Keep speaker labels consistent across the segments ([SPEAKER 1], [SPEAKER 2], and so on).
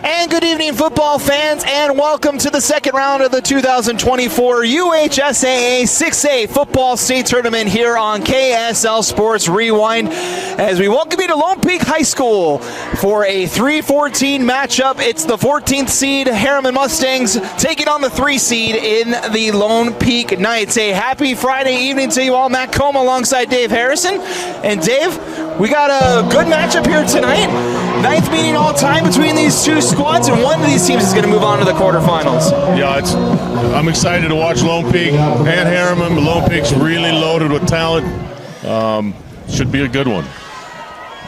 [SPEAKER 1] And good evening, football fans, and welcome to the second round of the 2024 UHSAA 6A Football State Tournament here on KSL Sports Rewind as we welcome you to Lone Peak High School for a 3-14 matchup. It's the 14th seed Herriman Mustangs taking on the 3 seed in the Lone Peak Knights. A happy Friday evening to you all. Matt Coma alongside Dave Harrison. And Dave, we got a good matchup here tonight. 9th meeting all time between these two squads, and one of these teams is going to move on to the quarterfinals.
[SPEAKER 2] Yeah, I'm excited to watch Lone Peak and Herriman. Lone Peak's really loaded with talent. Should be a good one.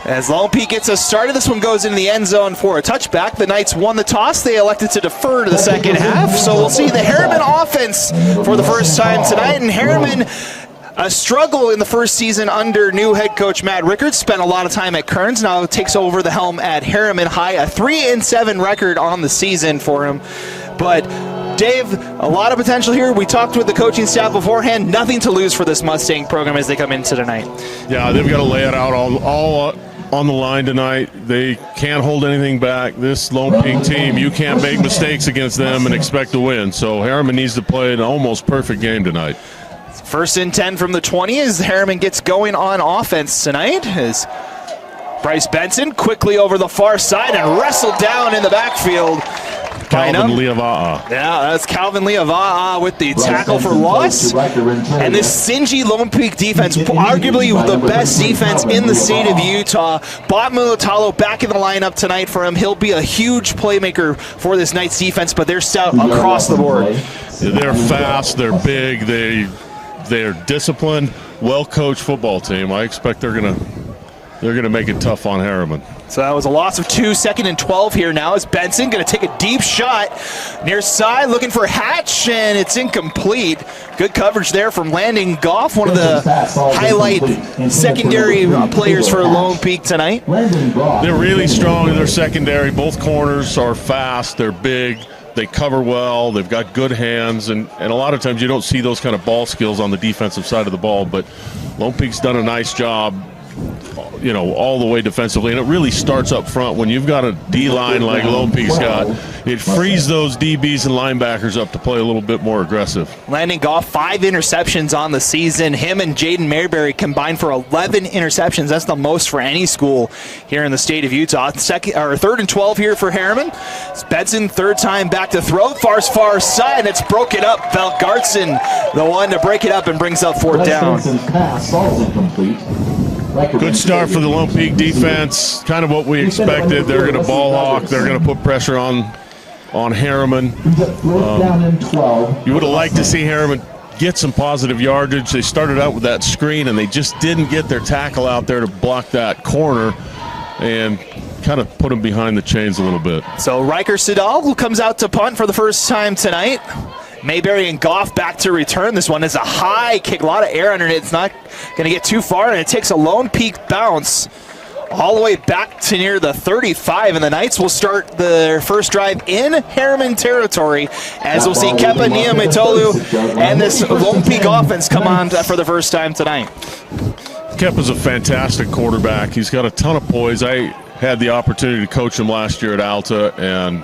[SPEAKER 1] As Lone Peak gets us started, this one goes into the end zone for a touchback. The Knights won the toss. They elected to defer to the second half. So we'll see the Herriman offense for the first time tonight. And Herriman, a struggle in the first season under new head coach Matt Rickards. Spent a lot of time at Kearns. Now takes over the helm at Herriman High. A 3-7 record on the season for him. But Dave, a lot of potential here. We talked with the coaching staff beforehand. Nothing to lose for this Mustang program as they come into tonight.
[SPEAKER 2] Yeah, they've got to lay it out all on the line tonight. They can't hold anything back. This Lone Peak team, you can't make mistakes against them and expect to win. So Herriman needs to play an almost perfect game tonight.
[SPEAKER 1] First and 10 from the 20 as Herriman gets going on offense tonight. As Bryce Benson quickly over the far side and wrestled down in the backfield.
[SPEAKER 2] Calvin Leava'a.
[SPEAKER 1] Yeah, that's Calvin Leava'a with the tackle for loss. And this Sinji Lone Peak defense, arguably the best defense in the state of Utah. Bob Militalo back in the lineup tonight for him. He'll be a huge playmaker for this Knights defense, but they're stout across the board.
[SPEAKER 2] They're fast, they're big, they're disciplined, well-coached football team. I expect they're gonna make it tough on Herriman.
[SPEAKER 1] So that was a loss of 2, 2nd and 12 here now as Benson going to take a deep shot near side, looking for Hatch, and it's incomplete. Good coverage there from Landon Goff, one of the highlight secondary players for Lone Peak tonight.
[SPEAKER 2] They're really strong in their secondary. Both corners are fast, they're big, they cover well, they've got good hands, and a lot of times you don't see those kind of ball skills on the defensive side of the ball, but Lone Peak's done a nice job, you know, all the way defensively, and it really starts up front. When you've got a D-line like Lone Peak's got, it frees those DBs and linebackers up to play a little bit more aggressive.
[SPEAKER 1] Landon Goff, 5 interceptions on the season. Him and Jaden Mayberry combined for 11 interceptions. That's the most for any school here in the state of Utah. 3rd and 12 here for Herriman. It's Benson, 3rd time back to throw. Far side, and it's broken up. Valgartson, the one to break it up and brings up 4th down.
[SPEAKER 2] Good start for the Lone Peak defense, kind of what we expected. They're going to ball hawk. They're going to put pressure on Herriman. You would have liked to see Herriman get some positive yardage. They started out with that screen, and they just didn't get their tackle out there to block that corner and kind of put them behind the chains a little bit.
[SPEAKER 1] So Riker Sidal, who comes out to punt for the first time tonight. Mayberry and Goff back to return. This one is a high kick, a lot of air under it. It's not going to get too far, and it takes a Lone Peak bounce all the way back to near the 35, and the Knights will start their first drive in Herriman territory, as we'll see Kepa Niamitolu and this Lone Peak offense come on for the first time tonight.
[SPEAKER 2] Kepa's a fantastic quarterback. He's got a ton of poise. I had the opportunity to coach him last year at Alta, and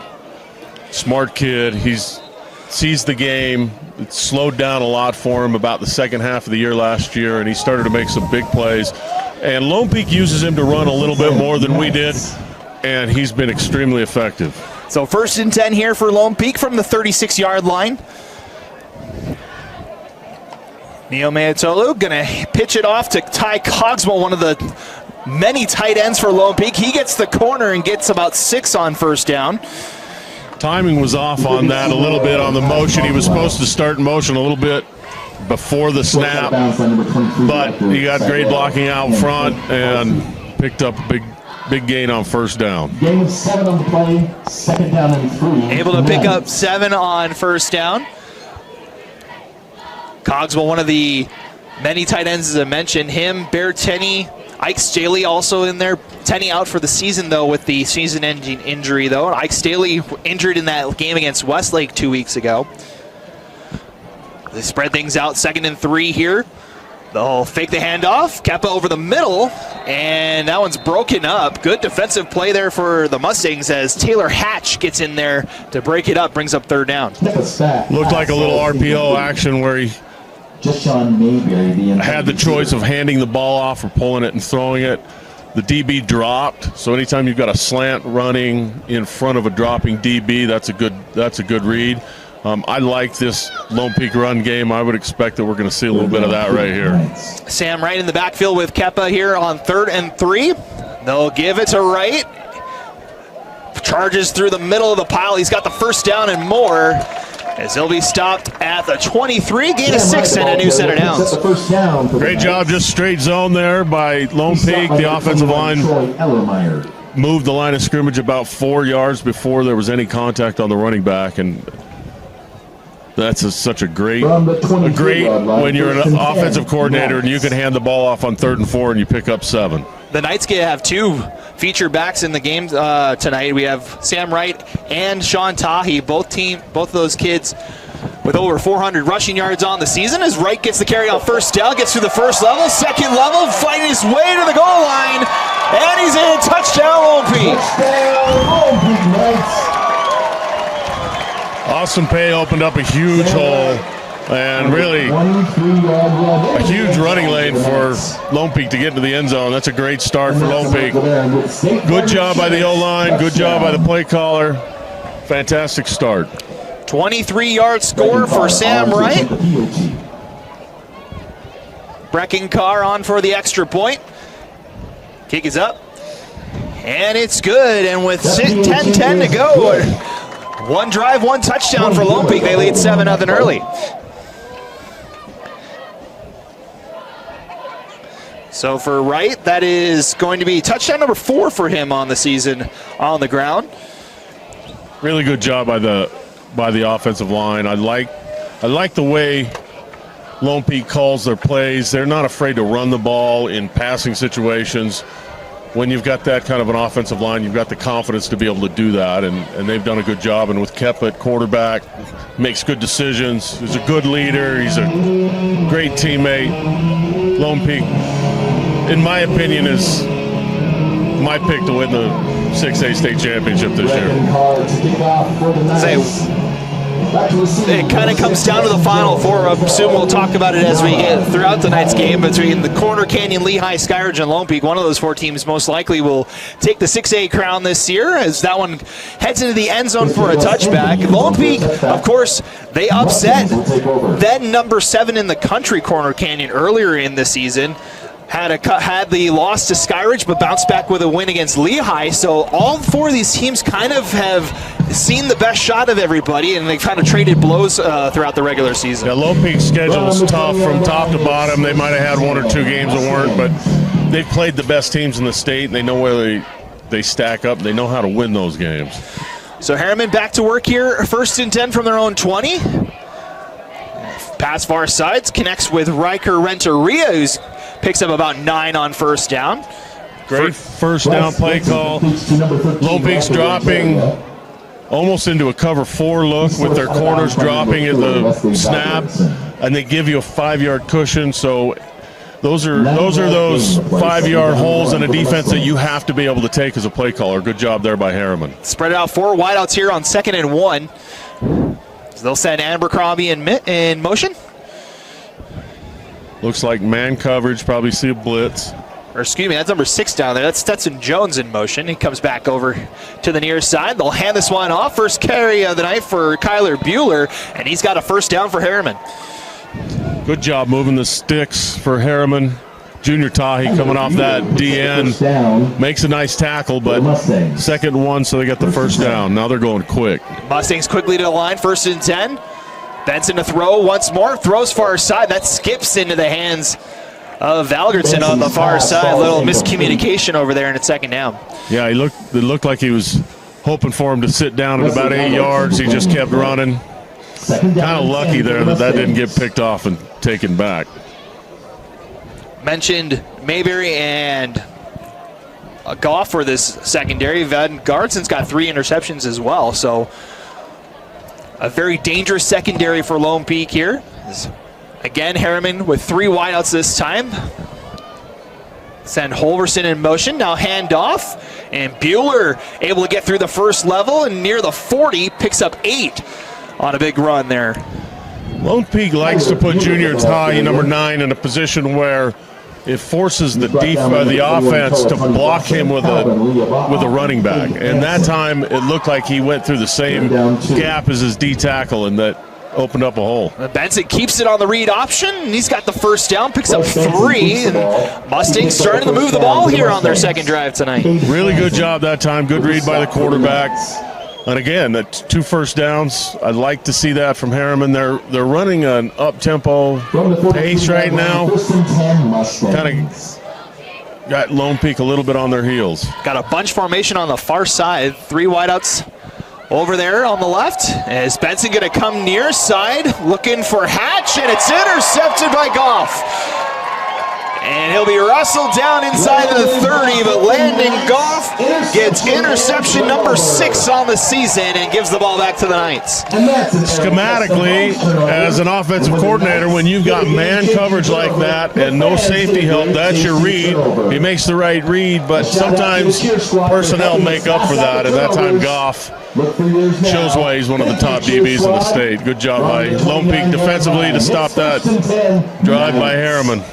[SPEAKER 2] smart kid. He's sees the game. It slowed down a lot for him about the second half of the year last year, and he started to make some big plays. And Lone Peak uses him to run a little bit more than we did, and he's been extremely effective.
[SPEAKER 1] So 1st and 10 here for Lone Peak from the 36-yard line. Niamitolu going to pitch it off to Ty Cogswell, one of the many tight ends for Lone Peak. He gets the corner and gets about 6 on 1st down.
[SPEAKER 2] Timing was off on that a little bit on the motion. He was supposed to start in motion a little bit before the snap, but he got great blocking out front and picked up a big gain on 1st down.
[SPEAKER 3] Gain of 7 on the play, 2nd down and 3.
[SPEAKER 1] Able to pick up 7 on 1st down. Cogswell, one of the many tight ends, as I mentioned. Him, Bear Tenney, Ike Staley also in there. Tenney out for the season, though, with the season-ending injury, though. Ike Staley injured in that game against Westlake 2 weeks ago. They spread things out, 2nd and 3 here. They'll fake the handoff. Keppa over the middle, and that one's broken up. Good defensive play there for the Mustangs as Taylor Hatch gets in there to break it up, brings up third down.
[SPEAKER 2] Looked like a little RPO action where he had the choice of handing the ball off or pulling it and throwing it. The DB dropped, so anytime you've got a slant running in front of a dropping DB, that's a good read. I like this Lone Peak run game. I would expect that we're going to see a little bit of that right here.
[SPEAKER 1] Sam Wright in the backfield with Keppa here on 3rd and 3. They'll give it to Wright. Charges through the middle of the pile. He's got the first down and more, as he'll be stopped at the 23, gain of 6 and a new set of downs.
[SPEAKER 2] Great job, just straight zone there by Lone Peak. The offensive line moved the line of scrimmage about 4 yards before there was any contact on the running back, and that's such a great when you're an offensive coordinator and you can hand the ball off on 3rd and 4 and you pick up 7.
[SPEAKER 1] The Knights have 2 feature backs in the game tonight. We have Sam Wright and Sean Tahi, both of those kids with over 400 rushing yards on the season, as Wright gets the carry on first down, gets through the first level, second level, fighting his way to the goal line, and he's in. Touchdown, Lone Peak.
[SPEAKER 2] Austin Pay opened up a huge hole, and really a huge running lane for Lone Peak to get into the end zone. That's a great start for Lone Peak. Good job by the O-line, good job by the play caller. Fantastic start.
[SPEAKER 1] 23-yard score for Sam Wright. Brecken Carr on for the extra point. Kick is up, and it's good. And with 10-10 to go, one drive, one touchdown for Lone Peak. They lead 7-0 early. So for Wright, that is going to be touchdown number 4 for him on the season on the ground.
[SPEAKER 2] Really good job by the offensive line. I like the way Lone Peak calls their plays. They're not afraid to run the ball in passing situations. When you've got that kind of an offensive line, you've got the confidence to be able to do that, and they've done a good job. And with Keppa at quarterback, makes good decisions. He's a good leader. He's a great teammate. Lone Peak, in my opinion, is my pick to win the 6A state championship this year.
[SPEAKER 1] It kind of comes down to the Final Four. I assume we'll talk about it as we get throughout tonight's game between the Corner Canyon, Lehigh, Skyridge, and Lone Peak. One of those 4 teams most likely will take the 6A crown this year, as that one heads into the end zone for a touchback. Lone Peak, of course, they upset then number 7 in the country, Corner Canyon, earlier in the season. Had the loss to Skyridge, but bounced back with a win against Lehigh. So all 4 of these teams kind of have seen the best shot of everybody, and they've kind of traded blows throughout the regular season.
[SPEAKER 2] Yeah, Lone Peak's schedule is tough from top to bottom. They might have had 1 or 2 games that weren't, but they've played the best teams in the state, and they know where they stack up. They know how to win those games.
[SPEAKER 1] So Herriman back to work here. 1st and 10 from their own 20. Pass far sides, connects with Riker Renteria, who's picks up about 9 on first down.
[SPEAKER 2] Great first down play call. Lone Peak's dropping almost into a cover 4 look with their corners dropping at the snap, and they give you a 5-yard cushion. So those are those 5-yard holes in a defense that you have to be able to take as a play caller. Good job there by Herriman.
[SPEAKER 1] Spread out 4 wideouts here on 2nd and 1. So they'll send Abercrombie in motion.
[SPEAKER 2] Looks like man coverage, probably see a blitz.
[SPEAKER 1] Or excuse me, that's number 6 down there. That's Stetson Jones in motion. He comes back over to the near side. They'll hand this one off. First carry of the night for Kyler Bueller, and he's got a first down for Herriman.
[SPEAKER 2] Good job moving the sticks for Herriman. Junior Tahi coming off that DN. Makes a nice tackle, but 2nd and 1, so they got the first down. Now they're going quick.
[SPEAKER 1] Mustangs quickly to the line, 1st and 10. Benson to throw once more, throws far side. That skips into the hands of Valgertson on the far side. A little miscommunication over there, and it's 2nd down.
[SPEAKER 2] Yeah, it looked like he was hoping for him to sit down at about 8 yards. He just kept running. Kind of lucky there that didn't get picked off and taken back.
[SPEAKER 1] Mentioned Mayberry and Goff for this secondary. Van Gardson's got 3 interceptions as well, so a very dangerous secondary for Lone Peak here. Again, Herriman with 3 wideouts this time. Send Holverson in motion, now handoff, and Bueller able to get through the first level and near the 40, picks up 8 on a big run there.
[SPEAKER 2] Lone Peak likes to put junior Tahi, number 9, in a position where it forces the offense to block him with a running back. And that time it looked like he went through the same gap as his D tackle, and that opened up a hole.
[SPEAKER 1] Benson keeps it on the read option, and he's got the first down, picks up 3, and Mustangs starting to move the ball here on their second drive tonight.
[SPEAKER 2] Really good job that time. Good read by the quarterback. And again, the 2 first downs, I'd like to see that from Herriman. They're running an up-tempo pace right now. Kind of got Lone Peak a little bit on their heels.
[SPEAKER 1] Got a bunch formation on the far side. 3 wideouts over there on the left. Is Benson going to come near side, looking for Hatch, and it's intercepted by Goff. And he'll be wrestled down inside the 30, but Landon Goff gets interception number 6 on the season and gives the ball back to the Knights.
[SPEAKER 2] Schematically, as an offensive coordinator, when you've got man coverage like that and no safety help, that's your read. He makes the right read, but sometimes personnel make up for that, and that time Goff shows why he's one of the top DBs in the state. Good job by Lone Peak defensively to stop that drive by Herriman.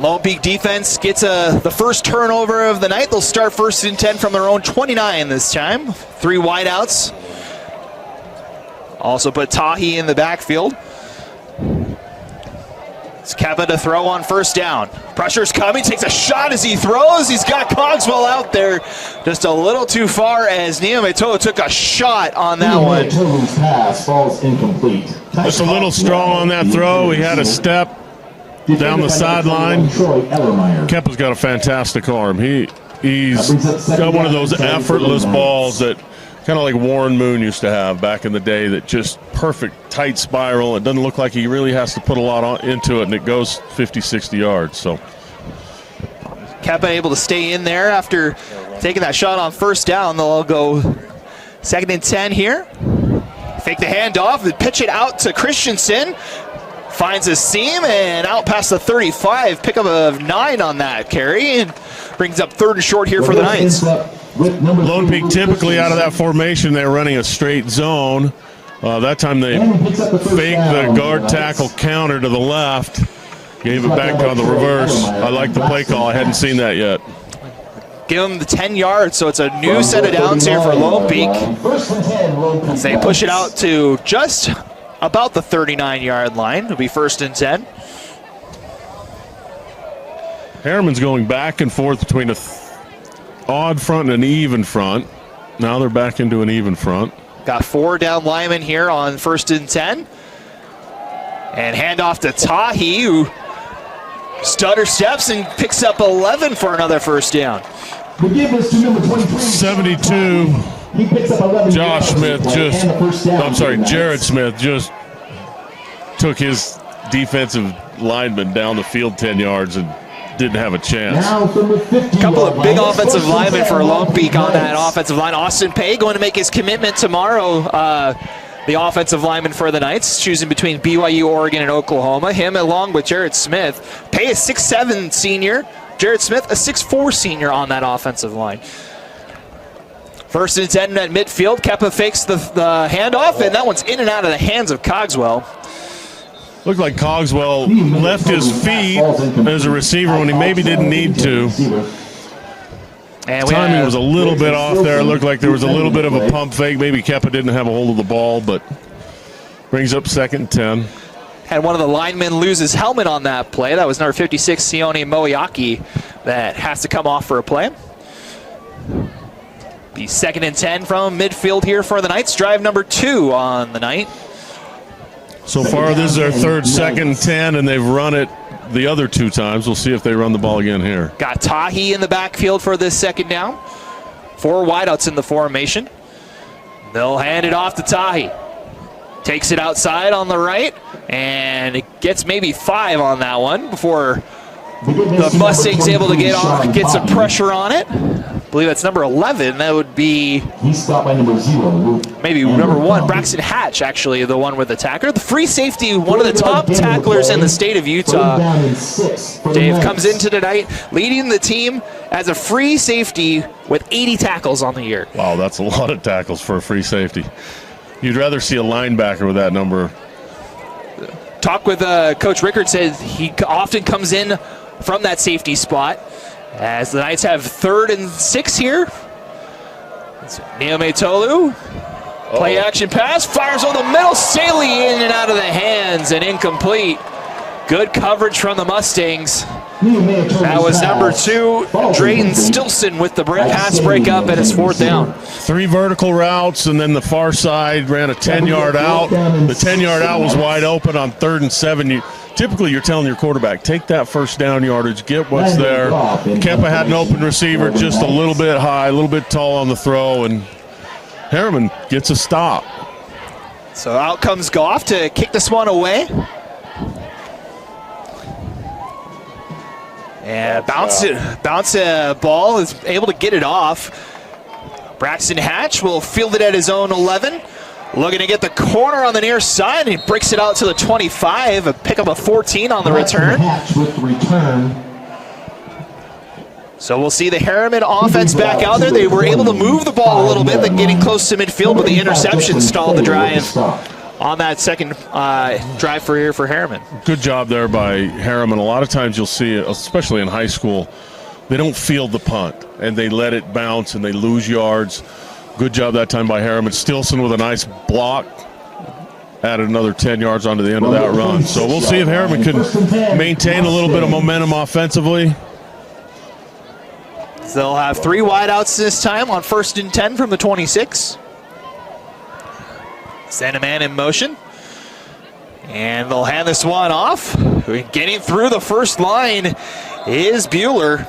[SPEAKER 1] Lone Peak defense gets the first turnover of the night. They'll start 1st and 10 from their own 29 this time. 3 wideouts. Also put Tahi in the backfield. It's Keppa to throw on 1st down. Pressure's coming, takes a shot as he throws. He's got Cogswell out there just a little too far as Niametoa took a shot on that one.
[SPEAKER 3] Pass falls incomplete.
[SPEAKER 2] Just a little strong on that throw. He had a step down the sideline. Keppa's got a fantastic arm. He's got one of those effortless balls that kind of like Warren Moon used to have back in the day, that just perfect tight spiral. It doesn't look like he really has to put a lot into it, and it goes 50, 60 yards. So
[SPEAKER 1] Keppa able to stay in there after taking that shot on 1st down. They'll go 2nd and 10 here. Fake the handoff and pitch it out to Christensen. Finds a seam and out past the 35. Pick up a 9 on that carry and brings up 3rd and short here for the Knights.
[SPEAKER 2] Lone Peak typically out of that formation, they're running a straight zone. That time they faked the guard tackle counter to the left, gave it back on the reverse. I like the play call. I hadn't seen that yet.
[SPEAKER 1] Give them the 10 yards, so it's a new set of downs here for Lone Peak. As they push it out to just about the 39-yard line. It'll be 1st and 10.
[SPEAKER 2] Herriman's going back and forth between an odd front and an even front. Now they're back into an even front.
[SPEAKER 1] Got 4 down linemen here on 1st and 10. And handoff to Tahi, who stutter steps and picks up 11 for another 1st down.
[SPEAKER 2] 72. Jared Smith just took his defensive lineman down the field 10 yards and didn't have a chance.
[SPEAKER 1] A couple of big offensive linemen for Lone Peak on that offensive line. Austin Pay going to make his commitment tomorrow. The offensive lineman for the Knights, choosing between BYU, Oregon, and Oklahoma. Him along with Jared Smith. Pay a 6'7" senior. Jared Smith, a 6'4" senior on that offensive line. 1st and 10 at midfield. Keppa fakes the handoff, and that one's in and out of the hands of Cogswell.
[SPEAKER 2] Looked like Cogswell left his feet as a receiver when he maybe didn't need to.
[SPEAKER 1] And
[SPEAKER 2] timing was a little bit off there. Looked like there was a little bit of a pump fake. Maybe Keppa didn't have a hold of the ball, but brings up 2nd and 10.
[SPEAKER 1] Had one of the linemen lose his helmet on that play. That was number 56, Sione Moiaki, that has to come off for a play. Be 2nd and 10 from midfield here for the Knights. Drive number 2 on the night.
[SPEAKER 2] So far, this is their 3rd 2nd and 10, and they've run it the other 2 times. We'll see if they run the ball again here.
[SPEAKER 1] Got Tahi in the backfield for this 2nd down. 4 wideouts in the formation. They'll hand it off to Tahi. Takes it outside on the right, and it gets maybe 5 on that one before the Mustangs able to get some pressure on it. believe that's number 11. That would be
[SPEAKER 3] He's stopped by number 0.
[SPEAKER 1] maybe number 1, Braxton Hatch, actually, the one with the tackler. The free safety, one of the top tacklers in the state of Utah. Dave comes into tonight leading the team as a free safety with 80 tackles on the year.
[SPEAKER 2] Wow, that's a lot of tackles for a free safety. You'd rather see a linebacker with that number.
[SPEAKER 1] Talk with Coach Rickard, said he often comes in from that safety spot. As the Knights have 3rd and 6 here. Niame Tolu, play action pass, fires over the middle, Saley in and out of the hands and incomplete. Good coverage from the Mustangs. That was number 2, Drayton Stilson with the pass breakup, and it's 4th down.
[SPEAKER 2] 3 vertical routes, and then the far side ran a 10-yard out. The 10-yard out was wide open on 3rd and 7. Typically, you're telling your quarterback, take that first down yardage, get what's there. Kempa had an open receiver just a little bit high, a little bit tall on the throw, and Herriman gets a stop.
[SPEAKER 1] So out comes Goff to kick this one away. And bounce ball, is able to get it off. Braxton Hatch will field it at his own 11. Looking to get the corner on the near side, and he breaks it out to the 25, a pick up a 14 on the return. So we'll see the Herriman offense back out there. They were able to move the ball a little bit, then getting close to midfield, but the interception stalled the drive on that second drive for Herriman.
[SPEAKER 2] Good job there by Herriman. A lot of times you'll see, especially in high school, they don't field the punt, and they let it bounce, and they lose yards. Good job that time by Herriman. Stilson with a nice block. Added another 10 yards onto the end of that run. So we'll see if Herriman can maintain a little bit of momentum offensively.
[SPEAKER 1] They'll have 3 wideouts this time on 1st and 10 from the 26. Send a man in motion. And they'll hand this one off. Getting through the first line is Bueller.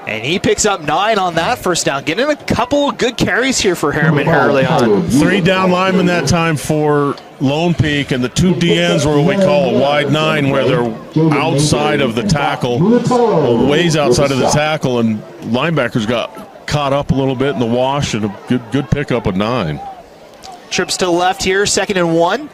[SPEAKER 1] And he picks up 9 on that first down. Getting a couple of good carries here for Herriman early on.
[SPEAKER 2] 3 down linemen that time for Lone Peak, and the 2 DNs were what we call a wide 9, where they're outside of the tackle, ways outside of the tackle, and linebackers got caught up a little bit in the wash, and a good pickup of 9.
[SPEAKER 1] Trips to the left here, 2nd and 1.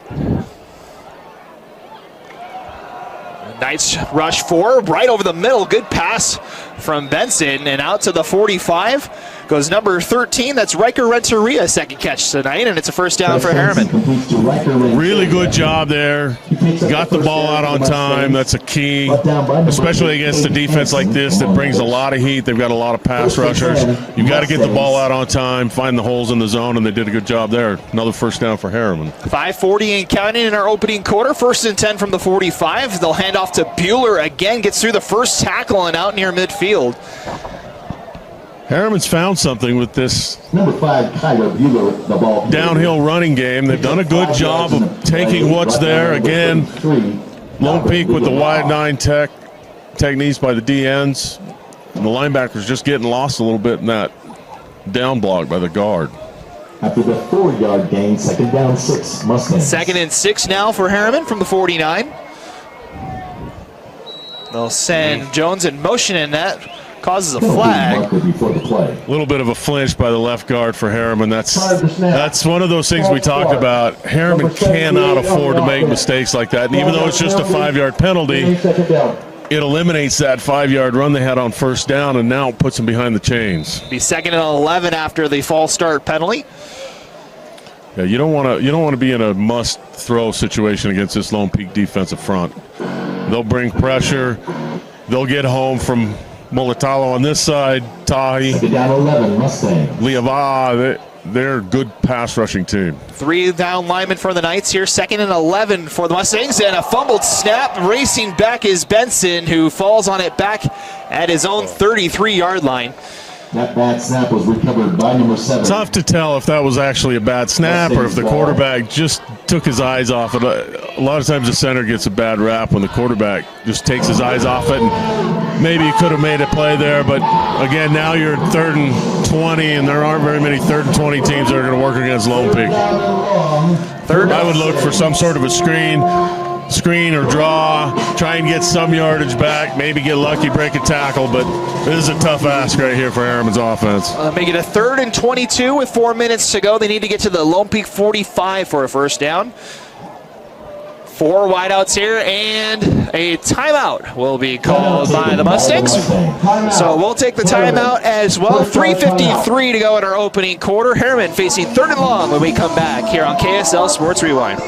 [SPEAKER 1] Knights rush 4, right over the middle. Good pass from Benson, and out to the 45 goes number 13. That's Riker Renteria, second catch tonight, and it's a first down for Herriman.
[SPEAKER 2] Really good job there. Got the ball out on time. That's a key, especially against a defense like this that brings a lot of heat. They've got a lot of pass rushers. You've got to get the ball out on time, find the holes in the zone, and they did a good job there. Another first down for Herriman.
[SPEAKER 1] 5:40 and counting in our opening quarter. 1st and 10 from the 45. They'll hand off to Bueller again, gets through the first tackle and out near midfield.
[SPEAKER 2] Herriman's found something with this
[SPEAKER 3] Number 5, Kyler Bueller, the ball.
[SPEAKER 2] Downhill running game. They've done a good job of taking what's there. Again, Lone Peak with the wide 9 techniques by the DNs. And the linebackers just getting lost a little bit in that down block by the guard.
[SPEAKER 3] After the 4-yard gain, 2nd down 6, Mustangs.
[SPEAKER 1] 2nd and 6 now for Herriman from the 49. They'll send Jones in motion, and that causes a flag.
[SPEAKER 2] A little bit of a flinch by the left guard for Herriman. That's one of those things we talked about. Herriman cannot afford to make mistakes like that. And even though it's just a 5-yard penalty, it eliminates that 5-yard run they had on first down, and now puts them behind the chains.
[SPEAKER 1] Be 2nd and 11 after the false start penalty.
[SPEAKER 2] Yeah, you don't want to be in a must-throw situation against this Lone Peak defensive front. They'll bring pressure. They'll get home from Mulatalo on this side. Tahi, Liava, they're a good pass rushing team.
[SPEAKER 1] 3 down linemen for the Knights here. 2nd and 11 for the Mustangs, and a fumbled snap. Racing back is Benson, who falls on it back at his own 33-yard line.
[SPEAKER 3] That bad snap was recovered by number 7.
[SPEAKER 2] Tough to tell if that was actually a bad snap or if the quarterback just took his eyes off it. A lot of times the center gets a bad rap when the quarterback just takes his eyes off it. And maybe he could have made a play there, but again, now you're 3rd and 20, and there aren't very many 3rd and 20 teams that are going to work against Lone Peak. I would look for some sort of a screen, screen or draw, try and get some yardage back, maybe get lucky, break a tackle, but this is a tough ask right here for Herriman's offense.
[SPEAKER 1] Make it a 3rd and 22 with 4 minutes to go. They need to get to the Lone Peak 45 for a first down. 4 wideouts here, and a timeout will be called by the Mustangs. So we'll take the timeout as well. 3:53 to go in our opening quarter. Herriman facing 3rd and long when we come back here on KSL Sports Rewind.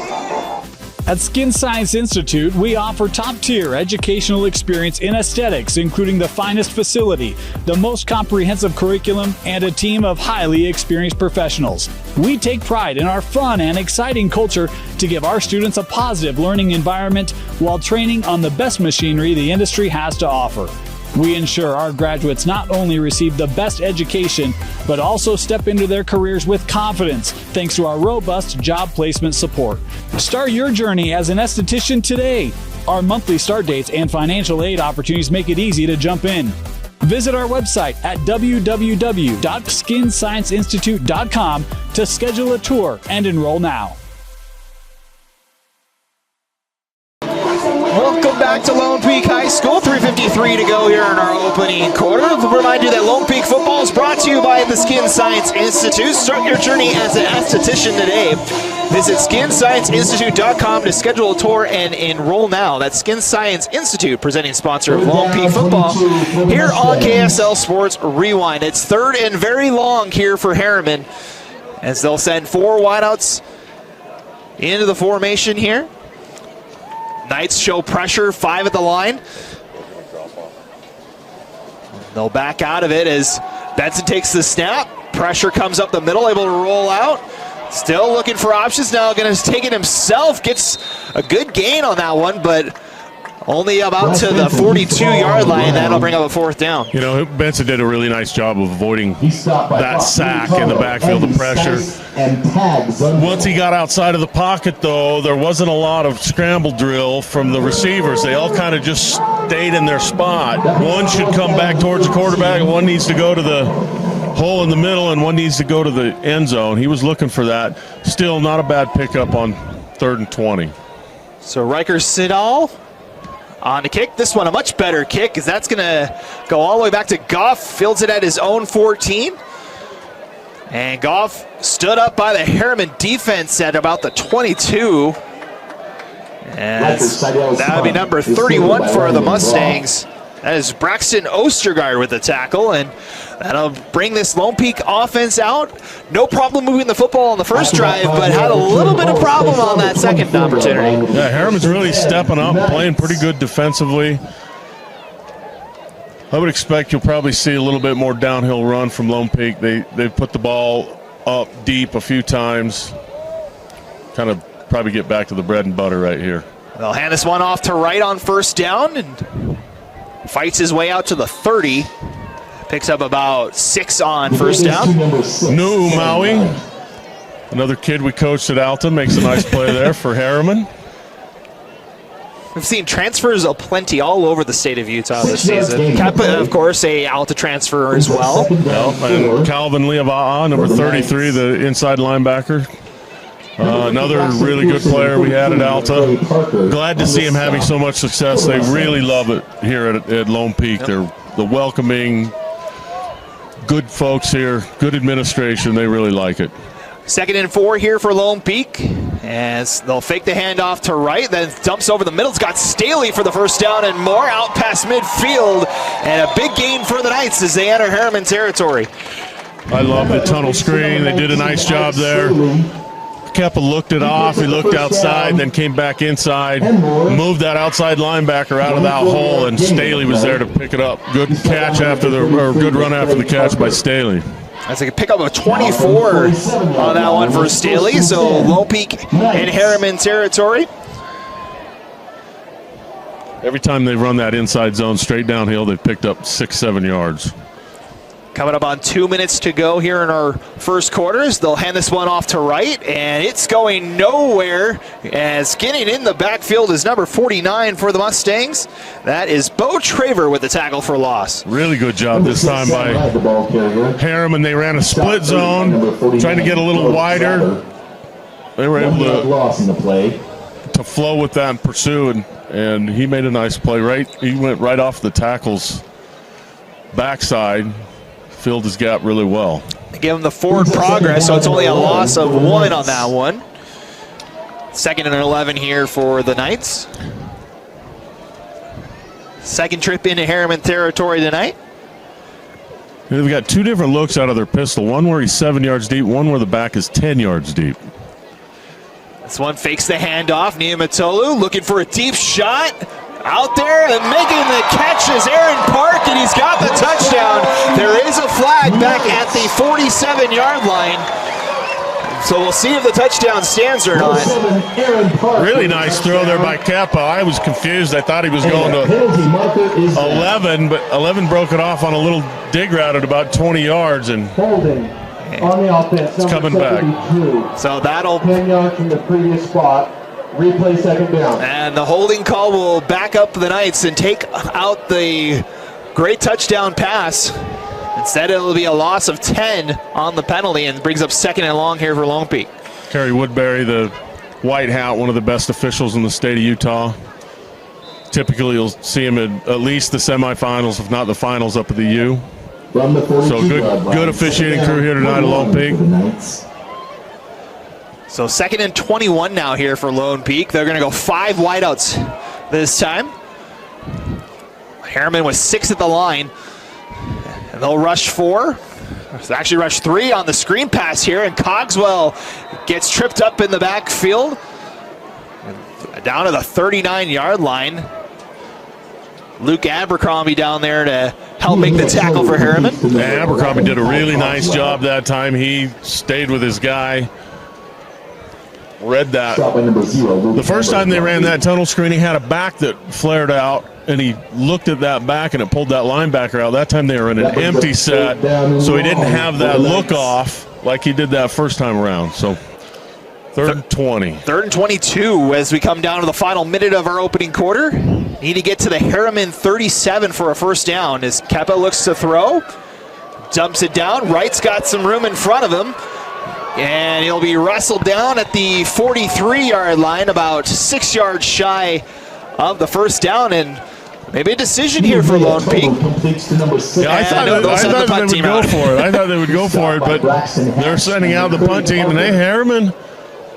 [SPEAKER 4] At Skin Science Institute, we offer top-tier educational experience in aesthetics, including the finest facility, the most comprehensive curriculum, and a team of highly experienced professionals. We take pride in our fun and exciting culture to give our students a positive learning environment while training on the best machinery the industry has to offer. We ensure our graduates not only receive the best education, but also step into their careers with confidence thanks to our robust job placement support. Start your journey as an esthetician today. Our monthly start dates and financial aid opportunities make it easy to jump in. Visit our website at www.skinscienceinstitute.com to schedule a tour and enroll now.
[SPEAKER 1] Welcome back to Lone Peak High School. 3:53 to go here in our opening quarter. We'll remind you that Lone Peak football is brought to you by the Skin Science Institute. Start your journey as an esthetician today. Visit skinscienceinstitute.com to schedule a tour and enroll now. That's Skin Science Institute, presenting sponsor of Lone Peak football here on KSL Sports Rewind. It's 3rd and very long here for Herriman as they'll send 4 wideouts into the formation here. Knights show pressure, 5 at the line. They'll back out of it as Benson takes the snap. Pressure comes up the middle, able to roll out. Still looking for options now, going to take it himself. Gets a good gain on that one, but only about to the 42-yard line. That'll bring up a 4th down.
[SPEAKER 2] You know, Benson did a really nice job of avoiding that sack in the backfield, the pressure. Once he got outside of the pocket, though, there wasn't a lot of scramble drill from the receivers. They all kind of just stayed in their spot. One should come back towards the quarterback, and one needs to go to the hole in the middle, and one needs to go to the end zone. He was looking for that. Still not a bad pickup on 3rd and 20.
[SPEAKER 1] So Riker Sidal on the kick. This one a much better kick because that's going to go all the way back to Goff. Fields it at his own 14. And Goff stood up by the Herriman defense at about the 22. And that would be number 31 for the Mustangs. That is Braxton Ostergaard with the tackle, and that'll bring this Lone Peak offense out. No problem moving the football on the first drive, but had a little bit of problem on that second opportunity.
[SPEAKER 2] Yeah, Herriman's really stepping up, playing pretty good defensively. I would expect you'll probably see a little bit more downhill run from Lone Peak. They've put the ball up deep a few times. Kind of probably get back to the bread and butter right here.
[SPEAKER 1] They'll hand this one off to Wright on first down, and fights his way out to the 30. Picks up about 6 on first down.
[SPEAKER 2] New Maui, another kid we coached at Alta, makes a nice play there for Herriman.
[SPEAKER 1] We've seen transfers aplenty all over the state of Utah this season. Kappa, of course, a Alta transfer as well.
[SPEAKER 2] And Calvin Leava'a, number 33, the inside linebacker. Another really good player we had at Alta. Glad to see him having so much success. They really love it here at Lone Peak. They're the welcoming, good folks here, good administration. They really like it.
[SPEAKER 1] 2nd and 4 here for Lone Peak as they'll fake the handoff to Wright, then dumps over the middle. It's got Staley for the first down and more out past midfield, and a big gain for the Knights as they enter Herriman territory.
[SPEAKER 2] I love the tunnel screen. They did a nice job there. Kepa looked it off. He looked outside, then came back inside, moved that outside linebacker out of that hole, and Staley was there to pick it up. Good catch good run after the catch by Staley.
[SPEAKER 1] That's a pick up of 24 on that one for Staley. So Lone Peak in Herriman territory.
[SPEAKER 2] Every time they've run that inside zone straight downhill, they've picked up 6-7 yards.
[SPEAKER 1] Coming up on 2 minutes to go here in our first quarters. They'll hand this one off to Wright, and it's going nowhere as getting in the backfield is number 49 for the Mustangs. That is Bo Traver with the tackle for loss.
[SPEAKER 2] Really good job this time by Herriman. They ran a split zone, trying to get a little wider. They were able to to flow with that and pursue, and he made a nice play. Right, he went right off the tackle's backside, filled his gap really well.
[SPEAKER 1] Give him the forward progress, so it's only a loss of 1 on that one. 2nd and 11 here for the Knights. Second trip into Herriman territory tonight.
[SPEAKER 2] They've got 2 different looks out of their pistol. One where he's 7 yards deep, one where the back is 10 yards deep.
[SPEAKER 1] This one fakes the handoff. Niumatolu looking for a deep shot. Out there and making the catch is Aaron Park, and he's got the touchdown. There is a flag back at the 47-yard line. So we'll see if the touchdown stands or not.
[SPEAKER 2] Really nice throw there by Kappa. I was confused. I thought he was going to 11, but 11 broke it off on a little dig route at about 20 yards, and
[SPEAKER 5] holding on the offense.
[SPEAKER 2] It's coming back.
[SPEAKER 1] So that'll
[SPEAKER 5] 10 yards from the previous spot. Replay 2nd down.
[SPEAKER 1] And the holding call will back up the Knights and take out the great touchdown pass. Instead, it'll be a loss of 10 on the penalty and brings up 2nd and long here for Lone Peak.
[SPEAKER 2] Kerry Woodbury, the white hat, one of the best officials in the state of Utah. Typically, you'll see him at least the semifinals, if not the finals, up at the U. So good officiating crew here tonight at Lone Peak.
[SPEAKER 1] So 2nd and 21 now here for Lone Peak. They're going to go 5 wideouts this time. Herriman was 6 at the line. And they'll rush 4. Actually rush 3 on the screen pass here. And Cogswell gets tripped up in the backfield. Down to the 39-yard line. Luke Abercrombie down there to help make the tackle for Herriman.
[SPEAKER 2] Yeah, Abercrombie did a really nice job that time. He stayed with his guy. Read that. The first time they ran that tunnel screen, he had a back that flared out, and he looked at that back, and it pulled that linebacker out. That time they were in an empty set, so he didn't have that look off like he did that first time around. So 3rd and 20.
[SPEAKER 1] 3rd and 22 as we come down to the final minute of our opening quarter. Need to get to the Herriman 37 for a first down as Keppa looks to throw. Dumps it down. Wright's got some room in front of him. And he'll be wrestled down at the 43-yard line, about 6 yards shy of the first down, and maybe a decision here for Lone Peak.
[SPEAKER 2] Yeah, I thought they would go for it. I thought they would go for it, but they're sending out the punt team, and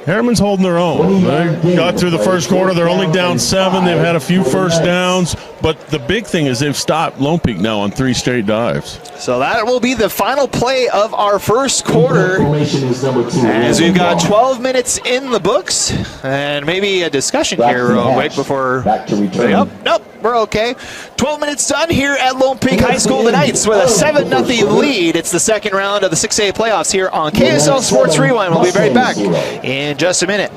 [SPEAKER 2] Herriman's holding their own. They got through the first quarter. They're only down 7. They've had a few first downs, but the big thing is they've stopped Lone Peak now on 3 straight dives.
[SPEAKER 1] So that will be the final play of our first quarter, as we've got 12 minutes in the books, and maybe a discussion here real quick before. Nope, we're okay. 12 minutes done here at Lone Peak High School. The Knights with a 7-0 lead. It's the 2nd round of the 6A playoffs here on KSL Sports Rewind. We'll be right back in just a minute.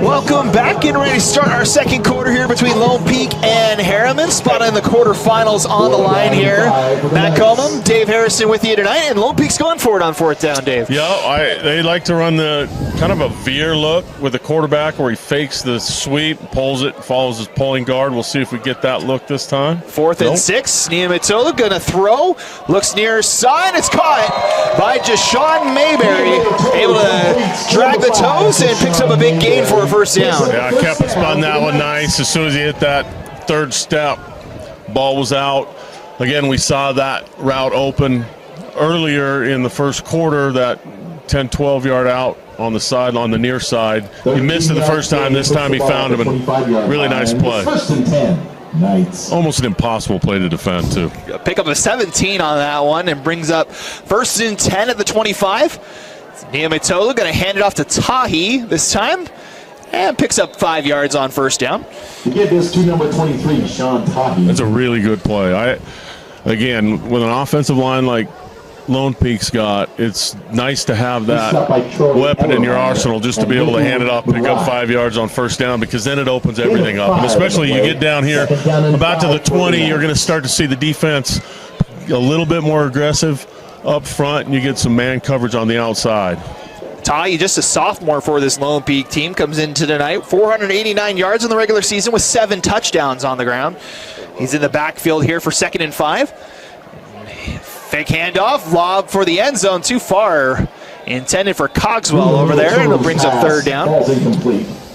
[SPEAKER 1] Welcome back, getting ready to start our second quarter here between Lone Peak and Herriman. Spot in the quarterfinals on the line here. Matt Comum, Dave Harrison with you tonight, and Lone Peak's going for it on 4th down, Dave.
[SPEAKER 2] Yeah, they like to run the kind of a veer look with the quarterback where he fakes the sweep, pulls it, follows his pulling guard. We'll see if we get that look this time.
[SPEAKER 1] 4th and 6. Niumatolu going to throw. Looks near side. It's caught by Jashawn Mayberry. Able to drag the toes and picks up a big gain for a first down.
[SPEAKER 2] Yeah, Keppa spun that one nice. As soon as he hit that 3rd step, ball was out. Again, we saw that route open earlier in the first quarter, that 10, 12-yard out on the side, on the near side. He missed it the first time. This time he found him, and really nice play.
[SPEAKER 3] 1st and 10. Knights.
[SPEAKER 2] Almost an impossible play to defend, too.
[SPEAKER 1] Pick up a 17 on that one and brings up 1st and 10 at the 25. Niumatolu going to hand it off to Tahi this time, and picks up 5 yards on first down.
[SPEAKER 3] To give this to number 23, Sean Tahi.
[SPEAKER 2] That's a really good play. Again, with an offensive line like Lone Peak's got, it's nice to have that weapon in your arsenal just to be able to hand it off, pick up 5 yards on first down, because then it opens everything up. And especially you get down here about to the 20, you're going to start to see the defense a little bit more aggressive up front, and you get some man coverage on the outside.
[SPEAKER 1] Tahi, just a sophomore for this Lone Peak team, comes into tonight. 489 yards in the regular season with 7 touchdowns on the ground. He's in the backfield here for 2nd and 5. Fake handoff, lob for the end zone, too far. Intended for Cogswell over there, and it brings up 3rd down.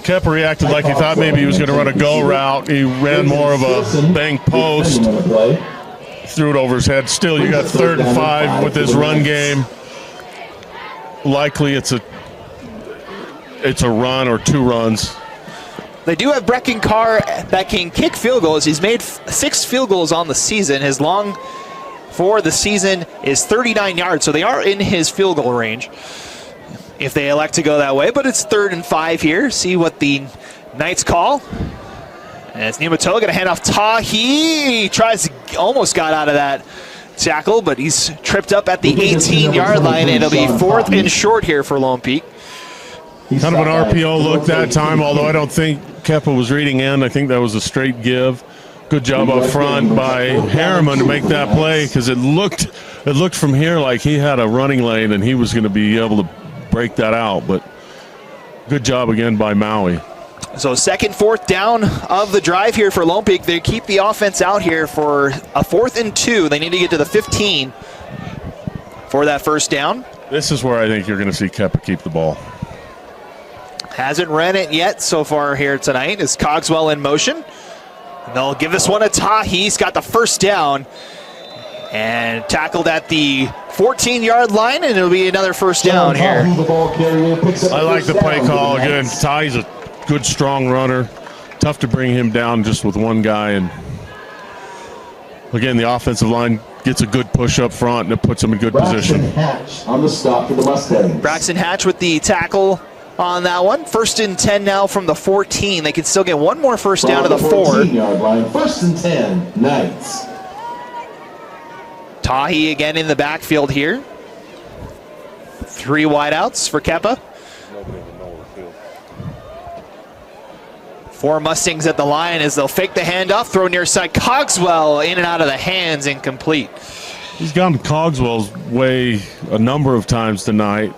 [SPEAKER 2] Kepper reacted like he thought maybe he was going to run a go route. He ran more of a bang post, threw it over his head. Still, you got 3rd and 5 with this run game. Likely it's a run or 2 runs.
[SPEAKER 1] They do have Brecken Carr that can kick field goals. He's made 6 field goals on the season. His long for the season is 39 yards, so they are in his field goal range if they elect to go that way. But it's 3rd and 5 here. See what the Knights call. And it's Niumato going to hand off Tahi. Tries to, almost got out of that tackle, but he's tripped up at the 18-yard line, and it'll be 4th and short here for Lone Peak.
[SPEAKER 2] Kind of an RPO look that time, although I don't think Kepa was reading in. I think that was a straight give. Good job up front by Herriman to make that play, because it looked from here like he had a running lane and he was going to be able to break that out. But good job again by Maui.
[SPEAKER 1] So 2nd, 4th down of the drive here for Lone Peak. They keep the offense out here for a 4th and 2. They need to get to the 15 for that 1st down.
[SPEAKER 2] This is where I think you're going to see Kepa keep the ball.
[SPEAKER 1] Hasn't ran it yet so far here tonight. Is Cogswell in motion? They'll give this one a Tahi. He's got the 1st down and tackled at the 14-yard line, and it'll be another 1st down here.
[SPEAKER 2] I like the play call again. Tahi's a good, strong runner. Tough to bring him down just with one guy. And again, the offensive line gets a good push up front, and it puts them in good position.
[SPEAKER 3] Hatch on the stop for the Mustangs.
[SPEAKER 1] Braxton Hatch with the tackle on that one. 1st and 10 now from the 14. They can still get one more 1st down to the 4.
[SPEAKER 3] 14-yard line. 1st and 10, Knights.
[SPEAKER 1] Tahi again in the backfield here. 3 wideouts for Kepa. 4 Mustangs at the line as they'll fake the handoff, throw near side. Cogswell in and out of the hands, incomplete.
[SPEAKER 2] He's gone Cogswell's way a number of times tonight.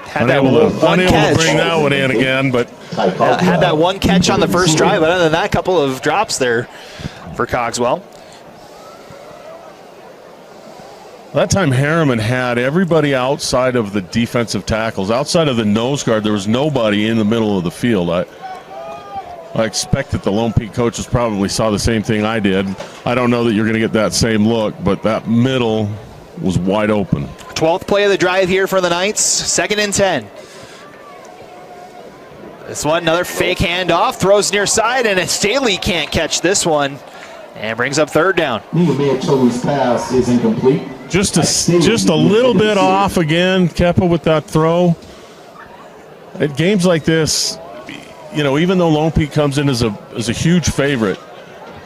[SPEAKER 1] Had that one catch.
[SPEAKER 2] To bring that one in again, but
[SPEAKER 1] had that one catch on the 1st drive, but other than that, a couple of drops there for Cogswell.
[SPEAKER 2] that time Herriman had everybody outside of the defensive tackles. Outside of the nose guard, there was nobody in the middle of the field. I expect that the Lone Peak coaches probably saw the same thing I did. I don't know that you're going to get that same look, but that middle was wide open.
[SPEAKER 1] 12th play of the drive here for the Knights. 2nd and 10. This one, another fake handoff, throws near side, and Staley can't catch this one, and brings up 3rd down.
[SPEAKER 3] Niuma's pass is incomplete.
[SPEAKER 2] Just a little bit off again, Kepa with that throw. At games like this, you know, even though Lone Peak comes in as a huge favorite,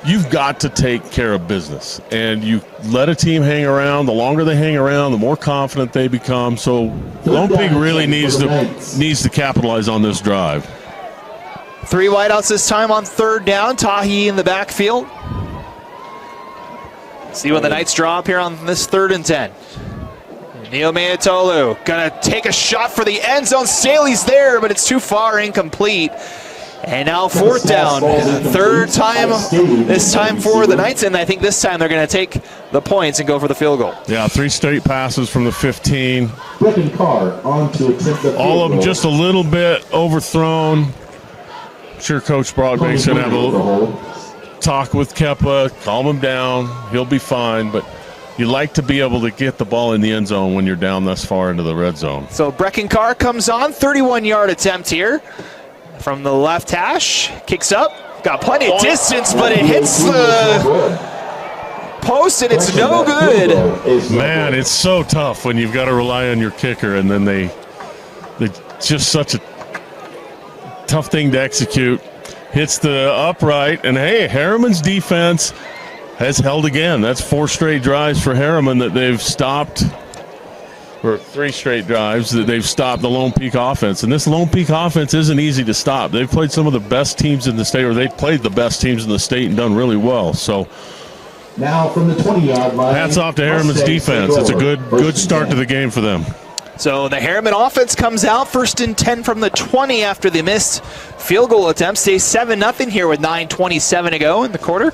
[SPEAKER 2] you've got to take care of business. And you let a team hang around. The longer they hang around, the more confident they become. So Lone Peak really needs to capitalize on this drive.
[SPEAKER 1] 3 wideouts this time on 3rd down. Tahi in the backfield. See what the Knights draw up here on this 3rd and 10. Neil Mayatolu gonna take a shot for the end zone. Staley's there, but it's too far, incomplete. And now 4th down. 3rd time this time for the Knights, and I think this time they're gonna take the points and go for the field goal.
[SPEAKER 2] Yeah, 3 straight passes from the 15. All of them just a little bit overthrown. I'm sure Coach Broadbank's gonna have a little talk with Kepa, calm him down. He'll be fine, but you like to be able to get the ball in the end zone when you're down this far into the red zone. So
[SPEAKER 1] Brecken Carr comes on, 31-yard attempt here from the left hash, kicks up, got plenty of distance, but it hits the post and it's no good.
[SPEAKER 2] Man, it's so tough when you've got to rely on your kicker, and then they just such a tough thing to execute. Hits the upright, and hey, Herriman's defense has held again. That's 4 straight drives for Herriman that they've stopped, or 3 straight drives that they've stopped the Lone Peak offense. And this Lone Peak offense isn't easy to stop. They've played some of the best teams in the state, or they've played the best teams in the state and done really well. So
[SPEAKER 3] now from the 20-yard line,
[SPEAKER 2] hats off to Herriman's defense. It's a good start to the game for them.
[SPEAKER 1] So the Herriman offense comes out, 1st and 10 from the 20 after the missed field goal attempt. Stays 7-0 here with 9:27 to go in the quarter.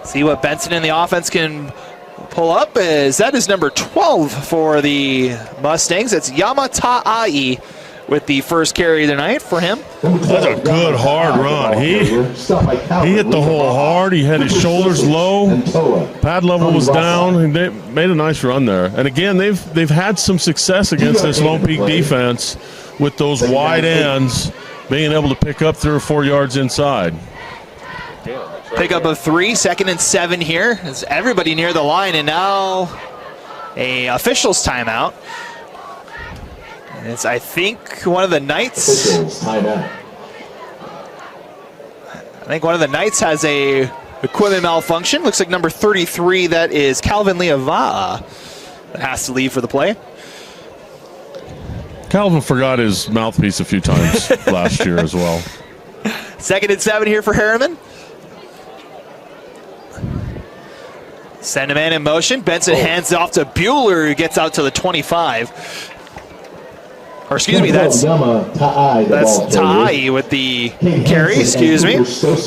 [SPEAKER 1] See what Benson and the offense can pull up is that is number 12 for the Mustangs. It's Yamatai with the first carry of the night for him.
[SPEAKER 2] That's a good hard run. He hit the hole hard. He had his shoulders low. Pad level was down. And they made a nice run there. And again, they've had some success against this Lone Peak defense with those wide ends being able to pick up 3 or 4 yards inside.
[SPEAKER 1] Pick up of 3, 2nd and 7 here. It's everybody near the line, and now a official's timeout. And it's, I think, one of the Knights. I think one of the Knights has a equipment malfunction. Looks like number 33, that is Calvin Leava'a, that has to leave for the play.
[SPEAKER 2] Calvin forgot his mouthpiece a few times last year as well.
[SPEAKER 1] 2nd and 7 here for Herriman. Send a man in motion. Benson hands it off to Bueller, who gets out to the 25. Or excuse me, that's Ta'i with the carry, excuse me.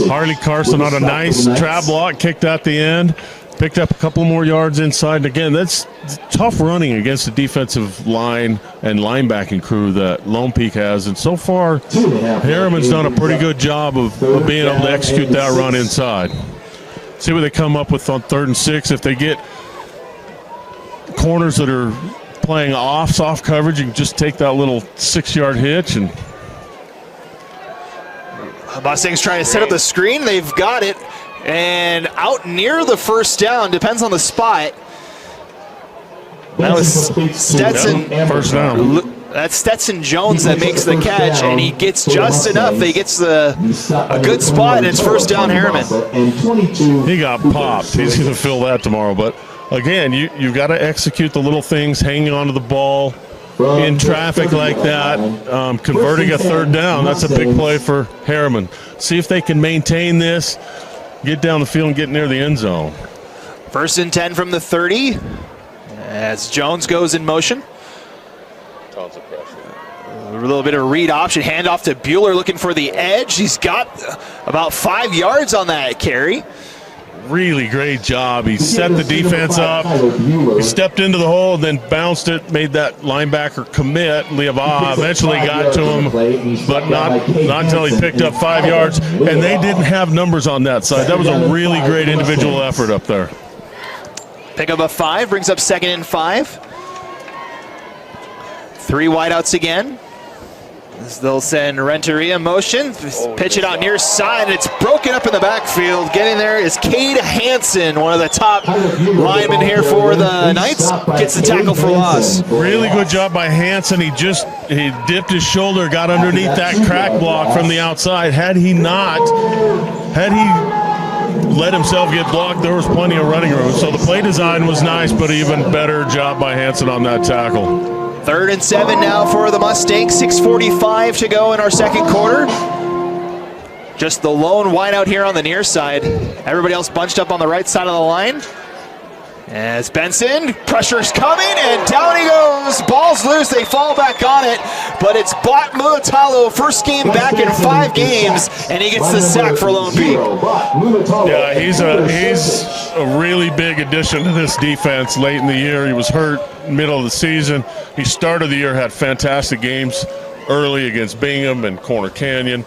[SPEAKER 2] Harley Carson on a nice trap block, kicked out the end, picked up a couple more yards inside. And again, that's tough running against the defensive line and linebacking crew that Lone Peak has. And so far, Herriman's done a pretty good job of being able to execute that run inside. See what they come up with on 3rd and 6. If they get corners that are playing off soft coverage, you can just take that little 6-yard hitch. And
[SPEAKER 1] Mustangs trying to set up the screen. They've got it. And out near the first down, depends on the spot. That was Stetson.
[SPEAKER 2] First down.
[SPEAKER 1] That's Stetson Jones that makes the catch, and he gets just enough. He gets a good spot, and it's first down, Herriman.
[SPEAKER 2] He got popped. He's going to fill that tomorrow. But again, you've got to execute the little things, hanging onto the ball in traffic like that, converting a 3rd down. That's a big play for Herriman. See if they can maintain this, get down the field and get near the end zone.
[SPEAKER 1] 1st and 10 from the 30 as Jones goes in motion.
[SPEAKER 2] Tons of pressure.
[SPEAKER 1] A little bit of a read option, handoff to Bueller looking for the edge. He's got about 5 yards on that carry.
[SPEAKER 2] Really great job. He set the defense up. He stepped into the hole and then bounced it, made that linebacker commit. Leava'a eventually got to him, but not until he picked up 5 yards. And they didn't have numbers on that side. That was a really great individual effort up there.
[SPEAKER 1] Pick up a 5, brings up 2nd and 5. 3 wideouts again. They'll send Renteria in motion, pitch it out near side, and it's broken up in the backfield. Getting there is Cade Hansen, one of the top linemen here for the Knights. Gets the tackle for loss.
[SPEAKER 2] Really good job by Hansen. He dipped his shoulder, got underneath that crack block from the outside. Had he let himself get blocked, there was plenty of running room. So the play design was nice, but even better job by Hansen on that tackle.
[SPEAKER 1] 3rd and 7 now for the Mustangs. 6:45 to go in our 2nd quarter. Just the lone wideout here on the near side. Everybody else bunched up on the right side of the line. As Benson, pressure's coming, and down he goes. Ball's loose, they fall back on it, but it's Bot Muatalo, first game back in 5 games, and he gets the sack for Lone Peak.
[SPEAKER 2] Yeah, he's a really big addition to this defense late in the year. He was hurt middle of the season. He started the year, had fantastic games early against Bingham and Corner Canyon.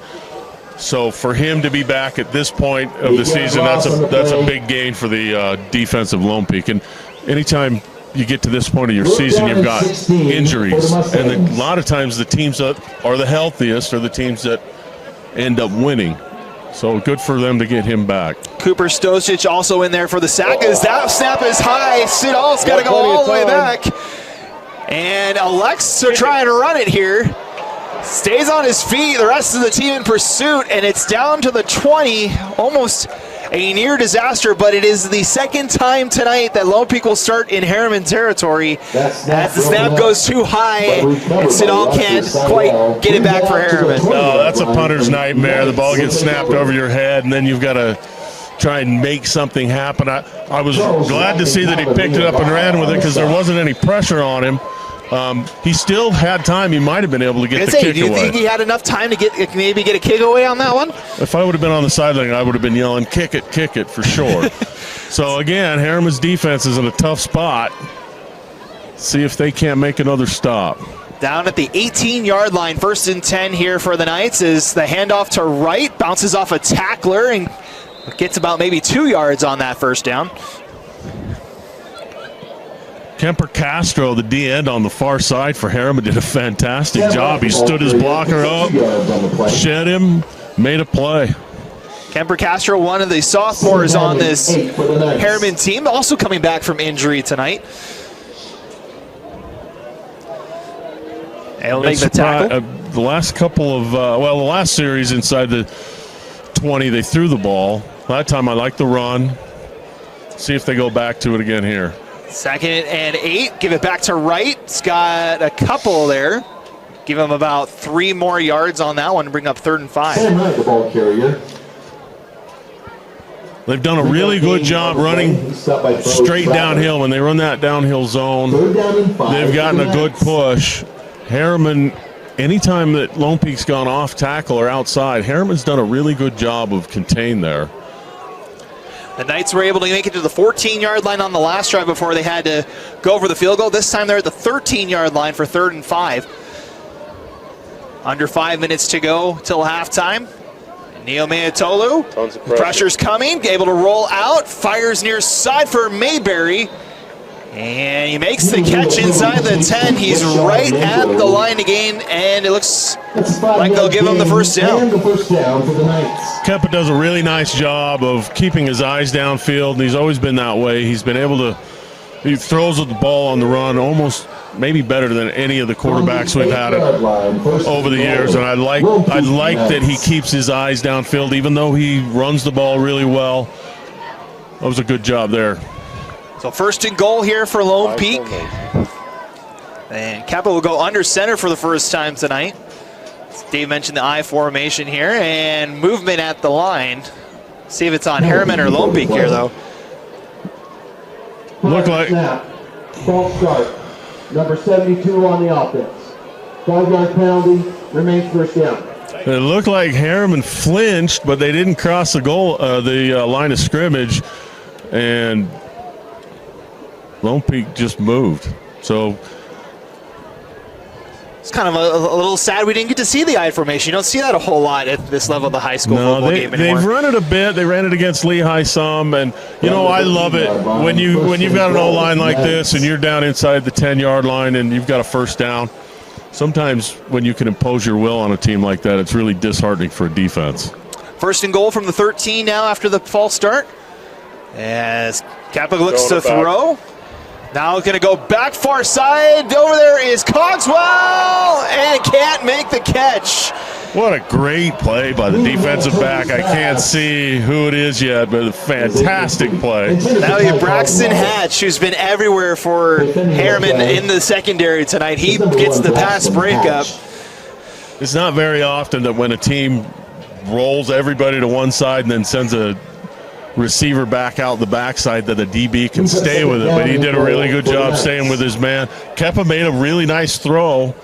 [SPEAKER 2] So for him to be back at this point of the season, that's a big gain for the defensive Lone Peak. And anytime you get to this point of your season, you've got injuries. And a lot of times the teams that are the healthiest are the teams that end up winning. So good for them to get him back.
[SPEAKER 1] Cooper Stosic also in there for the sack. As that snap is high, Siddall's got to go all the way back. And elects to try and run it here. Stays on his feet, the rest of the team in pursuit, and it's down to the 20, almost a near disaster, but it is the 2nd time tonight that Lone Peak will start in Herriman territory as the snap goes too high, and Siddall can't quite get it back for Herriman.
[SPEAKER 2] No, that's a punter's nightmare. The ball gets snapped over your head, and then you've got to try and make something happen. I was glad to see that he picked it up and ran with it because there wasn't any pressure on him. He still had time. He might have been able to get the kick away.
[SPEAKER 1] Do you think he had enough time to maybe get a kick away on that one?
[SPEAKER 2] If I would have been on the sideline, I would have been yelling, kick it, for sure. So again, Herriman's defense is in a tough spot. See if they can't make another stop.
[SPEAKER 1] Down at the 18-yard line, 1st and 10 here for the Knights is the handoff to Wright, bounces off a tackler and gets about maybe 2 yards on that first down.
[SPEAKER 2] Kemper Castro, the D-end on the far side for Herriman, did a fantastic job. He stood his blocker up, shed him, made a play.
[SPEAKER 1] Kemper Castro, one of the sophomores on this Herriman team, also coming back from injury tonight. He'll make the tackle.
[SPEAKER 2] The last couple of, the last series inside the 20, they threw the ball. That time I like the run. See if they go back to it again here.
[SPEAKER 1] 2nd and 8, give it back to Wright. He's got a couple there. Give him about 3 more yards on that one to bring up 3rd and 5.
[SPEAKER 5] Sam Wright, the ball carrier.
[SPEAKER 2] They've done a really good job running straight downhill. When they run that downhill zone, they've gotten a good push. Herriman, anytime that Lone Peak's gone off tackle or outside, Herriman's done a really good job of contain there.
[SPEAKER 1] The Knights were able to make it to the 14-yard line on the last drive before they had to go for the field goal. This time they're at the 13-yard line for 3rd and 5. Under 5 minutes to go till halftime. Neil Mayatolu, pressure's coming, able to roll out, fires near side for Mayberry. And he makes the catch inside the 10. He's right at the line to gain, and it looks like they'll give him the first down.
[SPEAKER 2] Kemper does a really nice job of keeping his eyes downfield, and he's always been that way. He's been able to, he throws the ball on the run almost maybe better than any of the quarterbacks we've had over the years. And I like that he keeps his eyes downfield, even though he runs the ball really well. That was a good job there.
[SPEAKER 1] So 1st and goal here for Lone Peak. And Kappa will go under center for the first time tonight. Dave mentioned the I formation here, and movement at the line. See if it's on Herriman or Lone Peak here, though.
[SPEAKER 2] Look like
[SPEAKER 5] false start. Number 72 on the offense. 5-yard penalty, remains first down.
[SPEAKER 2] It looked like Herriman flinched, but they didn't cross the goal, the line of scrimmage, and Lone Peak just moved. So
[SPEAKER 1] it's kind of a little sad we didn't get to see the I formation. You don't see that a whole lot at this level of the high school football game anymore.
[SPEAKER 2] They've run it a bit. They ran it against Lehigh some, and you know, I love it when you've got an O-line like this and you're down inside the 10-yard line and you've got a first down. Sometimes when you can impose your will on a team like that, it's really disheartening for a defense.
[SPEAKER 1] 1st and goal from the 13 now after the false start. As Kappa looks to throw. Now going to go back far side. Over there is Cogswell, and can't make the catch.
[SPEAKER 2] What a great play by the defensive back. I can't see who it is yet, but a fantastic play.
[SPEAKER 1] Now you have Braxton Hatch, who's been everywhere for Herriman in the secondary tonight. He gets the pass breakup.
[SPEAKER 2] It's not very often that when a team rolls everybody to one side and then sends a receiver back out the backside that the DB can stay with it, but he did a really good job staying with his man. Keppa made a really nice throw,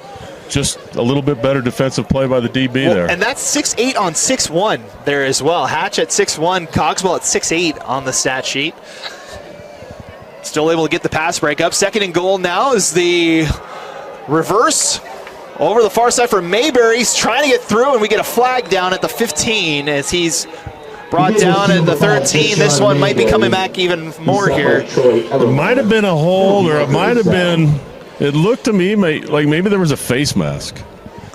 [SPEAKER 2] just a little bit better defensive play by the DB there.
[SPEAKER 1] And that's 6'8" on 6'1" there as well. Hatch at 6'1", Cogswell at 6'8" on the stat sheet. Still able to get the pass break up. 2nd and goal now is the reverse over the far side for Mayberry. He's trying to get through, and we get a flag down at the 15 as he's brought down at the 13. This one might be coming back even more here.
[SPEAKER 2] It might have been a hold, or it might have been, it looked to me like maybe there was a face mask.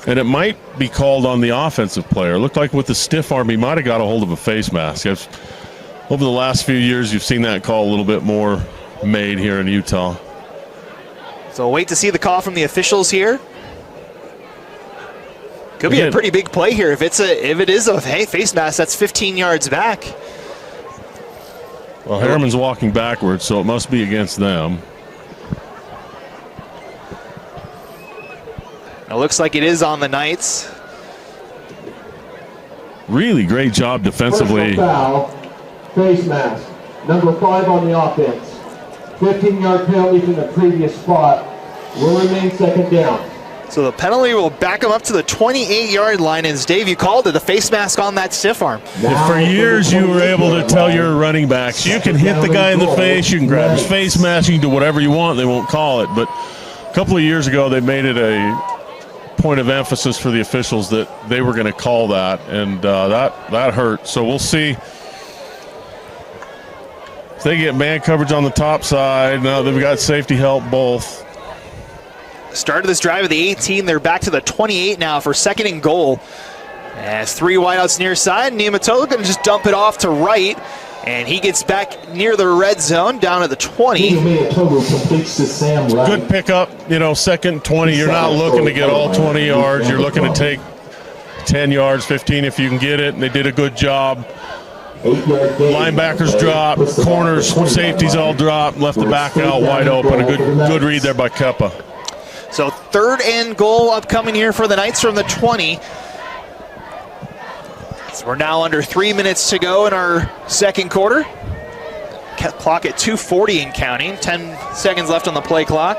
[SPEAKER 2] And it might be called on the offensive player. It looked like with the stiff arm, he might have got a hold of a face mask. Over the last few years, you've seen that call a little bit more made here in Utah.
[SPEAKER 1] So wait to see the call from the officials here. Could be a pretty big play here. If it is a face mask, that's 15 yards back.
[SPEAKER 2] Well, Herriman's walking backwards, so it must be against them.
[SPEAKER 1] It looks like it is on the Knights.
[SPEAKER 2] Really great job defensively.
[SPEAKER 5] Foul, face mask. Number 5 on the offense. 15-yard penalty from the previous spot. Will remain 2nd down.
[SPEAKER 1] So the penalty will back him up to the 28-yard line. And Dave, you called it, the face mask on that stiff arm.
[SPEAKER 2] If for years you were able to tell your running backs, you can hit the guy in the face, you can grab his face mask, you can do whatever you want, they won't call it. But a couple of years ago, they made it a point of emphasis for the officials that they were going to call that, and that hurt. So we'll see if they get man coverage on the top side. Now they've got safety help both.
[SPEAKER 1] Started this drive at the 18. They're back to the 28 now for second and goal. As 3 wideouts near side, Niumatalolo going to just dump it off to right, and he gets back near the red zone down at the 20.
[SPEAKER 2] Good pickup, second 20. You're not looking to get all 20 yards. You're looking to take 10 yards, 15 if you can get it, and they did a good job. Linebackers drop, corners, safeties all drop, left the back out wide open. A good read there by Keppa.
[SPEAKER 1] So third and goal upcoming here for the Knights from the 20. So we're now under 3 minutes to go in our second quarter. Clock at 2:40 and counting. 10 seconds left on the play clock.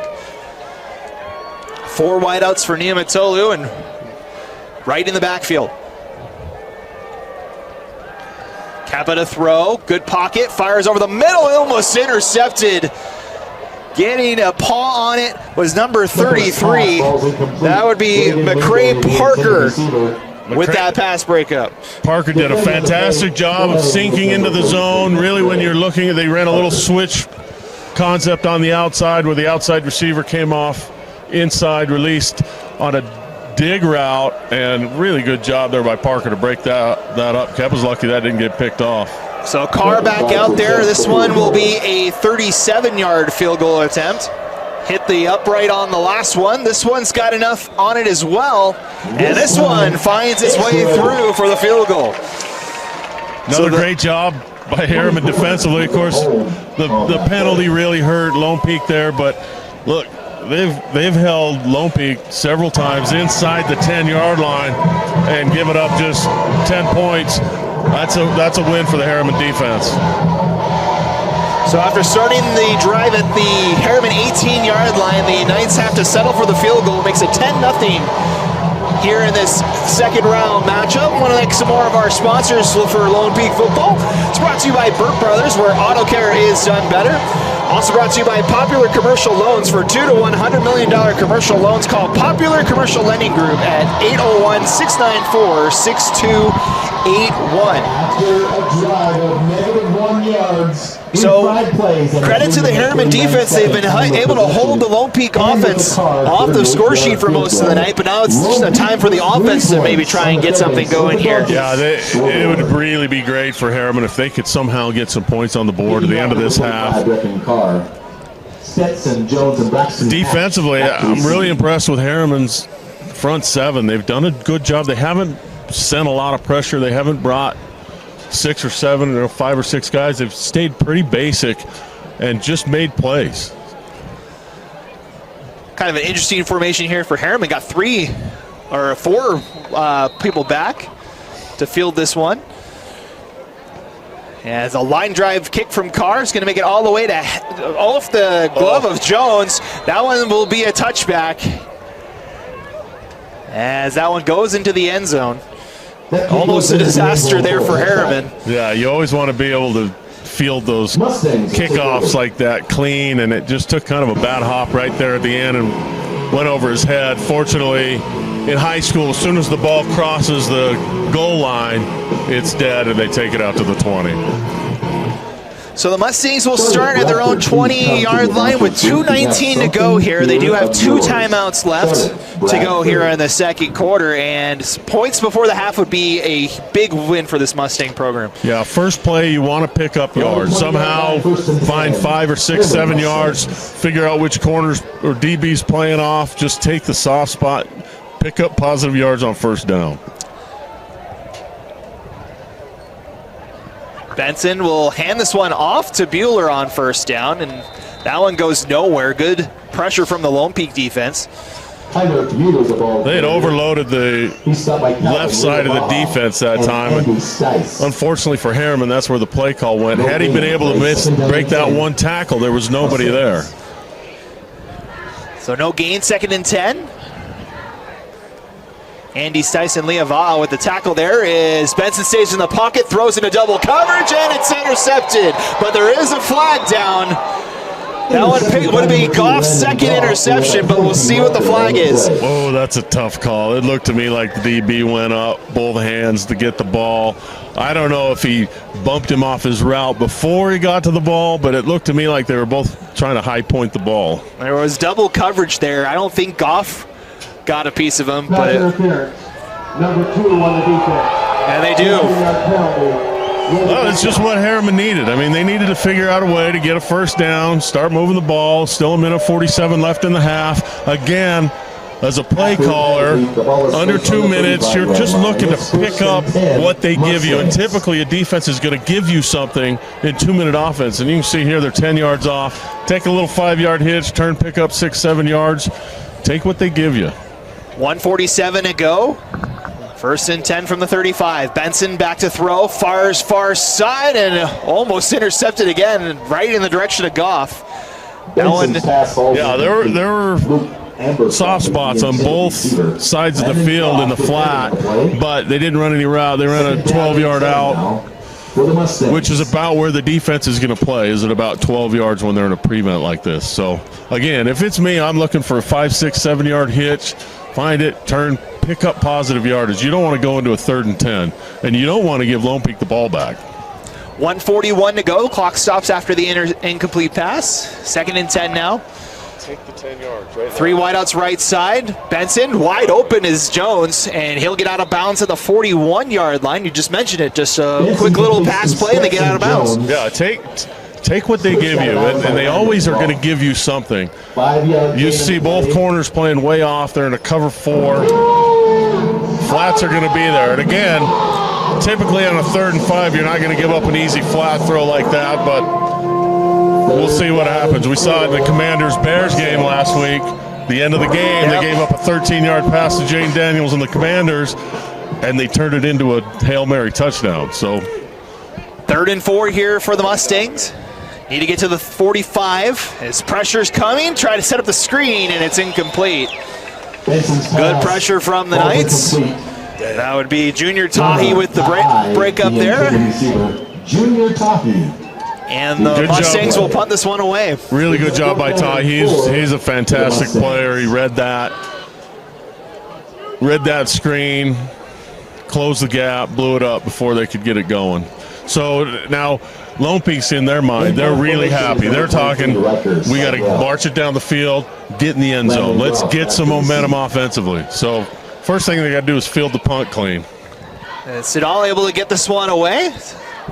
[SPEAKER 1] 4 wideouts for Niumatalolo and right in the backfield. Kappa to throw. Good pocket. Fires over the middle. Almost intercepted. Getting a paw on it was number 33. That would be McCray Parker with that pass breakup.
[SPEAKER 2] Parker did a fantastic job of sinking into the zone. Really, when you're looking, they ran a little switch concept on the outside where the outside receiver came off inside, released on a dig route, and really good job there by Parker to break that up. Keppa's lucky that didn't get picked off.
[SPEAKER 1] So Carr back out there. This one will be a 37-yard field goal attempt. Hit the upright on the last one. This one's got enough on it as well. And this one finds its way through for the field goal.
[SPEAKER 2] Another great job by Herriman defensively. Of course, the penalty really hurt Lone Peak there, but look, they've held Lone Peak several times inside the 10-yard line and given up just 10 points. That's a win for the Herriman defense.
[SPEAKER 1] So after starting the drive at the Herriman 18-yard line, the Knights have to settle for the field goal. Makes it 10-0 here in this second round matchup. Want to thank some more of our sponsors for Lone Peak football. It's brought to you by Burt Brothers, where auto care is done better. Also brought to you by Popular Commercial Loans. For $2 to $100 million commercial loans, call Popular Commercial Lending Group at 801-694-6281.
[SPEAKER 5] After a drive of -1 yards.
[SPEAKER 1] So, credit to the Herriman defense. They've been able to hold the Lone Peak offense off the score sheet for most of the night, but now it's just a time for the offense to maybe try and get something going here.
[SPEAKER 2] Yeah, it would really be great for Herriman if they could somehow get some points on the board at the end of this half. Defensively, I'm really impressed with Herriman's front seven. They've done a good job. They haven't sent a lot of pressure. They haven't brought 6 or 7 or 5 or 6 guys. They've stayed pretty basic and just made plays.
[SPEAKER 1] Kind of an interesting formation here for Herriman. Got 3 or 4 people back to field this one. As a line drive kick from Carr is going to make it all the way to off the glove of Jones. That one will be a touchback as that one goes into the end zone. Almost a disaster there for Herriman.
[SPEAKER 2] Yeah, you always want to be able to field those kickoffs like that clean, and it just took kind of a bad hop right there at the end and went over his head. Fortunately, in high school, as soon as the ball crosses the goal line, it's dead, and they take it out to the 20.
[SPEAKER 1] So the Mustangs will start at their own 20-yard line with 2:19 to go here. They do have 2 timeouts left to go here in the second quarter, and points before the half would be a big win for this Mustang program.
[SPEAKER 2] Yeah, first play, you want to pick up yards. Somehow find 5 or 6, 7 yards, figure out which corners or DB's playing off, just take the soft spot, pick up positive yards on first down.
[SPEAKER 1] Benson will hand this one off to Bueller on first down, and that one goes nowhere. Good pressure from the Lone Peak defense.
[SPEAKER 2] They had overloaded the left side of the defense that time. Unfortunately for Herriman, that's where the play call went. Had he been able to break that one tackle, there was nobody there.
[SPEAKER 1] So no gain, 2nd and 10. Andy Stice and Leava'a with the tackle there is Benson stays in the pocket, throws into double coverage, and it's intercepted. But there is a flag down. That would be Goff's second interception, but we'll see what the flag is.
[SPEAKER 2] Oh, that's a tough call. It looked to me like the DB went up both hands to get the ball. I don't know if he bumped him off his route before he got to the ball, but it looked to me like they were both trying to high point the ball.
[SPEAKER 1] There was double coverage there. I don't think Goff got a piece of him, but
[SPEAKER 5] interference. Number 2 on the defense.
[SPEAKER 1] and they do.
[SPEAKER 2] Well, it's just what Herriman needed. I mean, they needed to figure out a way to get a first down, start moving the ball. Still a minute 47 left in the half. Again, as a play caller, under 2 minutes, you're just looking to pick up what they give you. And typically a defense is going to give you something in 2-minute offense. And you can see here they're 10 yards off. Take a little 5-yard hitch, turn, pick up 6-7 yards. Take what they give you.
[SPEAKER 1] 1:47 to go. First and 10 from the 35. Benson back to throw, far side, and almost intercepted again, right in the direction of Goff. That one,
[SPEAKER 2] yeah, there were soft spots on both sides of the field in the flat, but they didn't run any route. They ran a 12-yard out, which is about where the defense is going to play, is at about 12 yards when they're in a prevent like this. So, again, if it's me, I'm looking for a 5, 6, 7-yard hitch, find it, turn, pick up positive yardage. You don't want to go into a 3rd and 10, and you don't want to give Lone Peak the ball back.
[SPEAKER 1] 1:41 to go. Clock stops after the incomplete pass. 2nd and 10 now.
[SPEAKER 2] Take the 10 yards right now.
[SPEAKER 1] 3 wideouts right side. Benson wide open is Jones, and he'll get out of bounds at the 41-yard line. You just mentioned it. Just a quick little pass play, and they get out of bounds.
[SPEAKER 2] Yeah, take what they give you, and they always are going to give you something. You see both corners playing way off. They're in a cover 4. Flats are going to be there. And again, typically on a 3rd and 5, you're not going to give up an easy flat throw like that, but we'll see what happens. We saw it in the Commanders-Bears game last week. The end of the game, They gave up a 13-yard pass to Jane Daniels and the Commanders, and they turned it into a Hail Mary touchdown. So
[SPEAKER 1] 3rd and 4 here for the Mustangs. Need to get to the 45. As pressure's coming, try to set up the screen, and it's incomplete. Good pressure from the Knights. That would be Junior Tahi with the break up there.
[SPEAKER 3] Junior Tahi.
[SPEAKER 1] And the Mustangs will punt this one away.
[SPEAKER 2] Really good job by Ty. He's a fantastic player. He read that screen, closed the gap, blew it up before they could get it going. So now Lone Peak's in their mind. They're really happy. They're talking, we got to march it down the field, get in the end zone. Let's get some momentum offensively. So first thing they got to do is field the punt clean.
[SPEAKER 1] Sidal able to get this one away.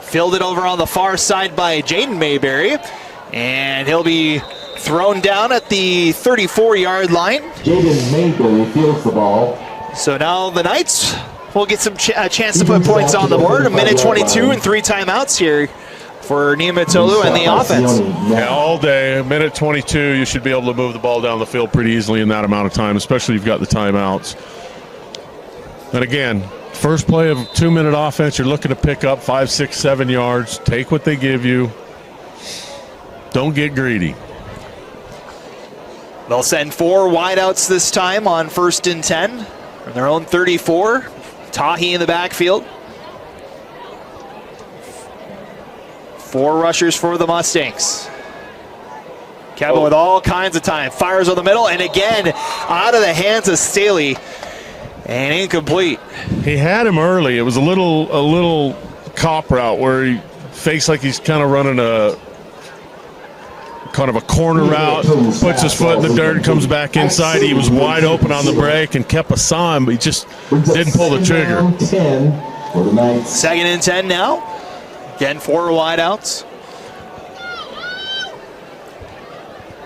[SPEAKER 1] Fielded over on the far side by Jaden Mayberry. And he'll be thrown down at the 34-yard line.
[SPEAKER 3] Jaden Mayberry fields the ball.
[SPEAKER 1] So now the Knights will get some a chance to put points on the board. 1:22 and 3 timeouts here for Niumatolu and the offense.
[SPEAKER 2] Yeah, all day, 1:22, you should be able to move the ball down the field pretty easily in that amount of time, especially if you've got the timeouts. And again, first play of 2-minute offense, you're looking to pick up 5, 6, 7 yards. Take what they give you. Don't get greedy.
[SPEAKER 1] They'll send 4 wideouts this time on 1st and 10 from their own 34. Tahi in the backfield. 4 rushers for the Mustangs. Kevin with all kinds of time. Fires on the middle, and again, out of the hands of Staley. And incomplete.
[SPEAKER 2] He had him early. It was a little cop route where he fakes like he's kind of running a corner route, puts his foot in the dirt, and comes back inside. He was wide open on the break, and Kepa saw him, but he just didn't pull the trigger.
[SPEAKER 1] 2nd and 10 now. Again, 4 wideouts.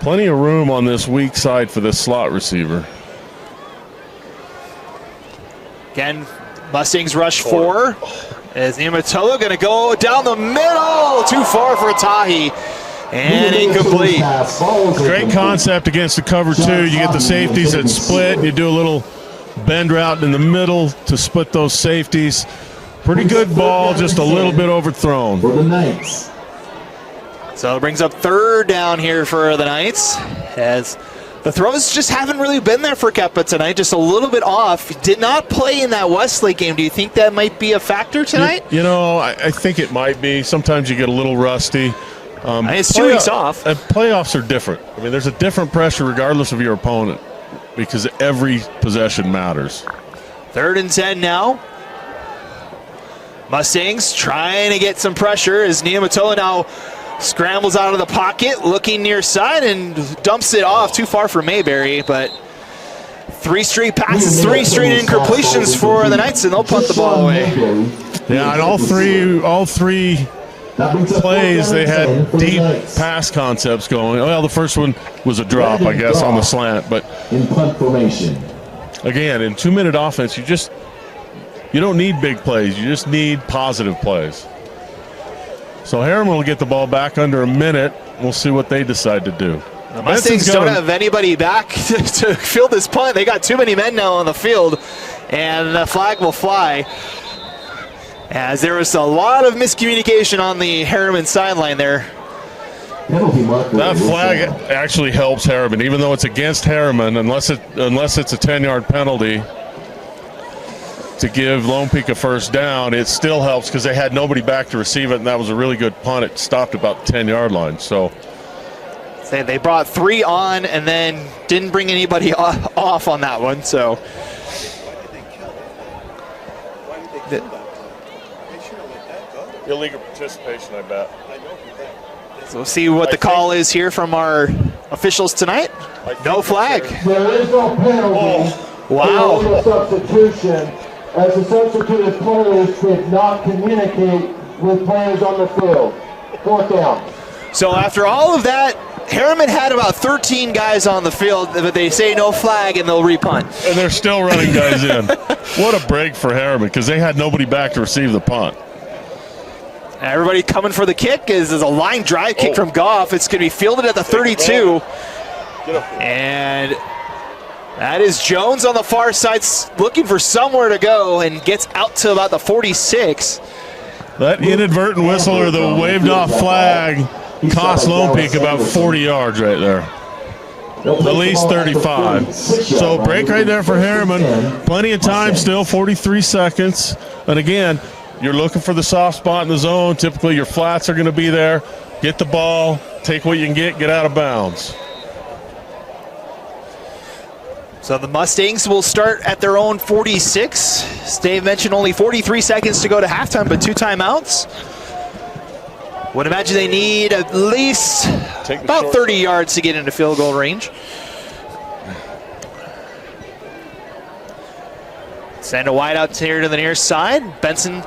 [SPEAKER 2] Plenty of room on this weak side for this slot receiver.
[SPEAKER 1] Again, Mustangs rush 4. As Niumatolu going to go down the middle. Too far for Tahi. And incomplete.
[SPEAKER 2] Great concept against the cover 2. You get the safeties that split. You do a little bend route in the middle to split those safeties. Pretty good ball, just a little bit overthrown.
[SPEAKER 1] So it brings up 3rd down here for the Knights as The throws just haven't really been there for Keppa tonight, just a little bit off. Did not play in that Westlake game. Do you think that might be a factor tonight?
[SPEAKER 2] You know, I think it might be. Sometimes you get a little rusty.
[SPEAKER 1] It's 2 weeks off.
[SPEAKER 2] Playoffs are different. I mean, there's a different pressure regardless of your opponent because every possession matters.
[SPEAKER 1] 3rd and 10 now. Mustangs trying to get some pressure as Niamatoa now scrambles out of the pocket, looking near side and dumps it off too far for Mayberry, but 3 straight passes, 3 straight incompletions for the Knights, and they'll punt the ball away.
[SPEAKER 2] Yeah, and all three plays, they had deep pass concepts going. Well, the first one was a drop, I guess, on the slant, but
[SPEAKER 3] in punt formation.
[SPEAKER 2] Again, in 2-minute offense, you don't need big plays. You just need positive plays. So Herriman will get the ball back under a minute. We'll see what they decide to do.
[SPEAKER 1] The Mustangs don't have anybody back to field this punt. They got too many men now on the field, and the flag will fly. As there was a lot of miscommunication on the Herriman sideline there.
[SPEAKER 2] That flag actually helps Herriman, even though it's against Herriman, unless it's a 10-yard penalty to give Lone Peak a first down. It still helps because they had nobody back to receive it, and that was a really good punt. It stopped about the 10-yard line. So
[SPEAKER 1] they brought 3 on and then didn't bring anybody off on that one. So
[SPEAKER 2] illegal participation, I bet.
[SPEAKER 1] So we'll see what the call is here from our officials tonight. No flag.
[SPEAKER 5] There is no penalty.
[SPEAKER 1] Wow.
[SPEAKER 5] There is no substitution, as the substituted players did not communicate with players on the field. 4th down.
[SPEAKER 1] So after all of that, Herriman had about 13 guys on the field, but they say no flag and they'll repunt.
[SPEAKER 2] And they're still running guys in. What a break for Herriman because they had nobody back to receive the punt.
[SPEAKER 1] Everybody coming for the kick is a line drive kick from Goff. It's going to be fielded at the 32. And that is Jones on the far side looking for somewhere to go and gets out to about the 46.
[SPEAKER 2] That inadvertent whistle or the waved off flag cost Lone Peak about 40 yards right there. At least 35. So break right there for Herriman. Plenty of time still, 43 seconds. And again, you're looking for the soft spot in the zone. Typically your flats are going to be there. Get the ball, take what you can get out of bounds.
[SPEAKER 1] So the Mustangs will start at their own 46. As Dave mentioned, only 43 seconds to go to halftime, but 2 timeouts. Would imagine they need at least about 30 yards to get into field goal range. Send a wide out here to the near side. Benson,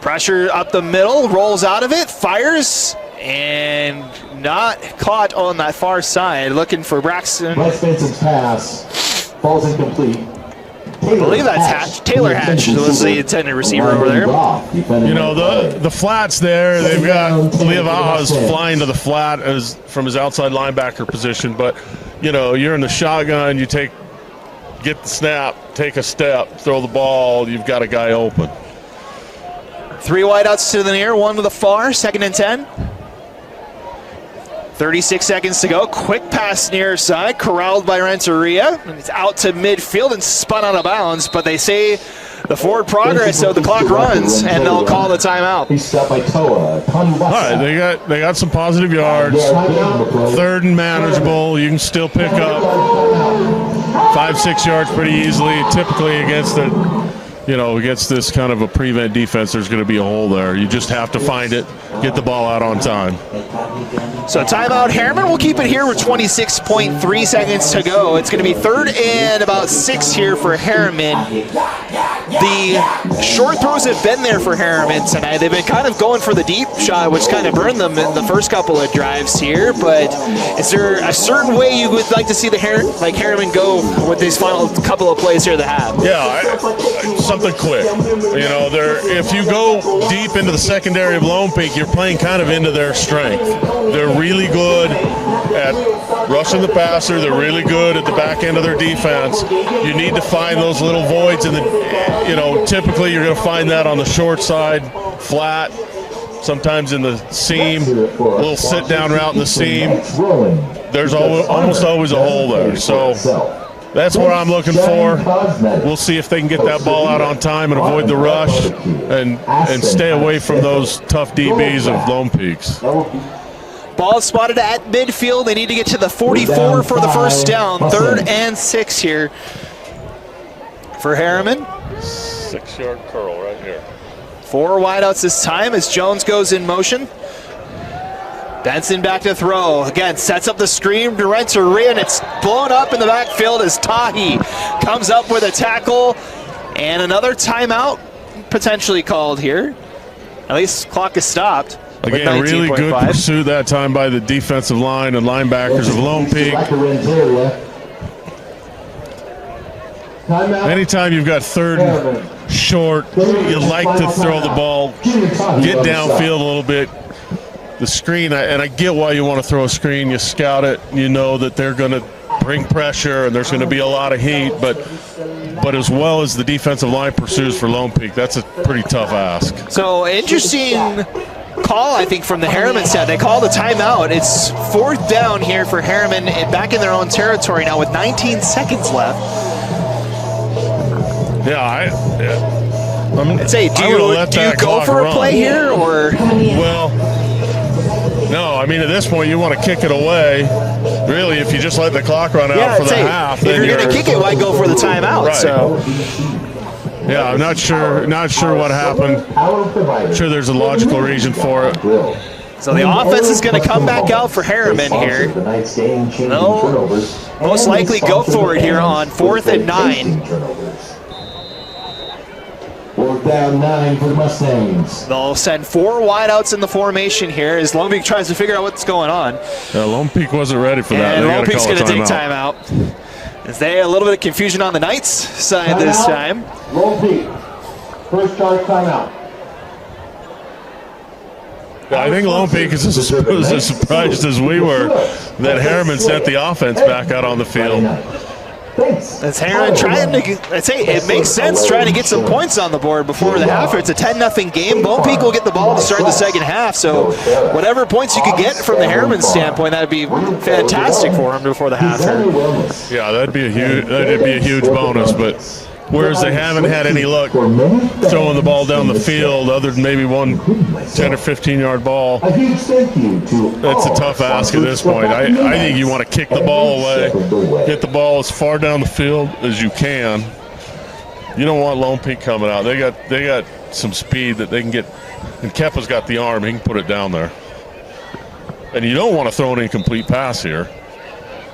[SPEAKER 1] pressure up the middle, rolls out of it, fires, and not caught on that far side. Looking for Braxton.
[SPEAKER 3] Bryce Benson's pass falls incomplete.
[SPEAKER 1] I believe that's Hatch. Taylor Hatch was the intended receiver over there.
[SPEAKER 2] You know, the flats there, they've got Leova's flying to the flat from his outside linebacker position, but, you know, you're in the shotgun, get the snap, take a step, throw the ball, you've got a guy open.
[SPEAKER 1] 3 wideouts to the near, 1 to the far, 2nd and 10. 36 seconds to go. Quick pass near side, corralled by Renteria. It's out to midfield and spun out of bounds, but they say the forward progress, so the clock runs, and they'll call the timeout.
[SPEAKER 3] He's stopped by Toa.
[SPEAKER 2] All right, they got some positive yards. 3rd and manageable. You can still pick up 5-6 yards pretty easily. Typically against this kind of a prevent defense, there's going to be a hole there. You just have to find it, get the ball out on time.
[SPEAKER 1] So timeout Herriman. We'll keep it here with 26.3 seconds to go. It's going to be 3rd and about 6 here for Herriman. The short throws have been there for Herriman tonight. They've been kind of going for the deep shot, which kind of burned them in the first couple of drives here. But is there a certain way you would like to see the Herriman go with these final couple of plays here at the half?
[SPEAKER 2] Yeah, something quick. You know, if you go deep into the secondary of Lone Peak, you're playing kind of into their strength. They're really good at rushing the passer. They're really good at the back end of their defense. You need to find those little voids, and typically you're going to find that on the short side, flat. sometimes in the seam, a little sit-down route in the seam. There's almost always a hole there. So that's what I'm looking for. We'll see if they can get that ball out on time and avoid the rush and stay away from those tough DBs of Lone Peak's.
[SPEAKER 1] Ball spotted at midfield. They need to get to the 44 for the first down. 3rd and 6 here for Herriman.
[SPEAKER 2] 6-yard curl right here.
[SPEAKER 1] 4 wideouts this time as Jones goes in motion. Benson back to throw. Again, sets up the screen to Renteria, and it's blown up in the backfield as Tahi comes up with a tackle. And another timeout potentially called here. At least clock is stopped.
[SPEAKER 2] Again, really good pursuit that time by the defensive line and linebackers of Lone Peak. Anytime you've got 3rd and short, you like to throw the ball, get downfield a little bit. The screen, and I get why you want to throw a screen. You scout it, you know that they're going to bring pressure and there's going to be a lot of heat, but as well as the defensive line pursues for Lone Peak, that's a pretty tough ask.
[SPEAKER 1] So interesting call, I think, from the Herriman side. They call the timeout. It's 4th down here for Herriman, back in their own territory now with 19 seconds left. I'd say, do you go for a play here, or?
[SPEAKER 2] Well, no. I mean, at this point, you want to kick it away. Really, if you just let the clock run out for the half,
[SPEAKER 1] if you're going to kick it, why go for the timeout?
[SPEAKER 2] Right.
[SPEAKER 1] So.
[SPEAKER 2] Yeah, I'm not sure what happened. I'm sure there's a logical reason for it.
[SPEAKER 1] So the offense is going to come back out for Herriman here. They'll most likely go for it here on 4th and 9.
[SPEAKER 3] 4th down 9 for the Mustangs.
[SPEAKER 1] They'll send 4 wideouts in the formation here as Lone Peak tries to figure out what's going on.
[SPEAKER 2] Yeah, Lone Peak wasn't ready for that.
[SPEAKER 1] And Lone Peak's going to take timeout. Is there a little bit of confusion on the Knights side this time?
[SPEAKER 5] Lone Peak, first charge timeout.
[SPEAKER 2] I think Lone Peak is as surprised as we were that Herriman sent the offense back out on the field.
[SPEAKER 1] That's Herriman trying to, I'd say it makes sense trying to get some points on the board before the half. It's a 10-0 game. Lone Peak will get the ball to start the second half, so whatever points you could get from the Herriman standpoint, that'd be fantastic for him before the half.
[SPEAKER 2] Yeah, that'd be a huge bonus, but whereas they haven't had any luck throwing the ball down the field other than maybe one 10 or 15-yard ball. It's a tough ask at this point. I think you want to kick the ball away, get the ball as far down the field as you can. You don't want Lone Peak coming out. They got some speed that they can get, and Kepa's got the arm. He can put it down there. And you don't want to throw an incomplete pass here.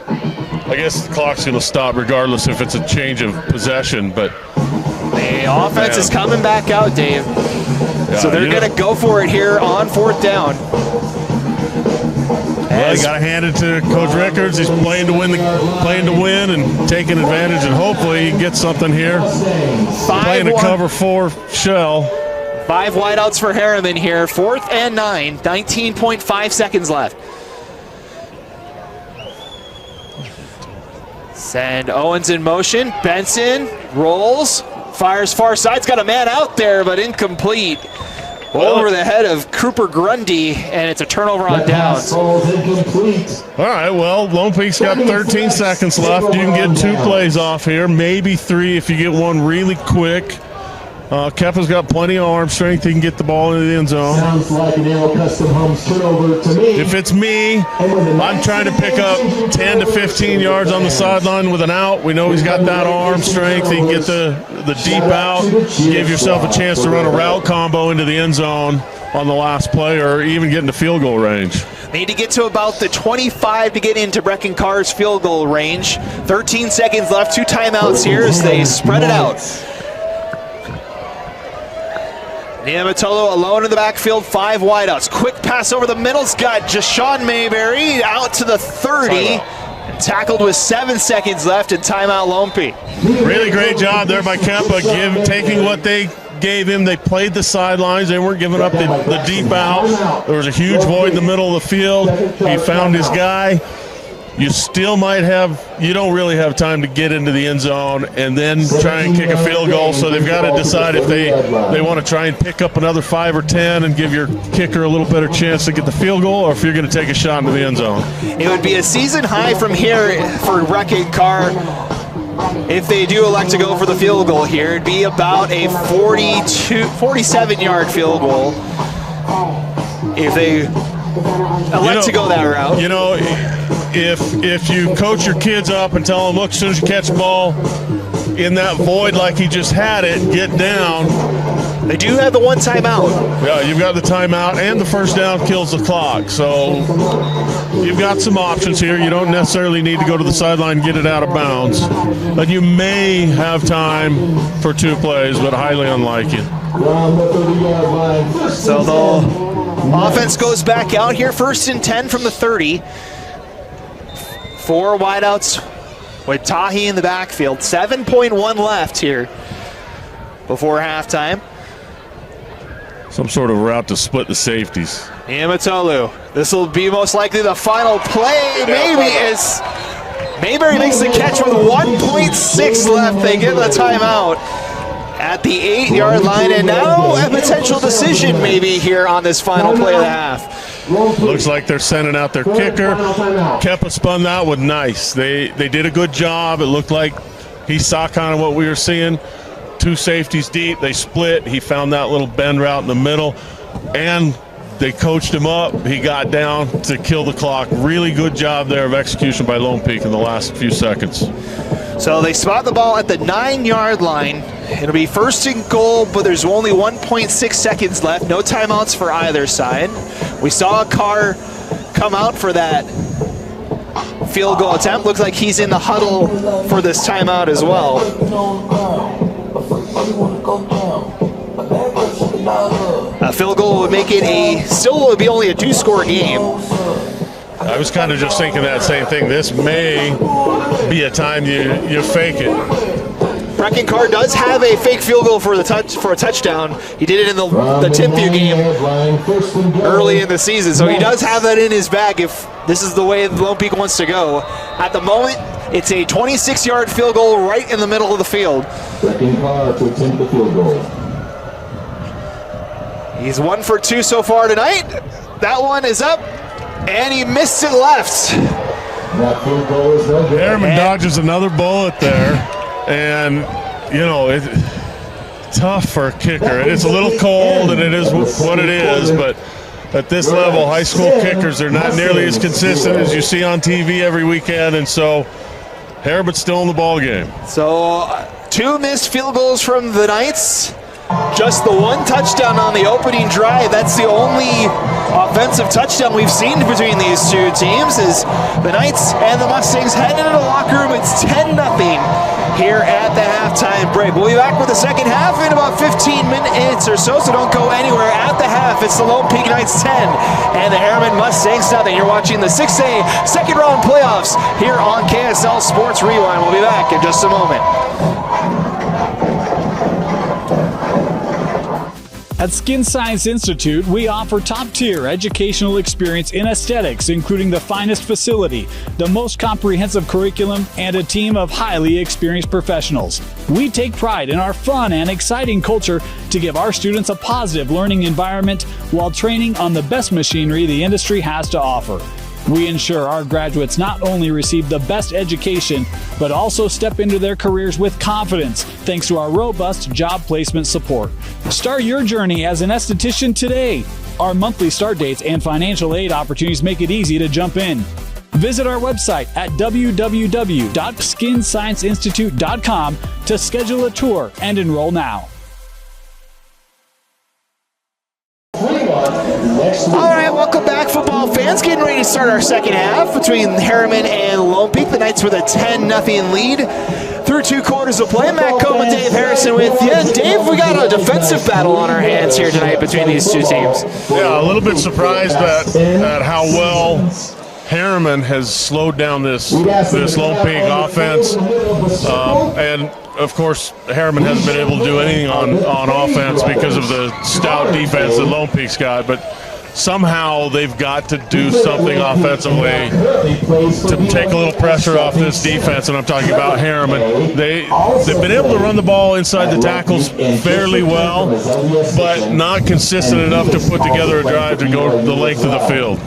[SPEAKER 2] I guess the clock's going to stop regardless if it's a change of possession, but
[SPEAKER 1] the offense is coming back out, Dave. Yeah, so they're going to go for it here on 4th down.
[SPEAKER 2] Well, you got to hand it to Coach Rickards. He's playing to win and taking advantage, and hopefully he gets something here. Playing a cover 4 shell.
[SPEAKER 1] 5 wideouts for Herriman here. 4th and 9. 19.5 seconds left. Send Owens in motion. Benson rolls, fires far side. He's got a man out there, but incomplete. Over the head of Cooper Grundy, and it's a turnover on downs.
[SPEAKER 2] All right, well, Lone Peak's got 13 seconds left. You can get 2 plays off here, maybe 3 if you get one really quick. Kepa's got plenty of arm strength. He can get the ball into the end zone.
[SPEAKER 3] Sounds like an Arrow Custom Homes turnover to me.
[SPEAKER 2] If it's me, I'm trying to pick up 10 to 15 yards on the sideline with an out. We know he's got that arm strength. He can get the deep out. Give yourself a chance to run a route combo into the end zone on the last play, or even get into field goal range.
[SPEAKER 1] Need to get to about the 25 to get into Brecken Carr's field goal range. 13 seconds left, 2 timeouts here as they spread it out. Niamatolo alone in the backfield, 5 wideouts. Quick pass over the middle's got Jashawn Mayberry out to the 30. And tackled with 7 seconds left and timeout Lone Peak.
[SPEAKER 2] Really great job there by Kepa, taking what they gave him. They played the sidelines. They weren't giving up the deep out. There was a huge void in the middle of the field. He found his guy. you still might you don't really have time to get into the end zone and then try and kick a field goal. So they've got to decide if they want to try and pick up another 5 or 10 and give your kicker a little better chance to get the field goal, or if you're going to take a shot into the end zone.
[SPEAKER 1] It would be a season high from here for Wreck-It Carr. If they do elect to go for the field goal here, it'd be about a 47-yard field goal if they elect to go that route.
[SPEAKER 2] You know, if you coach your kids up and tell them, look, as soon as you catch the ball in that void like he just had it, get down.
[SPEAKER 1] They do have the one timeout.
[SPEAKER 2] Yeah, you've got the timeout, and the first down kills the clock. So you've got some options here. You don't necessarily need to go to the sideline and get it out of bounds. But you may have time for 2 plays, but highly unlikely.
[SPEAKER 1] So the offense goes back out here, 1st and 10 from the 30. 4 wideouts with Tahi in the backfield. 7.1 left here before halftime.
[SPEAKER 2] Some sort of route to split the safeties.
[SPEAKER 1] Amatolu. This will be most likely the final play. Mayberry makes the catch with 1.6 left. They get the timeout at the 8-yard line, and now a potential decision maybe here on this final play of the half.
[SPEAKER 2] Looks like they're sending out their kicker. Kepa spun that one nice. They did a good job. It looked like he saw kind of what we were seeing. 2 safeties deep. They split. He found that little bend route in the middle, and they coached him up. He got down to kill the clock. Really good job there of execution by Lone Peak in the last few seconds.
[SPEAKER 1] So they spot the ball at the 9-yard line. It'll be 1st and goal, but there's only 1.6 seconds left. No timeouts for either side. We saw a car come out for that field goal attempt. Looks like he's in the huddle for this timeout as well. A field goal would make it would be only a 2-score game.
[SPEAKER 2] I was kind of just thinking that same thing. This may be a time you fake it.
[SPEAKER 1] Wreck-It Carr does have a fake field goal for a touchdown. He did it in the Timpview game early in the season, so he does have that in his bag if this is the way Lone Peak wants to go. At the moment, it's a 26-yard field goal right in the middle of the field.
[SPEAKER 3] Wreck-It Carr to attempt the field goal.
[SPEAKER 1] He's 1 for 2 so far tonight. That one is up, and he missed it left.
[SPEAKER 3] That field goal is no good.
[SPEAKER 2] Herriman dodges another bullet there, and it's tough for a kicker. It's a little cold, and it is what it is, but at this level, high school kickers are not nearly as consistent as you see on TV every weekend, and so Herriman's still in the ball game.
[SPEAKER 1] So 2 missed field goals from the Knights. Just the 1 touchdown on the opening drive. That's the only offensive touchdown we've seen between these 2 teams. Is the Knights and the Mustangs head into the locker room. It's 10-0 here at the halftime break. We'll be back with the second half in about 15 minutes or so don't go anywhere. At the half, it's the Lone Peak Knights 10 and the Herriman Mustangs 0. You're watching the 6A second round playoffs here on KSL Sports Rewind. We'll be back in just a moment.
[SPEAKER 4] At Skin Science Institute, we offer top-tier educational experience in aesthetics, including the finest facility, the most comprehensive curriculum, and a team of highly experienced professionals. We take pride in our fun and exciting culture to give our students a positive learning environment while training on the best machinery the industry has to offer. We ensure our graduates not only receive the best education, but also step into their careers with confidence thanks to our robust job placement support. Start your journey as an esthetician today. Our monthly start dates and financial aid opportunities make it easy to jump in. Visit our website at www.skinscienceinstitute.com to schedule a tour and enroll now.
[SPEAKER 1] All right, welcome back, football fans. Getting ready to start our second half between Herriman and Lone Peak. The Knights with a 10-0 lead through 2 quarters of play. Matt Cole and Dave Harrison with you. Dave, we got a defensive battle on our hands here tonight between these 2 teams.
[SPEAKER 2] Yeah, a little bit surprised at how well Herriman has slowed down this Lone Peak offense. And of course, Herriman hasn't been able to do anything on offense because of the stout defense that Lone Peak's got. But somehow they've got to do something offensively to take a little pressure off this defense, and I'm talking about Herriman. They've been able to run the ball inside the tackles fairly well, but not consistent enough to put together a drive to go the length of the field.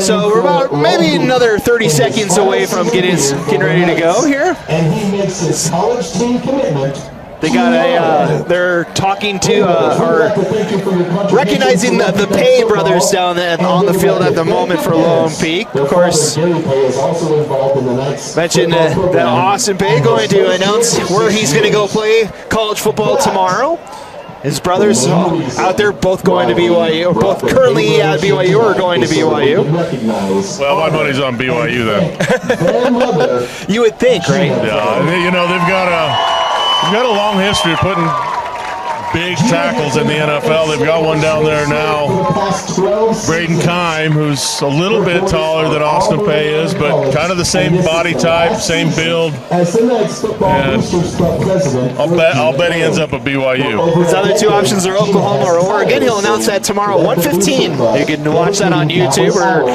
[SPEAKER 1] So we're about maybe another 30 seconds away from getting ready to go here.
[SPEAKER 3] And he makes his college team commitment.
[SPEAKER 1] They got they're talking to, or recognizing the Pay brothers down on the field at the moment for Lone Peak. Of course, mentioned that Austin Pay going to announce where he's going to go play college football tomorrow. His brothers out there both going to BYU, or both currently at BYU or going to BYU.
[SPEAKER 2] Well, my money's on BYU then.
[SPEAKER 1] You would think, right?
[SPEAKER 2] Yeah, you know, they've got a long history of putting big tackles in the NFL. They've got one down there now, Braden Kime, who's a little bit taller than Austin Pay is, but kind of the same body type, same build. And I'll bet he ends up at BYU.
[SPEAKER 1] His other two options are Oklahoma or Oregon. He'll announce that tomorrow, 1:15. You can watch that on YouTube or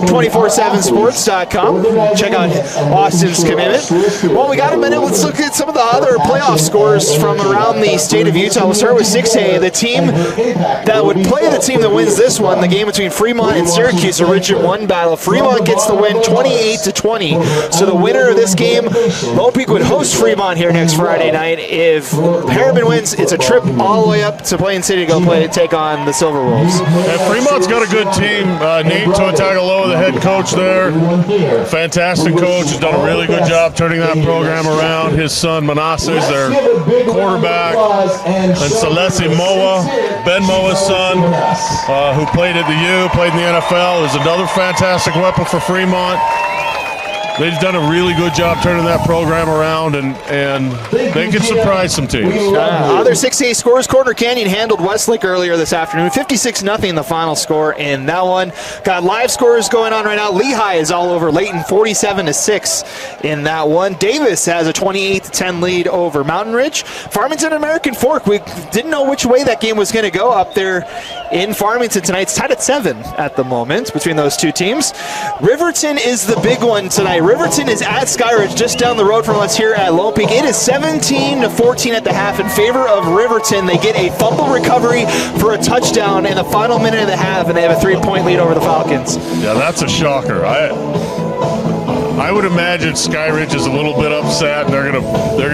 [SPEAKER 1] 247sports.com. Check out Austin's commitment. Well, we got a minute. Let's look at some of the other playoff scores from around the state of Utah. We'll start with 6A. The team that would play the team that wins this one, the game between Fremont and Syracuse, a Region 1 battle. Fremont gets the win 28-20. So the winner of this game, Lone Peak would host Fremont here next Friday night. If Herriman wins, it's a trip all the way up to Plain City to go take on the Silver Wolves.
[SPEAKER 2] Yeah, Fremont's got a good team. Nate Tuatagaloa, the head coach there, fantastic coach, has done a really good job turning that program around. His son Manasseh is their quarterback, and Celeste Moa, Ben Moa's son, who played at the U, played in the NFL, is another fantastic weapon for Fremont. They've done a really good job turning that program around, and they can surprise some teams.
[SPEAKER 1] Other 6A scores, Corner Canyon handled Westlake earlier this afternoon, 56-0 the final score in that one. Got live scores going on right now. Lehigh is all over Layton, 47-6 in that one. Davis has a 28-10 lead over Mountain Ridge. Farmington American Fork, we didn't know which way that game was going to go up there in Farmington tonight. It's tied at 7 at the moment between those two teams. Riverton is the big one tonight. Riverton is at Skyridge, just down the road from us here at Lone Peak. It is 17-14 at the half in favor of Riverton. They get a fumble recovery for a touchdown in the final minute of the half, and they have a 3-point lead over the Falcons.
[SPEAKER 2] Yeah, that's a shocker. I would imagine Skyridge is a little bit upset, and they're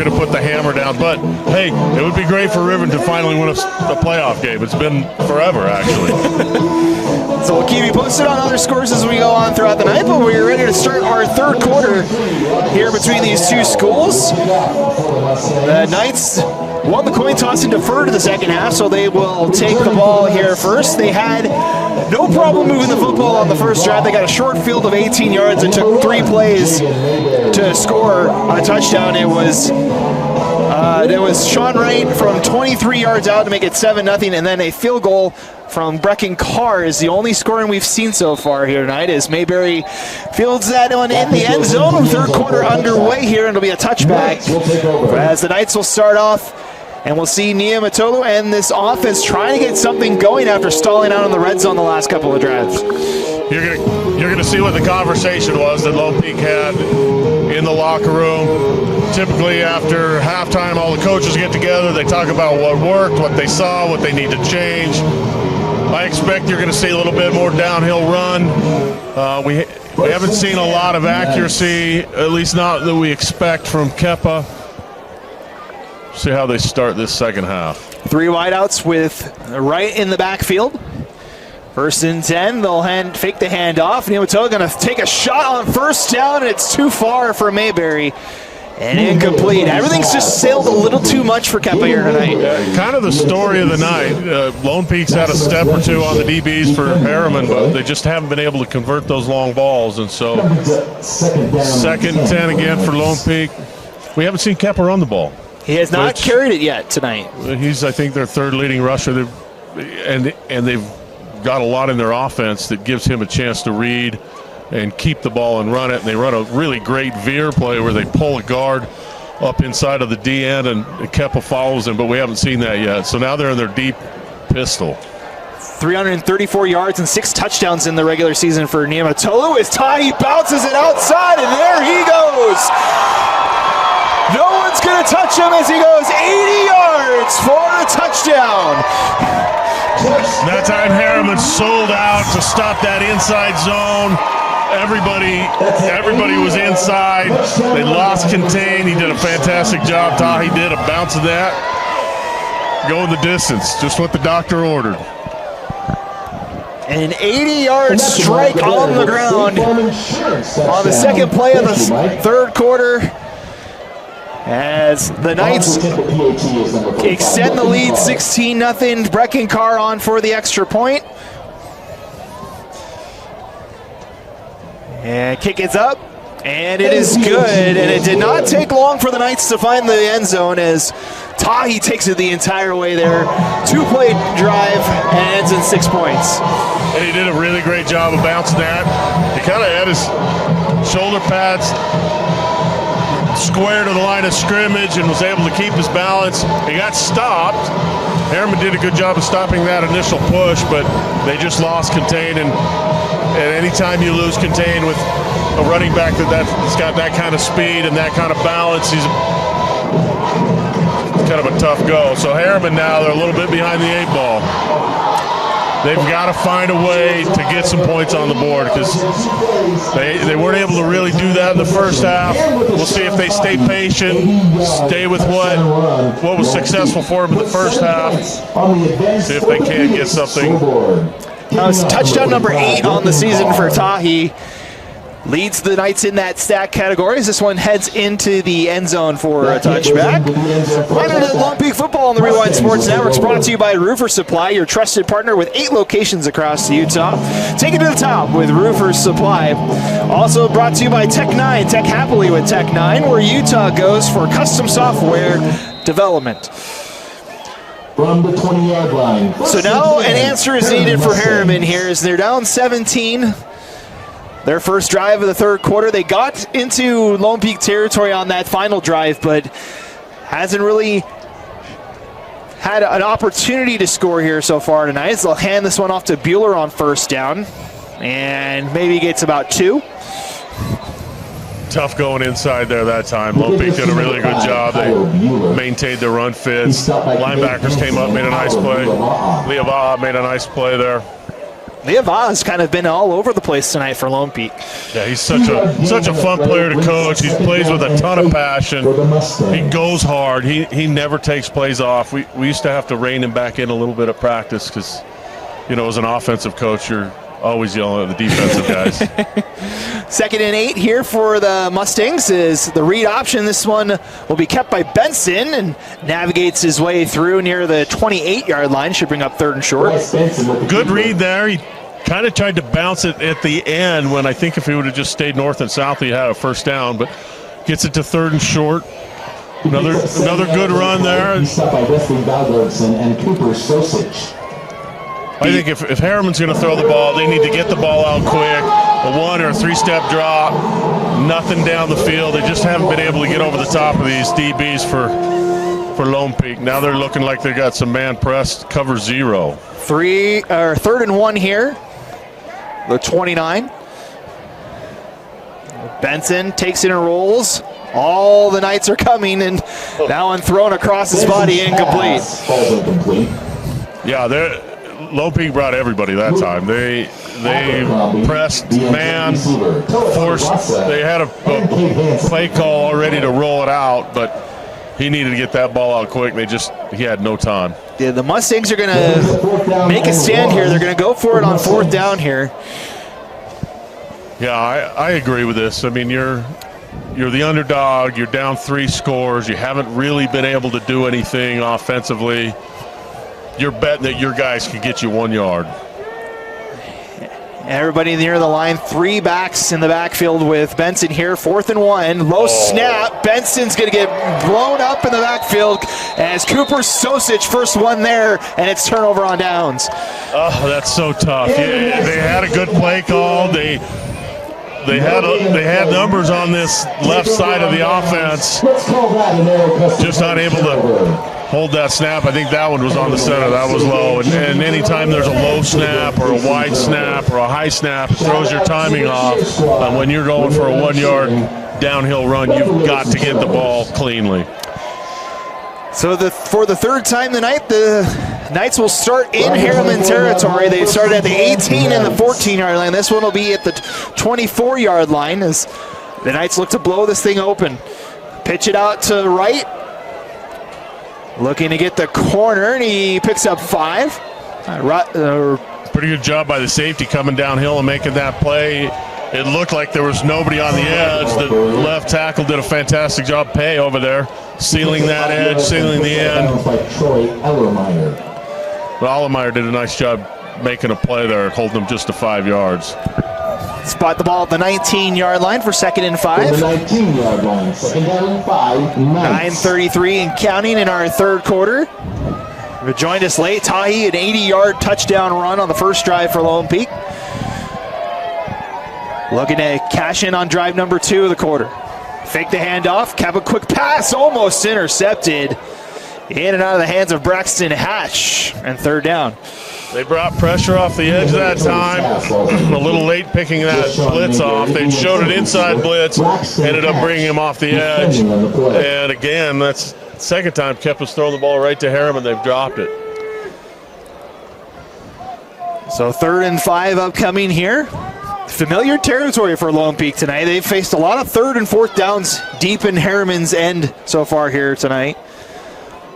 [SPEAKER 2] gonna put the hammer down. But hey, it would be great for Riverton to finally win a playoff game. It's been forever, actually.
[SPEAKER 1] So we'll keep you posted on other scores as we go on throughout the night, but we're ready to start our third quarter here between these two schools. The Knights won the coin toss and deferred to the second half, so they will take the ball here first. They had no problem moving the football on the first drive. They got a short field of 18 yards. It took 3 plays to score a touchdown. It was Sean Wright from 23 yards out to make it 7-0, and then a field goal from Brecken Carr is the only scoring we've seen so far here tonight, as Mayberry fields that one in the end zone. Third quarter underway here, and it'll be a touchback as the Knights will start off, and we'll see Nia Matolu and this offense trying to get something going after stalling out on the red zone the last couple of drives.
[SPEAKER 2] You're gonna see what the conversation was that Lone Peak had in the locker room. Typically after halftime, all the coaches get together, they talk about what worked, what they saw, what they need to change. I expect you're going to see a little bit more downhill run. We haven't seen a lot of accuracy, at least not that we expect from Kepa. See how they start this second half. 3
[SPEAKER 1] wideouts with Wright in the backfield. First and 10, they'll fake the handoff. Niumato going to take a shot on first down, and it's too far for Mayberry. And incomplete. Everything's just sailed a little too much for Kepa here tonight.
[SPEAKER 2] Kind of the story of the night. Lone Peak's had a step or two on the DBs for Herriman, but they just haven't been able to convert those long balls. And so, second and 10 again for Lone Peak. We haven't seen Kepa run the ball.
[SPEAKER 1] He has not carried it yet tonight.
[SPEAKER 2] He's, I think, their third leading rusher. And they've got a lot in their offense that gives him a chance to read and keep the ball and run it. And they run a really great veer play where they pull a guard up inside of the D end and Kepa follows him, but we haven't seen that yet. So now they're in their deep pistol.
[SPEAKER 1] 334 yards and 6 touchdowns in the regular season for Niumatolu. As Tahi bounces it outside, and there he goes. No one's going to touch him as he goes 80 yards for a touchdown.
[SPEAKER 2] That time Herriman sold out to stop that inside zone. Everybody was inside. They lost contain. He did a fantastic job. Tahi did a bounce of that. Going the distance, just what the doctor ordered.
[SPEAKER 1] An 80-yard strike on the ground on the second play of the third quarter as the Knights extend the lead 16-0. Breckencar on for the extra point. And kick is up, and it is good. And it did not take long for the Knights to find the end zone as Tahi takes it the entire way there. 2-play drive and ends in 6 points.
[SPEAKER 2] And he did a really great job of bouncing that. He kind of had his shoulder pads square to the line of scrimmage and was able to keep his balance. He got stopped. Herriman did a good job of stopping that initial push, but they just lost contain. And anytime you lose contain with a running back that's got that kind of speed and that kind of balance, he's kind of a tough go. So Herriman now, they're a little bit behind the 8 ball. They've got to find a way to get some points on the board because they weren't able to really do that in the first half. We'll see if they stay patient, stay with what was successful for them in the first half, see if they can get something.
[SPEAKER 1] That was touchdown number 8 on the season for Tahi. Leads the Knights in that stat category as this one heads into the end zone for a touchback. Reminder that Lone Peak Football on the Rewind Sports Network is brought to you by Roofer Supply, your trusted partner with 8 locations across Utah. Take it to the top with Roofer Supply. Also brought to you by Tech 9. Tech happily with Tech 9, where Utah goes for custom software development.
[SPEAKER 3] From the 20-yard line.
[SPEAKER 1] So now an answer is needed for Herriman here as they're down 17. Their first drive of the third quarter. They got into Lone Peak territory on that final drive, but hasn't really had an opportunity to score here so far tonight. So they'll hand this one off to Bueller on first down, and maybe gets about 2.
[SPEAKER 2] Tough going inside there that time. Lone Peak did a really good job. They maintained their run fits. Linebackers came up, made a nice play. Leavaha made a nice play there.
[SPEAKER 1] Leavaha's kind of been all over the place tonight for Lone Peak.
[SPEAKER 2] Yeah, he's such a fun player to coach. He plays with a ton of passion. He goes hard. He never takes plays off. We used to have to rein him back in a little bit of practice because, as an offensive coach, you're always yelling at the defensive guys.
[SPEAKER 1] 2nd and 8 here for the Mustangs is the read option. This one will be kept by Benson and navigates his way through near the 28-yard line. Should bring up 3rd and short.
[SPEAKER 2] Good read there. He kind of tried to bounce it at the end when I think if he would have just stayed north and south, he had a first down, but gets it to 3rd and short. Another good run there.
[SPEAKER 3] And Cooper Sosich.
[SPEAKER 2] I think if Herriman's going to throw the ball, they need to get the ball out quick. A 1 or a 3-step drop, nothing down the field. They just haven't been able to get over the top of these DBs for Lone Peak. Now they're looking like they got some man press, cover 0.
[SPEAKER 1] 3rd and 1 here. The 29. Benson takes it and rolls. All the Knights are coming, and that one thrown across his body, incomplete.
[SPEAKER 2] Yeah, Lone Peak brought everybody that time. They pressed man, forced. They had a play call already to roll it out, but he needed to get that ball out quick. He had no time.
[SPEAKER 1] Yeah, the Mustangs are going to make a stand here. They're going to go for it on 4th down here.
[SPEAKER 2] Yeah, I agree with this. I mean, you're the underdog. You're down 3 scores. You haven't really been able to do anything offensively. You're betting that your guys can get you 1 yard.
[SPEAKER 1] Everybody near the line, 3 backs in the backfield with Benson here. 4th and 1, low snap. Benson's going to get blown up in the backfield as Cooper Sosich first one there, and it's turnover on downs.
[SPEAKER 2] Oh, that's so tough. Yeah, they had a good play call. They had numbers on this left side of the offense. Just not able to hold that snap. I think that one was on the center. That was low. And anytime there's a low snap or a wide snap or a high snap, it throws your timing off. When you're going for a 1 yard downhill run, you've got to get the ball cleanly.
[SPEAKER 1] So for the third time tonight, the Knights will start in Herriman territory. They started at the 18 and the 14-yard line. This one will be at the 24-yard line as the Knights look to blow this thing open. Pitch it out to right. Looking to get the corner, and he picks up 5.
[SPEAKER 2] Pretty good job by the safety coming downhill and making that play. It looked like there was nobody on the edge. The left tackle did a fantastic job, Pay, over there, sealing that edge, sealing the end. But Allemeyer did a nice job making a play there, holding them just to 5 yards.
[SPEAKER 1] Spot the ball at the 19-yard line for 2nd and 5.
[SPEAKER 3] The 19-yard line, 2nd down and 5.
[SPEAKER 1] 9:33 and counting in our third quarter. We joined us late. Tahi, an 80-yard touchdown run on the first drive for Lone Peak. Looking to cash in on drive number 2 of the quarter. Fake the handoff, have a quick pass, almost intercepted. In and out of the hands of Braxton Hatch, and 3rd down.
[SPEAKER 2] They brought pressure off the edge that time. A little late picking that blitz off. They showed an inside blitz, ended up bringing him off the edge. And again, that's the second time Keppa's thrown the ball right to Herriman. They've dropped it.
[SPEAKER 1] So 3rd and 5 upcoming here. Familiar territory for Lone Peak tonight. They've faced a lot of 3rd and 4th downs deep in Herriman's end so far here tonight.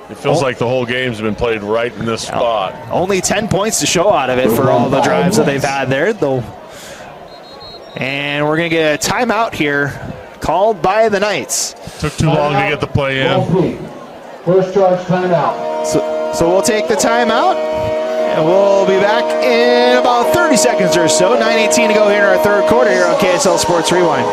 [SPEAKER 2] It feels like the whole game's been played right in this spot.
[SPEAKER 1] Only 10 points to show out of it for all the drives that they've had there, though. And we're going to get a timeout here called by the Knights.
[SPEAKER 2] Took too long to get the play in.
[SPEAKER 5] First charge timeout.
[SPEAKER 1] So we'll take the timeout, and we'll be back in about 30 seconds or so. 9:18 to go here in our third quarter here on KSL Sports Rewind.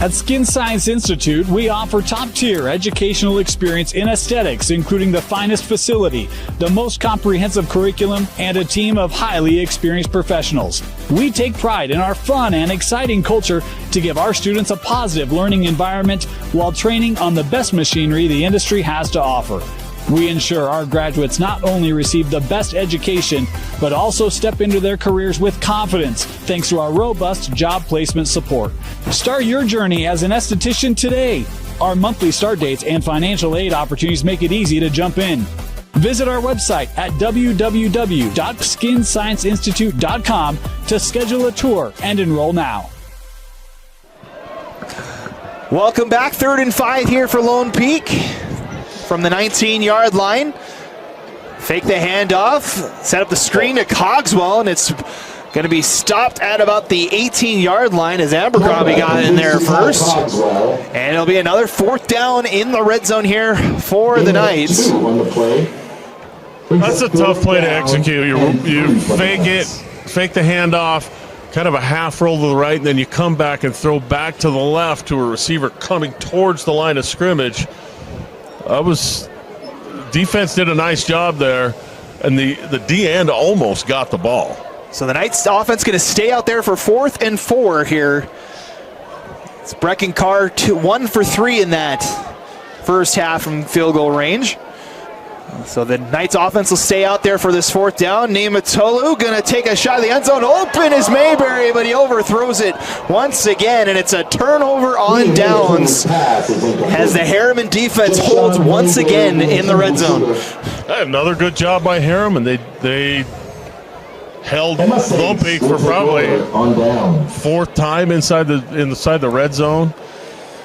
[SPEAKER 4] At Skin Science Institute, we offer top-tier educational experience in aesthetics, including the finest facility, the most comprehensive curriculum, and a team of highly experienced professionals. We take pride in our fun and exciting culture to give our students a positive learning environment while training on the best machinery the industry has to offer. We ensure our graduates not only receive the best education, but also step into their careers with confidence thanks to our robust job placement support. Start your journey as an esthetician today. Our monthly start dates and financial aid opportunities make it easy to jump in. Visit our website at www.skinscienceinstitute.com to schedule a tour and enroll now.
[SPEAKER 1] Welcome back. 3rd and 5 here for Lone Peak. From the 19-yard line, fake the handoff, set up the screen to Cogswell, and it's going to be stopped at about the 18-yard line as Abercrombie got in there first. And it'll be another 4th down in the red zone here for the Knights.
[SPEAKER 2] That's a tough play to execute. You fake it, fake the handoff, kind of a half roll to the right, and then you come back and throw back to the left to a receiver coming towards the line of scrimmage. Defense did a nice job there, and the D-end almost got the ball.
[SPEAKER 1] So the Knights offense going to stay out there for 4th and 4 here. It's Brecken Carr 1 for 3 in that first half from field goal range. So the Knights offense will stay out there for this 4th down. Nematolu going to take a shot at the end zone. Open is Mayberry, but he overthrows it once again, and it's a turnover on downs as the Herriman defense holds once again in the red zone.
[SPEAKER 2] Another good job by Herriman. They held Lone Peak for probably 4th time inside the red zone.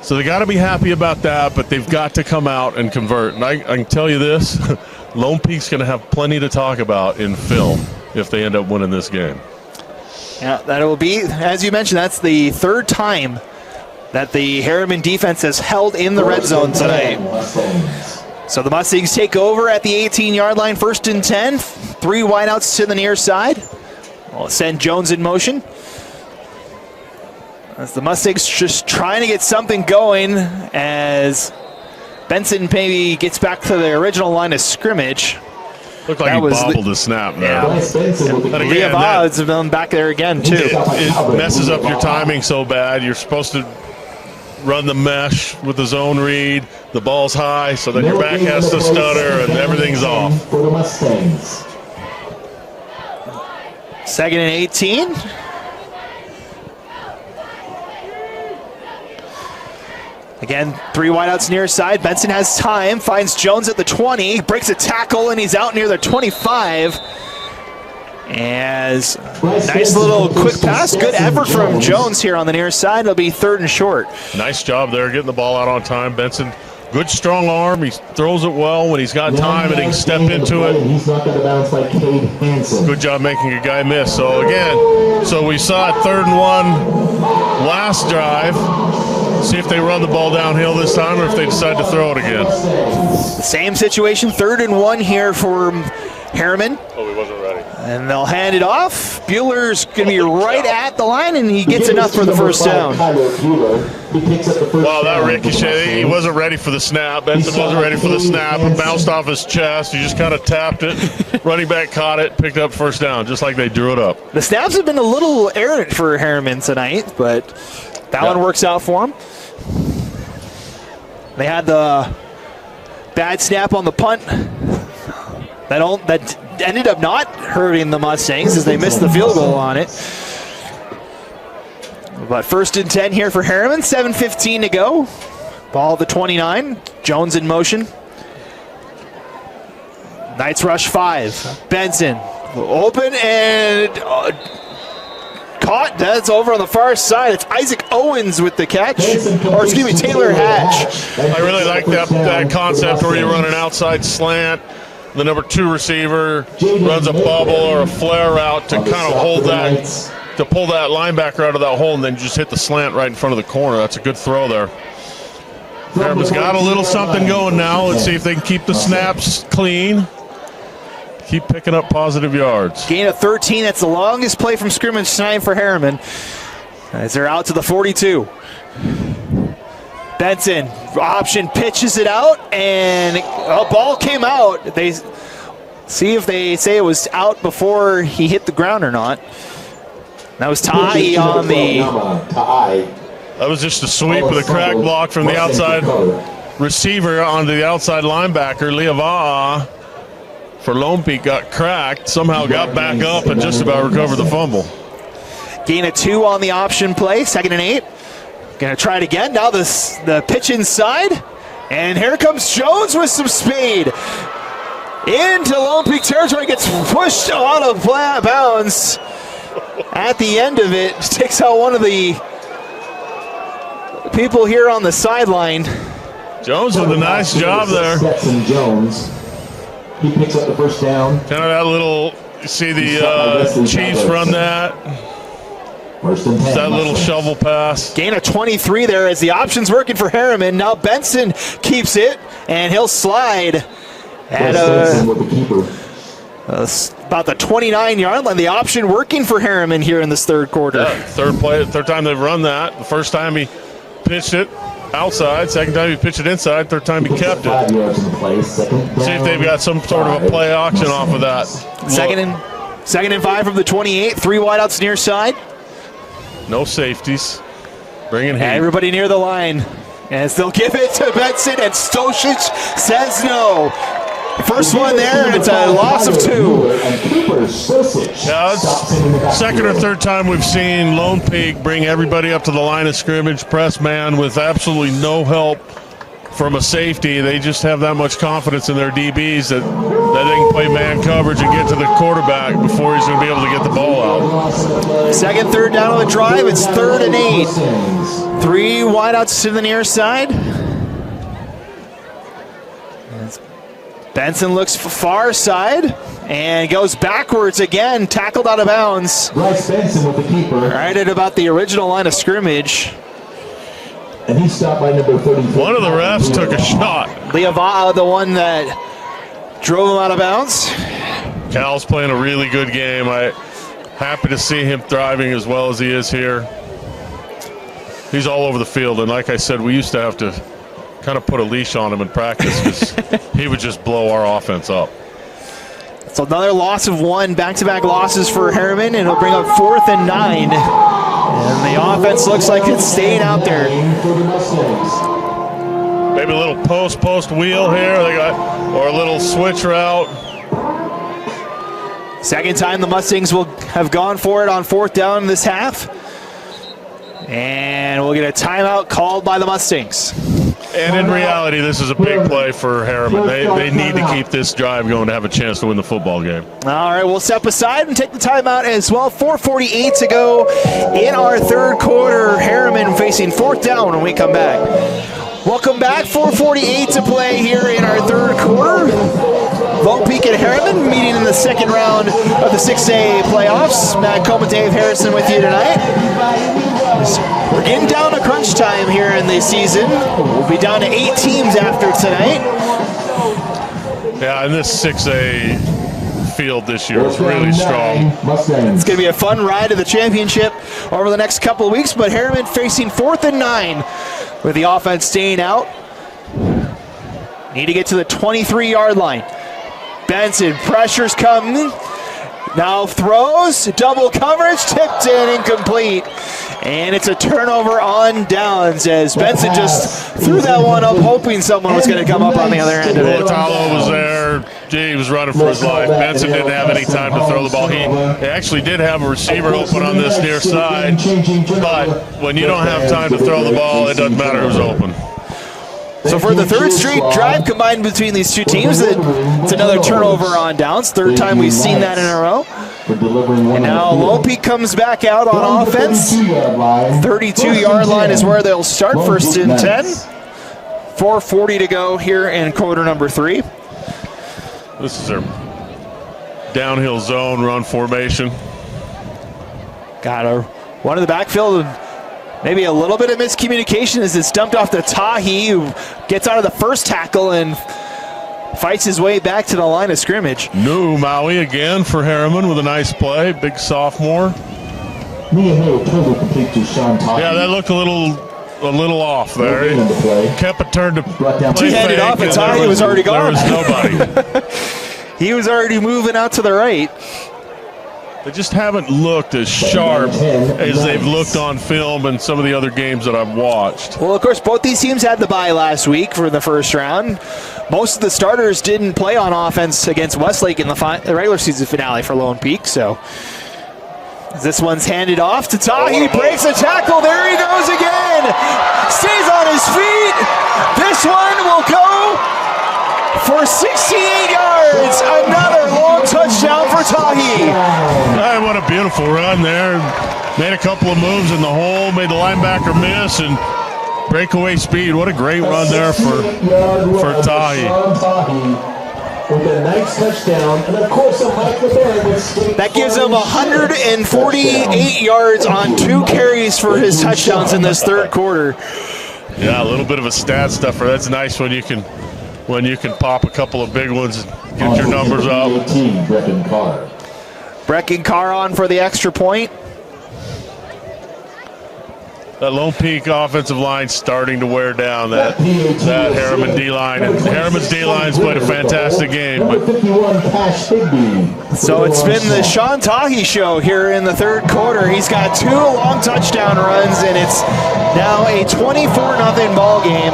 [SPEAKER 2] So they got to be happy about that, but they've got to come out and convert. And I can tell you this, Lone Peak's going to have plenty to talk about in film if they end up winning this game.
[SPEAKER 1] Yeah, that will be, as you mentioned, that's the 3rd time that the Herriman defense has held in the red zone tonight. So the Mustangs take over at the 18-yard line, 1st and 10. 3 wideouts to the near side. We'll send Jones in motion. As the Mustangs just trying to get something going as Benson maybe gets back to the original line of scrimmage.
[SPEAKER 2] Looked like he bobbled the snap there.
[SPEAKER 1] Leah Odds have been back there again, too.
[SPEAKER 2] It messes up your timing so bad. You're supposed to run the mesh with the zone read. The ball's high, so then your back has to stutter and everything's off.
[SPEAKER 3] For the Mustangs.
[SPEAKER 1] 2nd and 18. Again, 3 wideouts near side. Benson has time, finds Jones at the 20, breaks a tackle, and he's out near the 25. As nice little quick pass, good effort from Jones here on the near side. It'll be 3rd and short.
[SPEAKER 2] Nice job there, getting the ball out on time. Benson, good strong arm. He throws it well when he's got time and he can step into it.
[SPEAKER 3] He's not going to bounce like Cade Hansen.
[SPEAKER 2] Good job making a guy miss. So again, so we saw it 3rd and 1 last drive. See if they run the ball downhill this time or if they decide to throw it again.
[SPEAKER 1] The same situation, 3rd and 1 here for Herriman.
[SPEAKER 2] Oh, he wasn't ready.
[SPEAKER 1] And they'll hand it off. Bueller's going to be right at the line, and he gets enough for the first down.
[SPEAKER 2] Wow, that ricochet, he wasn't ready for the snap. Benson wasn't ready for the snap. It bounced off his chest. He just kind of tapped it. Running back caught it, picked up first down, just like they drew it up.
[SPEAKER 1] The snaps have been a little errant for Herriman tonight, but that one works out for him. They had the bad snap on the punt. That ended up not hurting the Mustangs as they missed the field goal on it. But 1st and 10 here for Herriman, 7:15 to go. Ball at the 29, Jones in motion. Knights rush 5. Benson open and caught. That's over on the far side. It's Isaac Owens with the catch. Or excuse me, Taylor Hatch.
[SPEAKER 2] I really like that concept where you run an outside slant. The number 2 receiver runs a bubble or a flare route to kind of hold that, to pull that linebacker out of that hole and then just hit the slant right in front of the corner. That's a good throw there. Herriman's got a little something going now. Let's see if they can keep the snaps clean. Keep picking up positive yards.
[SPEAKER 1] Gain of 13. That's the longest play from scrimmage tonight for Herriman. As they're out to the 42. Benson, option, pitches it out, and a ball came out. They see if they say it was out before he hit the ground or not. That was Ty on the...
[SPEAKER 2] That was just a sweep with a crack block from the outside receiver onto the outside linebacker. Leava'a for Lone Peak got cracked, somehow got back up and just about recovered the fumble.
[SPEAKER 1] Gain of 2 on the option play, 2nd and 8. Gonna try it again. Now the pitch inside, and here comes Jones with some speed into Lone Peak territory. Gets pushed out of bounds at the end of it. Takes out one of the people here on the sideline.
[SPEAKER 2] Jones with a nice job there.
[SPEAKER 3] Jones. He picks up the first down.
[SPEAKER 2] Kind of that little. You see the Chiefs run that. That little shovel pass.
[SPEAKER 1] Gain of 23 there as the option's working for Herriman. Now Benson keeps it, and he'll slide at about the 29-yard line. The option working for Herriman here in this 3rd quarter.
[SPEAKER 2] Yeah, third time they've run that. The first time he pitched it outside, 2nd time he pitched it inside, 3rd time he kept it. See if they've got some sort of a play auction off of that.
[SPEAKER 1] Second and 5 from the 28. 3 wideouts near side.
[SPEAKER 2] No safeties. Bringing heat.
[SPEAKER 1] Everybody near the line. As they'll give it to Benson, and Stosic says no. First one there, and it's a loss of 2.
[SPEAKER 2] Yeah, it's 2nd or 3rd time we've seen Lone Peak bring everybody up to the line of scrimmage, press man with absolutely no help from a safety. They just have that much confidence in their DBs that they can play man coverage and get to the quarterback before he's going to be able to get the ball out.
[SPEAKER 1] 2nd, 3rd down on the drive. It's 3rd and 8. 3 wideouts to the near side. Benson looks far side and goes backwards again, tackled out of bounds.
[SPEAKER 3] Bryce Benson with the keeper.
[SPEAKER 1] Right at about the original line of scrimmage.
[SPEAKER 3] And he stopped by number 34.
[SPEAKER 2] One of the refs took a shot.
[SPEAKER 1] Leava'a, the one that drove him out of bounds.
[SPEAKER 2] Cal's playing a really good game. I'm happy to see him thriving as well as he is here. He's all over the field, and like I said, we used to have to kind of put a leash on him in practice because he would just blow our offense up.
[SPEAKER 1] So another loss of 1, back-to-back losses for Herriman, and it'll bring up 4th and 9. And the offense looks like it's staying out there.
[SPEAKER 5] For the Mustangs.
[SPEAKER 2] Maybe a little post wheel here. Or a little switch route.
[SPEAKER 1] Second time the Mustangs will have gone for it on 4th down this half. And we'll get a timeout called by the Mustangs.
[SPEAKER 2] And in reality, this is a big play for Herriman. They need to keep this drive going to have a chance to win the football game.
[SPEAKER 1] All right, we'll step aside and take the timeout as well. 4:48 to go in our 3rd quarter. Herriman facing 4th down when we come back. Welcome back. 4:48 to play here in our 3rd quarter. Lone Peak and Herriman meeting in the 2nd round of the 6A playoffs. Matt Coma, Dave Harrison with you tonight. We're getting down to crunch time here in the season. We'll be down to 8 teams after tonight.
[SPEAKER 2] Yeah, and this 6A field this year is really strong.
[SPEAKER 1] It's going to be a fun ride to the championship over the next couple of weeks, but Herriman facing 4th and 9 with the offense staying out. Need to get to the 23-yard line. Benson, pressures coming. Now throws, double coverage, tipped in, incomplete. And it's a turnover on downs as Benson just threw that one up, hoping someone was going to come up on the other end of it.
[SPEAKER 2] Mortallo was there. He was running for his life. Benson didn't have any time to throw the ball. He actually did have a receiver open on this near side, but when you don't have time to throw the ball, it doesn't matter who's open.
[SPEAKER 1] So for the 3rd straight drive combined between these two teams, it's another turnover on downs. 3rd time we've seen that in a row. And now Lone Peak comes back out on offense. 32-yard line is where they'll start, 1st and 10. 4:40 to go here in quarter number 3.
[SPEAKER 2] This is their downhill zone run formation.
[SPEAKER 1] Got one in the backfield. Maybe a little bit of miscommunication as it's dumped off to Tahi, who gets out of the first tackle and fights his way back to the line of scrimmage.
[SPEAKER 2] New Maui again for Herriman with a nice play, big sophomore. Yeah, that looked a little off there. He kept a turn to play.
[SPEAKER 1] He handed off and Tahi was already gone.
[SPEAKER 2] There was nobody.
[SPEAKER 1] He was already moving out to the right.
[SPEAKER 2] They just haven't looked as sharp as they've looked on film in some of the other games that I've watched.
[SPEAKER 1] Well, of course, both these teams had the bye last week for the 1st round. Most of the starters didn't play on offense against Westlake in the regular season finale for Lone Peak. So this one's handed off to Tahi. Breaks a tackle. There he goes again. Stays on his feet. This one will go for 68 yards. Another long touchdown for Tahi.
[SPEAKER 2] What a beautiful run there. Made a couple of moves in the hole, made the linebacker miss, and breakaway speed. What a great run there for Tahi.
[SPEAKER 5] With a nice touchdown, and of course
[SPEAKER 1] that gives him 148 yards on 2 carries for his touchdowns in this 3rd quarter.
[SPEAKER 2] Yeah, a little bit of a stat stuffer. That's nice when you can pop a couple of big ones and get your numbers up.
[SPEAKER 1] Brecken Carr on for the extra point.
[SPEAKER 2] That Lone Peak offensive line starting to wear down that Herriman D-line. And Herriman's D-line's played a fantastic game.
[SPEAKER 1] So it's been the Sean Tahi show here in the 3rd quarter. He's got 2 long touchdown runs, and it's now a 24-0 ball game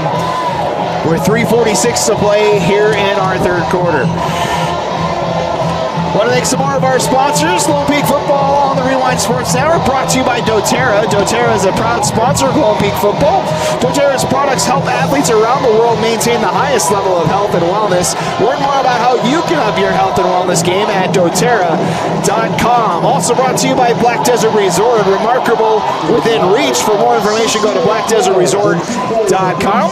[SPEAKER 1] with 3:46 to play here in our 3rd quarter. Want to thank some more of our sponsors. Lone Peak Football on the Rewind Sports Network, brought to you by doTERRA. doTERRA is a proud sponsor of Lone Peak Football. doTERRA's products help athletes around the world maintain the highest level of health and wellness. Learn more about how you can up your health and wellness game at doTERRA.com. Also brought to you by Black Desert Resort, remarkable within reach. For more information, go to blackdesertresort.com.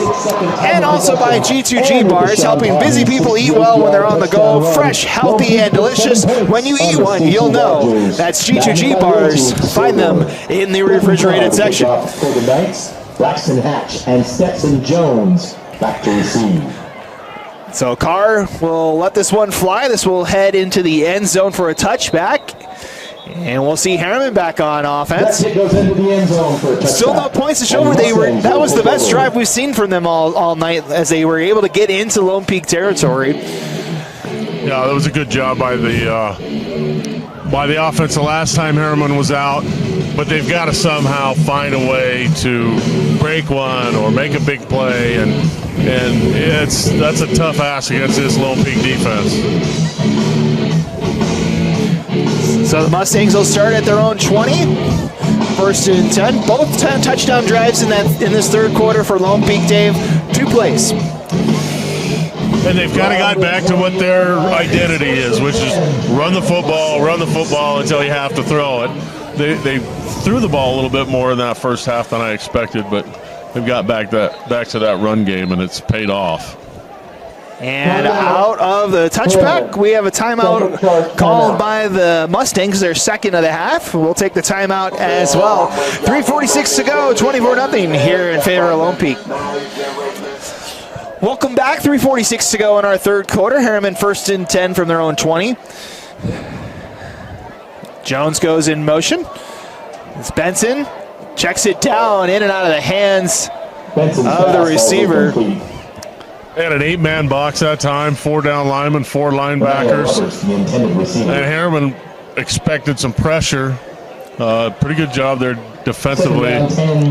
[SPEAKER 1] And also by G2G Bars, helping busy people eat well when they're on the go. Fresh, healthy, and delicious. When you eat one, you'll know. That's G2G Bars. Find them in the refrigerated section.
[SPEAKER 5] For the Knights, Braxton Hatch and Stetson Jones back to receive.
[SPEAKER 1] So Carr will let this one fly. This will head into the end zone for a touchback. And we'll see Herriman back on offense.
[SPEAKER 5] That goes into the end zone for a touchback.
[SPEAKER 1] Still no points to show. That was the best drive we've seen from them all night, as they were able to get into Lone Peak territory.
[SPEAKER 2] Yeah, that was a good job by the offense the last time Herriman was out. but they've got to somehow find a way to break one or make a big play, and that's a tough ask against this Lone Peak defense.
[SPEAKER 1] So the Mustangs will start at their own 20. First and 10. Both 10 touchdown drives in this third quarter for Lone Peak, Dave. 2 plays.
[SPEAKER 2] And they've kind of got back to what their identity is, which is run the football until you have to throw it. They threw the ball a little bit more in that first half than I expected, but they've got back to that run game, and it's paid off.
[SPEAKER 1] And out of the touchback, we have a timeout called by the Mustangs, their second of the half. We'll take the timeout as well. 3:46 to go, 24-0 here in favor of Lone Peak. Welcome back, 3:46 to go in our third quarter. Herriman first and 10 from their own 20. Jones goes in motion. It's Benson, checks it down, in and out of the hands of the receiver.
[SPEAKER 2] They had an 8-man box that time, 4 down linemen, 4 linebackers. And Herriman expected some pressure. Pretty good job there defensively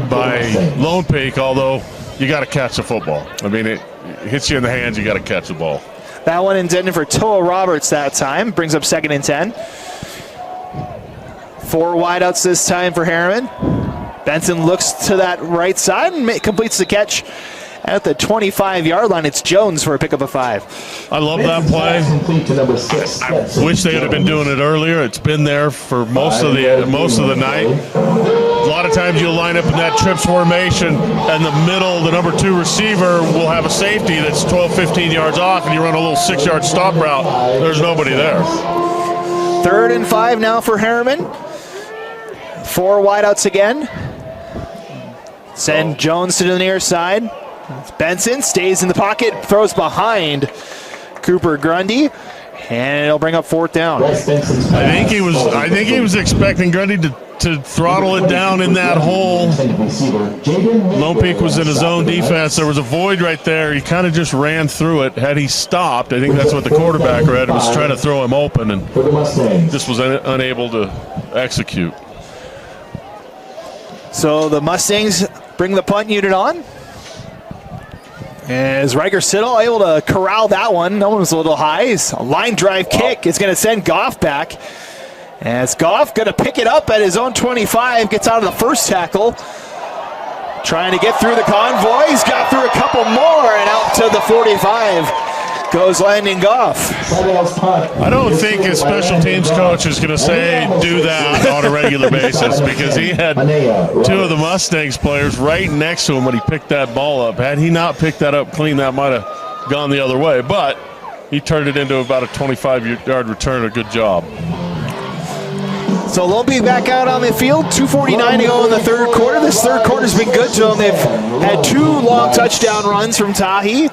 [SPEAKER 2] by Lone Peak, although you got to catch the football. I mean, it hits you in the hands, you got to catch the ball.
[SPEAKER 1] That one intended for Toa Roberts that time. Brings up 2nd and 10. 4 wideouts this time for Herriman. Benson looks to that right side and completes the catch at the 25-yard line. It's Jones for a pickup of 5.
[SPEAKER 2] I love that play. I wish they had been doing it earlier. It's been there for most of the night. A lot of times you'll line up in that trips formation, and the middle, the number 2 receiver will have a safety that's 12, 15 yards off, and you run a little 6-yard stop route. There's nobody there.
[SPEAKER 1] 3rd and 5 now for Herriman. 4 wideouts again. Send Jones to the near side. Benson stays in the pocket, throws behind Cooper Grundy, and it'll bring up 4th down.
[SPEAKER 2] I think he was expecting Grundy to throttle it down in that hole. Lone Peak was in his own defense. There was a void right there. He kind of just ran through it. Had he stopped, I think that's what the quarterback read, was trying to throw him open, and just was unable to execute.
[SPEAKER 1] So the Mustangs bring the punt unit on. As Riker Siddle able to corral that one. That one was a little high. It's a line drive kick. It's going to send Goff back. As Goff going to pick it up at his own 25. Gets out of the first tackle. Trying to get through the convoy. He's got through a couple more and out to the 45. Goes Landon Goff.
[SPEAKER 2] I don't think his special teams coach is going to say do that on a regular basis, because he had 2 of the Mustangs players right next to him when he picked that ball up. Had he not picked that up clean, that might have gone the other way. But he turned it into about a 25-yard return. A good job.
[SPEAKER 1] So Lone Peak back out on the field. 2:49 to go in the third quarter. This third quarter's been good to them. They've had 2 long touchdown runs from Tahi.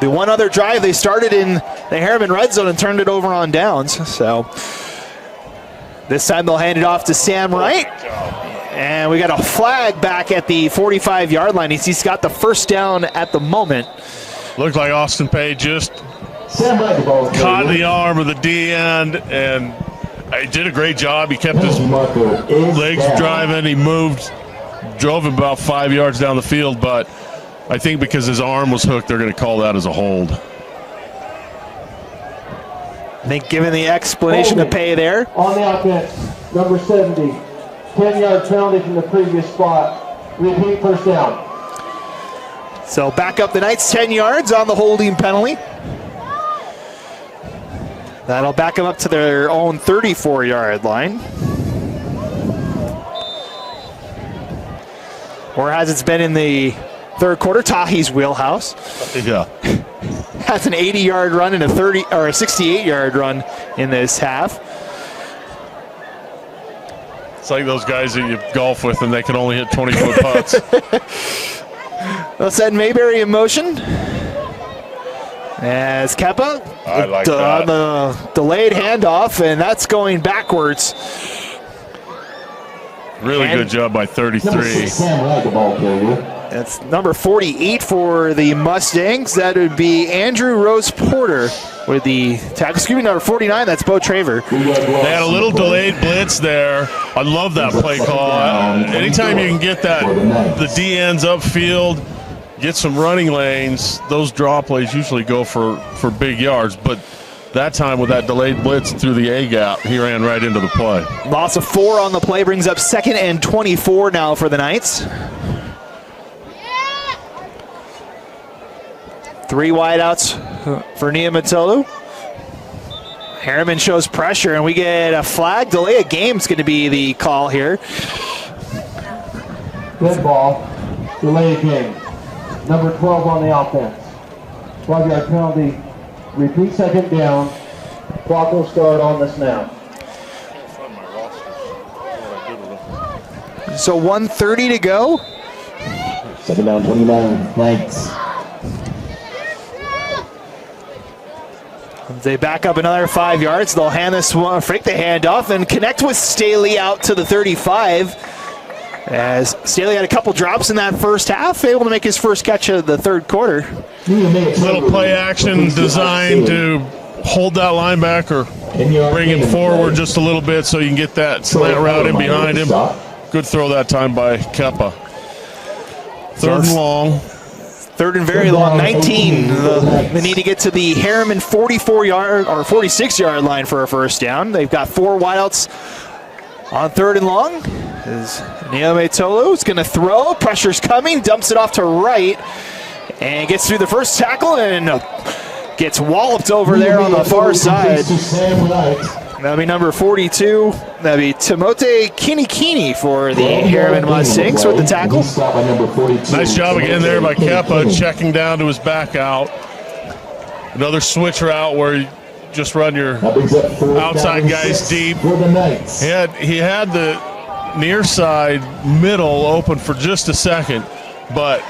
[SPEAKER 1] The one other drive, they started in the Herriman red zone and turned it over on downs. So this time they'll hand it off to Sam Wright. And we got a flag back at the 45-yard line. He's got the first down at the moment.
[SPEAKER 2] Looked like Austin Pay just caught the arm of the D-end, and he did a great job. He kept his legs driving. He drove him about 5 yards down the field, but I think because his arm was hooked, they're going to call that as a hold.
[SPEAKER 1] I think given the explanation to Pay there.
[SPEAKER 5] On the offense, number 70, 10-yard penalty from the previous spot. Repeat, first down.
[SPEAKER 1] So back up the Knights 10 yards on the holding penalty. That'll back them up to their own 34-yard line. Or as it's been in the third quarter, Tahi's wheelhouse.
[SPEAKER 2] Yeah.
[SPEAKER 1] Has an 80-yard run and a 68-yard run in this half.
[SPEAKER 2] It's like those guys that you golf with and they can only hit 20-foot putts.
[SPEAKER 1] They'll send Mayberry in motion. As Keppa on the delayed handoff, and that's going backwards.
[SPEAKER 2] Really good job by 33.
[SPEAKER 3] Sam Wright, the ball carrier.
[SPEAKER 1] That's number 48 for the Mustangs. That would be Andrew Rose Porter with the tackle. Excuse me, number 49, that's Bo Traver.
[SPEAKER 2] They had a little delayed blitz there. I love that play call. Anytime you can get the D ends upfield, get some running lanes, those draw plays usually go for big yards. But that time with that delayed blitz through the A gap, he ran right into the play.
[SPEAKER 1] Loss of 4 on the play brings up 2nd and 24 now for the Knights. 3 wideouts for Niumatolu. Herriman shows pressure, and we get a flag. Delay of game is going to be the call here.
[SPEAKER 5] Good ball. Delay of game. Number 12 on the offense. 12-yard penalty. Repeat 2nd down. Clock will start on the snap.
[SPEAKER 1] So 1:30 to go.
[SPEAKER 3] 2nd down, 29. Knights.
[SPEAKER 1] They back up another 5 yards. They'll hand this one, fake the handoff, and connect with Staley out to the 35. As Staley had a couple drops in that first half, able to make his first catch of the 3rd quarter.
[SPEAKER 2] Little play action designed to hold that linebacker, bring him forward just a little bit so you can get that slant route in behind him. Good throw that time by Kepa. 3rd and long.
[SPEAKER 1] 3rd and very long, 19. They need to get to the Herriman 44-yard or 46-yard line for a first down. They've got 4 wideouts on 3rd and long. Niumatolu is going to throw. Pressure's coming. Dumps it off to right. And gets through the first tackle and gets walloped over there on the far side. That'll be number 42. That'll be Timote Kinikini for the Herriman Mustangs with the tackle.
[SPEAKER 2] Nice job again there by Kepa, checking down to his back out. Another switch route where you just run your outside guys deep. He had the near side middle open for just a second, but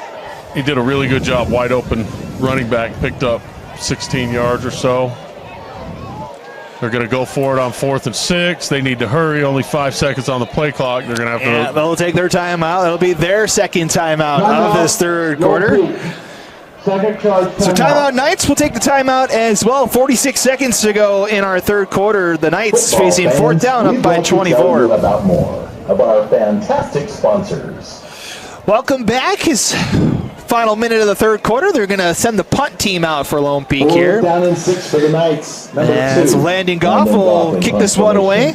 [SPEAKER 2] he did a really good job. Wide open running back, picked up 16 yards or so. They're going to go for it on 4th and 6. They need to hurry. Only 5 seconds on the play clock. They're going to have to.
[SPEAKER 1] They'll take their timeout. It'll be their 2nd timeout of this 3rd quarter. So timeout Knights will take the timeout as well. 46 seconds to go in our 3rd quarter. The Knights facing 4th down up by 24.
[SPEAKER 3] About more of our fantastic sponsors.
[SPEAKER 1] Welcome back. His final minute of the 3rd quarter. They're going to send the punt team out for Lone Peak here.
[SPEAKER 3] 4th down and 6 for the Knights.
[SPEAKER 1] As Landon Goff will kick this one away.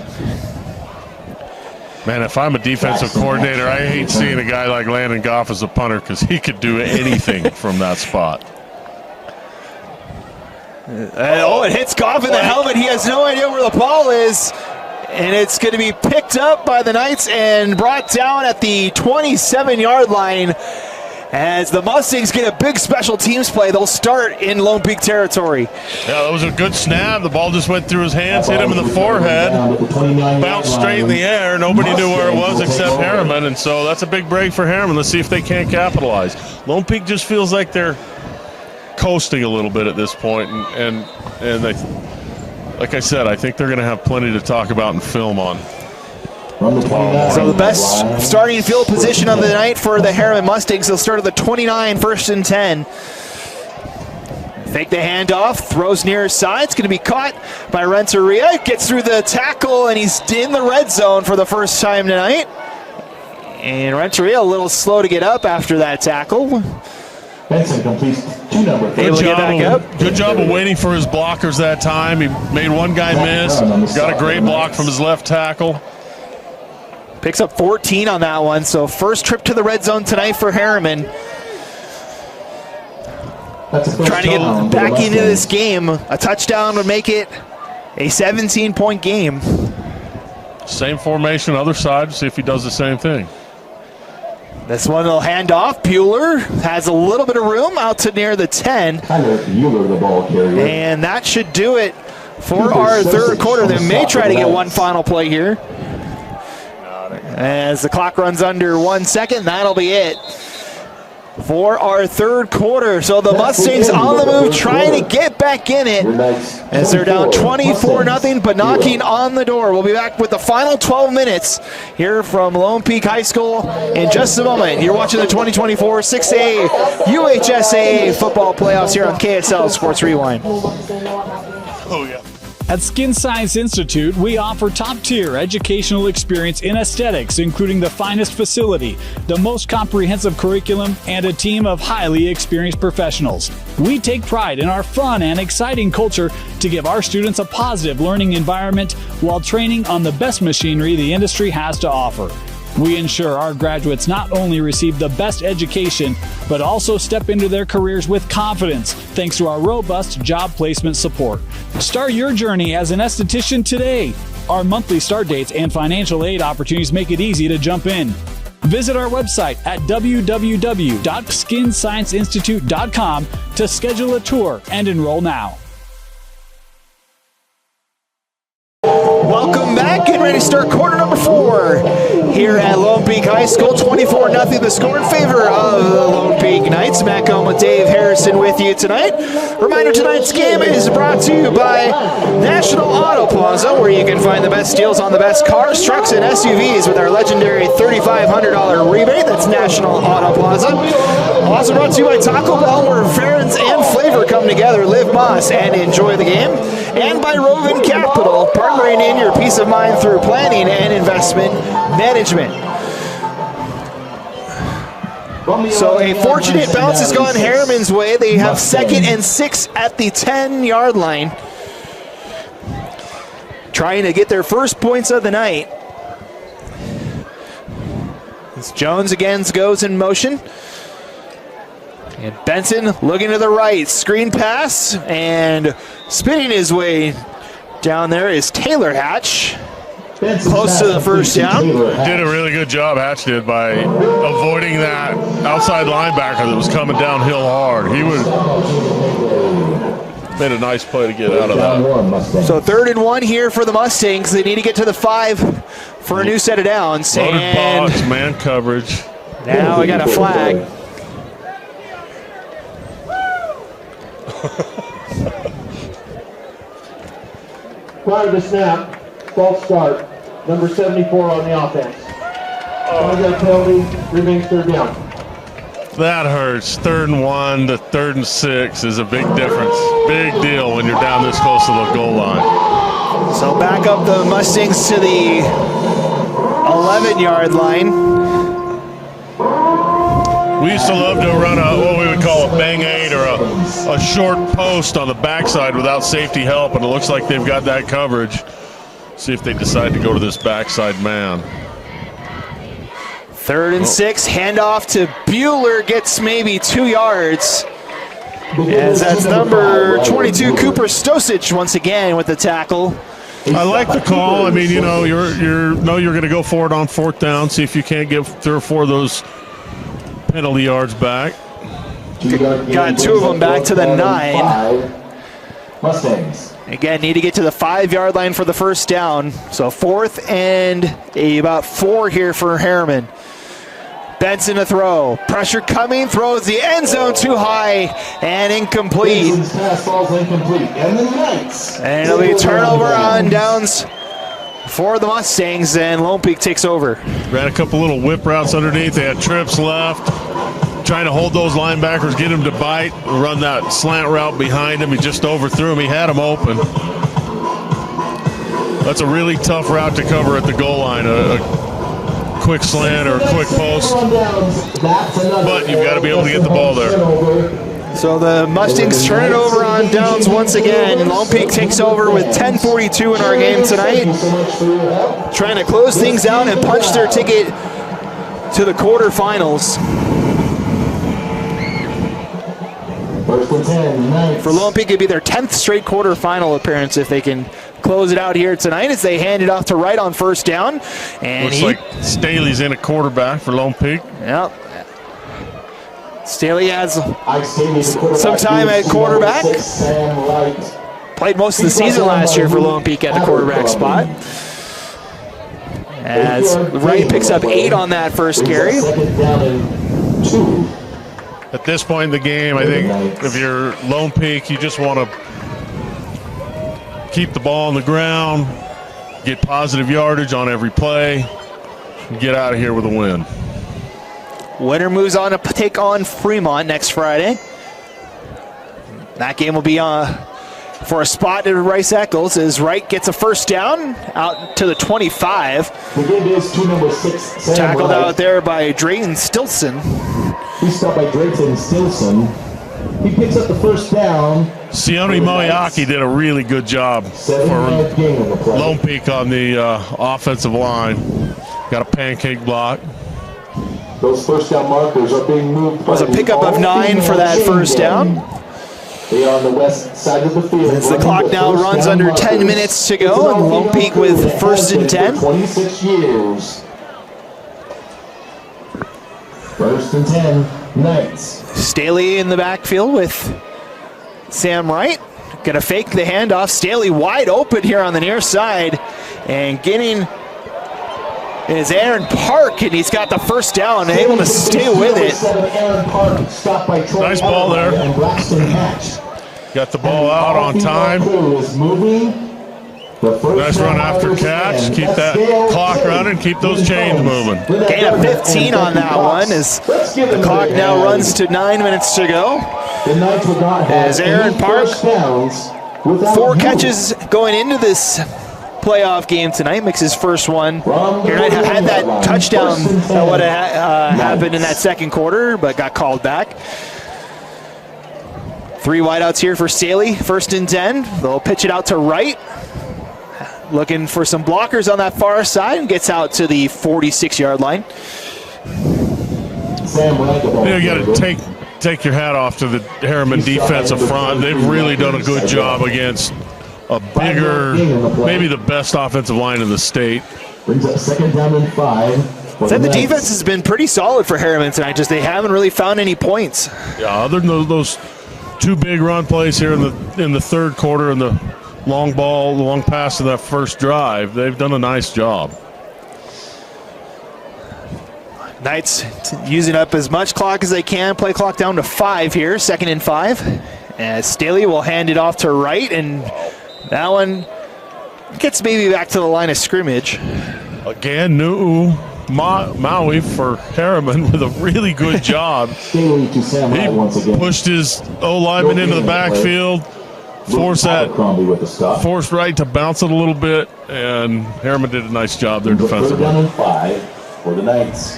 [SPEAKER 2] Man, if I'm a defensive coordinator, I hate seeing a guy like Landon Goff as a punter because he could do anything from that spot.
[SPEAKER 1] It hits Goff in the helmet. He has no idea where the ball is. And it's going to be picked up by the Knights and brought down at the 27-yard line. As the Mustangs get a big special teams play, they'll start in Lone Peak territory.
[SPEAKER 2] Yeah, that was a good snap. The ball just went through his hands, hit him in the forehead, bounced straight in the air. Nobody knew where it was except Herriman, and so that's a big break for Herriman. Let's see if they can't capitalize. Lone Peak just feels like they're coasting a little bit at this point, and they, like I said, I think they're going to have plenty to talk about and film on.
[SPEAKER 1] So the best starting field position of the night for the Herriman Mustangs. They'll start at the 29, 1st and 10. Fake the handoff, throws near his side. It's going to be caught by Renteria. Gets through the tackle, and he's in the red zone for the first time tonight. And Renteria a little slow to get up after that tackle.
[SPEAKER 3] Benson completes 2 number 3.
[SPEAKER 2] Good job of waiting for his blockers that time. He made one guy miss. Got a great block from his left tackle.
[SPEAKER 1] Picks up 14 on that one, so first trip to the red zone tonight for Herriman. Trying to get back into this game. A touchdown would make it a 17-point game.
[SPEAKER 2] Same formation, other side, see if he does the same thing.
[SPEAKER 1] This one will hand off. Bueller has a little bit of room out to near the 10.
[SPEAKER 3] Bueller, the ball carrier.
[SPEAKER 1] And that should do it for our 3rd quarter. They may try to get one final play here. As the clock runs under 1 second, that'll be it. for our third quarter. So the Mustangs on the move, trying to get back in it as they're down 24-0, but knocking on the door. We'll be back with the final 12 minutes here from Lone Peak High School in just a moment. You're watching the 2024 6A UHSAA football playoffs here on KSL Sports Rewind.
[SPEAKER 2] Oh, yeah.
[SPEAKER 4] At Skin Science Institute, we offer top-tier educational experience in aesthetics, including the finest facility, the most comprehensive curriculum, and a team of highly experienced professionals. We take pride in our fun and exciting culture to give our students a positive learning environment while training on the best machinery the industry has to offer. We ensure our graduates not only receive the best education, but also step into their careers with confidence thanks to our robust job placement support. Start your journey as an esthetician today. Our monthly start dates and financial aid opportunities make it easy to jump in. Visit our website at www.skinscienceinstitute.com to schedule a tour and enroll now.
[SPEAKER 1] Welcome back. Getting ready to start quarter number 4 here at Lone Peak High School. 24-0 the score in favor of the Lone Peak Knights. Back home with Dave Harrison with you tonight. Reminder, tonight's game is brought to you by National Auto Plaza, where you can find the best deals on the best cars, trucks, and SUVs with our legendary $3,500 rebate. That's National Auto Plaza. Also brought to you by Taco Bell, where friends and flavor come together. Live Moss and enjoy the game. And by Rovin Capital, partnering in your peace of mind through planning and investment management. So a fortunate bounce has gone Herriman's way. They have 2nd and 6 at the 10-yard line, trying to get their first points of the night. As Jones again goes in motion. And Benson looking to the right, screen pass, and spinning his way down there is Taylor Hatch, close to the first down.
[SPEAKER 2] Did a really good job, Hatch did, by avoiding that outside linebacker that was coming downhill hard. He made a nice play to get out of that.
[SPEAKER 1] So 3rd and 1 here for the Mustangs. They need to get to the 5 for a new set of downs.
[SPEAKER 2] Loaded
[SPEAKER 1] And
[SPEAKER 2] box, man coverage.
[SPEAKER 1] now we got a flag.
[SPEAKER 5] Prior to the snap, false start, number 74 on the offense. 5-yard penalty, remains 3rd down.
[SPEAKER 2] That hurts. 3rd and 1 to 3rd and 6 is a big difference. Big deal when you're down this close to the goal line.
[SPEAKER 1] So back up the Mustangs to the 11-yard line.
[SPEAKER 2] We used to love to run what we would call a bang eight, or a short post on the backside without safety help, and it looks like they've got that coverage. See if they decide to go to this backside man.
[SPEAKER 1] 3rd and 6, handoff to Bueller, gets maybe 2 yards. As that's number 22, Cooper Stosich, once again with the tackle.
[SPEAKER 2] I like the call. I mean, you know, you're going to go for it on 4th down. See if you can't get 3 or 4 of those penalty yards back.
[SPEAKER 1] Got 2 of them back to the 9.
[SPEAKER 3] Mustangs.
[SPEAKER 1] Again, need to get to the 5-yard line for the first down. So 4th and about 4 here for Herriman. Benson to throw. Pressure coming. Throws the end zone too high and incomplete.
[SPEAKER 3] Pass ball's incomplete. And the Knights.
[SPEAKER 1] And it'll be turnover on downs for the Mustangs, and Lone Peak takes over.
[SPEAKER 2] Ran a couple little whip routes underneath. They had trips left. Trying to hold those linebackers, get him to bite, run that slant route behind him. He just overthrew him. He had him open. That's a really tough route to cover at the goal line. A quick slant or a quick post. But you've got to be able to get the ball there.
[SPEAKER 1] So the Mustangs turn it over on downs once again. Lone Peak takes over with 10:42 in our game tonight. Trying to close things out and punch their ticket to the quarterfinals. For Lone Peak, it'd be their 10th straight quarterfinal appearance if they can close it out here tonight, as they hand it off to Wright on first down. And
[SPEAKER 2] looks like Staley's in a quarterback for Lone Peak.
[SPEAKER 1] Yep. Staley has some time at quarterback. Played most of the season last year for Lone Peak at the quarterback spot. As Wright picks up 8 on that first carry.
[SPEAKER 2] at this point in the game, I think if you're Lone Peak, you just want to keep the ball on the ground, get positive yardage on every play, and get out of here with a win.
[SPEAKER 1] Winner moves on to take on Fremont next Friday. That game will be for a spot at Rice Eccles as Wright gets a first down out to the 25.
[SPEAKER 3] The game is to number 6.
[SPEAKER 1] Tackled out there by Drayton Stilson.
[SPEAKER 3] He's stopped by Drayton Stilson. He picks up the first down.
[SPEAKER 2] Sione Moyaki did a really good job for Lone Peak on the offensive line. Got a pancake block.
[SPEAKER 3] Those first down markers are being moved.
[SPEAKER 1] It was a pickup of 9 for that first down.
[SPEAKER 3] They are on the west side of the field.
[SPEAKER 1] As the clock now runs under 10 minutes to go, and Lone Peak with first and 10.
[SPEAKER 3] 26 years. First and 10, Knights.
[SPEAKER 1] Staley in the backfield with Sam Wright. Gonna fake the handoff. Staley wide open here on the near side, and getting is Aaron Park, and he's got the first down, able to stay with it.
[SPEAKER 2] Nice ball there. Got the ball out on time. Nice run after catch. Keep that clock running. Keep those chains moving.
[SPEAKER 1] Gain of 15 on that one as the clock now runs to 9 minutes to go. As Aaron Park, 4 catches going into this playoff game tonight, makes his first one. Here had that touchdown that would have happened in that second quarter, but got called back. 3 wideouts here for Staley, first and 10. They'll pitch it out to Wright. Looking for some blockers on that far side and gets out to the 46-yard line.
[SPEAKER 2] You got to take your hat off to the Herriman defense up front. They've really done a good job against a bigger, maybe the best offensive line in the state.
[SPEAKER 3] Brings up second down and 5.
[SPEAKER 1] Said the defense has been pretty solid for Herriman tonight. Just they haven't really found any points.
[SPEAKER 2] Yeah, other than those 2 big run plays here in the third quarter and the long ball, the long pass to that first drive, they've done a nice job.
[SPEAKER 1] Knights using up as much clock as they can. Play clock down to 5 here, second and 5. As Staley will hand it off to Wright, and that one gets maybe back to the line of scrimmage.
[SPEAKER 2] Again, Nu'u Maui for Herriman with a really good job. He pushed his O-lineman into the backfield, forced Wright to bounce it a little bit, and Herriman did a nice job there defensively.
[SPEAKER 3] 3rd down and 5 for the Knights.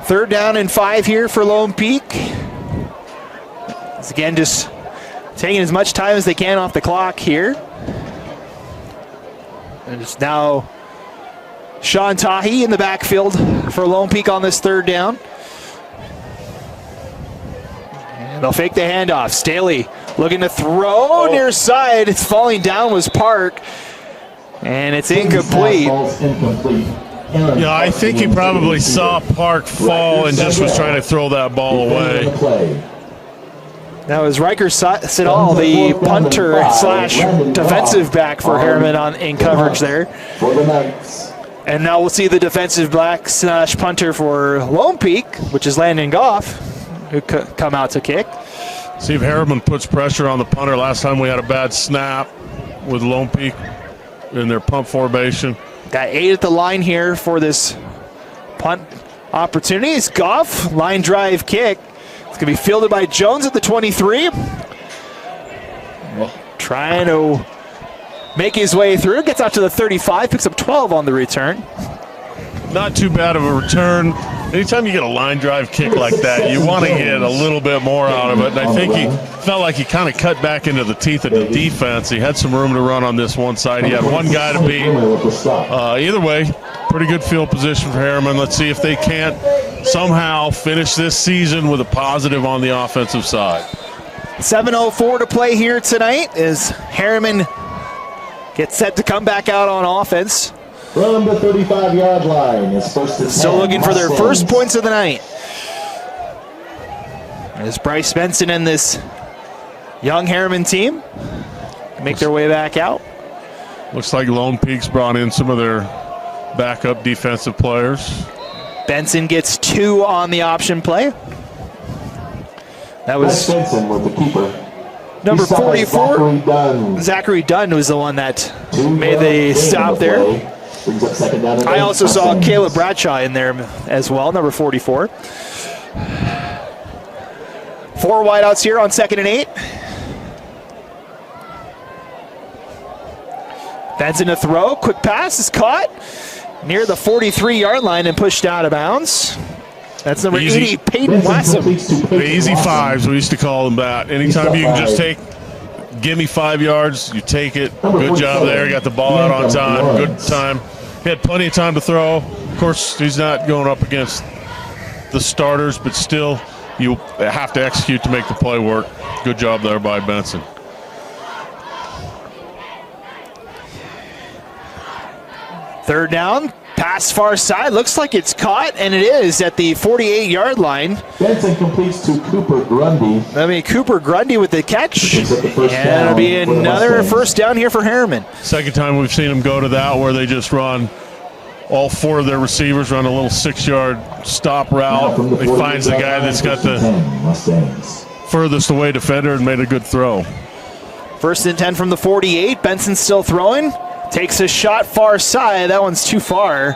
[SPEAKER 1] 3rd down and 5 here for Lone Peak. It's again just taking as much time as they can off the clock here. And it's now Sean Tahi in the backfield for Lone Peak on this 3rd down. And they'll fake the handoff. Staley looking to throw near side. It's falling down was Park, and it's incomplete.
[SPEAKER 2] Yeah, I think he probably saw Park fall and just was trying to throw that ball away.
[SPEAKER 1] That was Riker Siddall, the punter / defensive back for Herriman in coverage there. And now we'll see the defensive back / punter for Lone Peak, which is Landon Goff, who come out to kick.
[SPEAKER 2] See if Herriman puts pressure on the punter. Last time we had a bad snap with Lone Peak in their punt formation.
[SPEAKER 1] Got 8 at the line here for this punt opportunity. It's Goff, line drive kick. It's going to be fielded by Jones at the 23. Trying to make his way through. Gets out to the 35, picks up 12 on the return.
[SPEAKER 2] Not too bad of a return. Anytime you get a line drive kick like that, you want to get a little bit more out of it. And I think he felt like he kind of cut back into the teeth of the defense. He had some room to run on this one side. He had one guy to beat. Either way, pretty good field position for Herriman. Let's see if they can't somehow finish this season with a positive on the offensive side.
[SPEAKER 1] 7:04 to play here tonight as Herriman gets set to come back out on offense.
[SPEAKER 3] From the 35-yard line, it's first and 10.
[SPEAKER 1] Still looking for their first points of the night. As Bryce Benson and this young Herriman team make their way back out.
[SPEAKER 2] Looks like Lone Peak's brought in some of their backup defensive players.
[SPEAKER 1] Benson gets 2 on the option play. That was
[SPEAKER 3] Benson with the keeper.
[SPEAKER 1] number
[SPEAKER 3] He's stopped by
[SPEAKER 1] 44.
[SPEAKER 3] Zachary Dunn.
[SPEAKER 1] Zachary Dunn was the one that
[SPEAKER 3] Two
[SPEAKER 1] made the
[SPEAKER 3] yards
[SPEAKER 1] stop
[SPEAKER 3] gain
[SPEAKER 1] there.
[SPEAKER 3] on the play. Brings up second down and
[SPEAKER 1] I also saw
[SPEAKER 3] Mustangs.
[SPEAKER 1] Caleb Bradshaw in there as well, number 44. 4 wideouts here on 2nd and 8. Benson to throw. Quick pass is caught near the 43-yard line and pushed out of bounds. That's number 80, Peyton
[SPEAKER 3] Benson
[SPEAKER 1] Wassam.
[SPEAKER 3] completes to Peyton
[SPEAKER 2] The easy
[SPEAKER 3] Wassam.
[SPEAKER 2] fives, we used to call them that. Anytime you can just give me 5 yards, you take it. Good job there. Got the ball out on time. Good time. He had plenty of time to throw. Of course, he's not going up against the starters, but still, you have to execute to make the play work. Good job there by Benson.
[SPEAKER 1] Third down, pass far side. Looks like it's caught, and it is at the 48-yard line.
[SPEAKER 3] Benson completes to Cooper Grundy.
[SPEAKER 1] Cooper Grundy with the catch.
[SPEAKER 3] Picks up the first
[SPEAKER 1] And it'll
[SPEAKER 3] down
[SPEAKER 1] be
[SPEAKER 3] for the
[SPEAKER 1] another
[SPEAKER 3] Mustangs.
[SPEAKER 1] first down here for Herriman.
[SPEAKER 2] Second time we've seen them go to that where they just run. All 4 of their receivers run a little 6-yard stop
[SPEAKER 3] Now
[SPEAKER 2] route.
[SPEAKER 3] from the
[SPEAKER 2] He finds the guy that's got the
[SPEAKER 3] 10, Mustangs.
[SPEAKER 2] furthest away defender and made a good throw.
[SPEAKER 1] First and 10 from the 48. Benson still throwing. Takes a shot far side. That one's too far.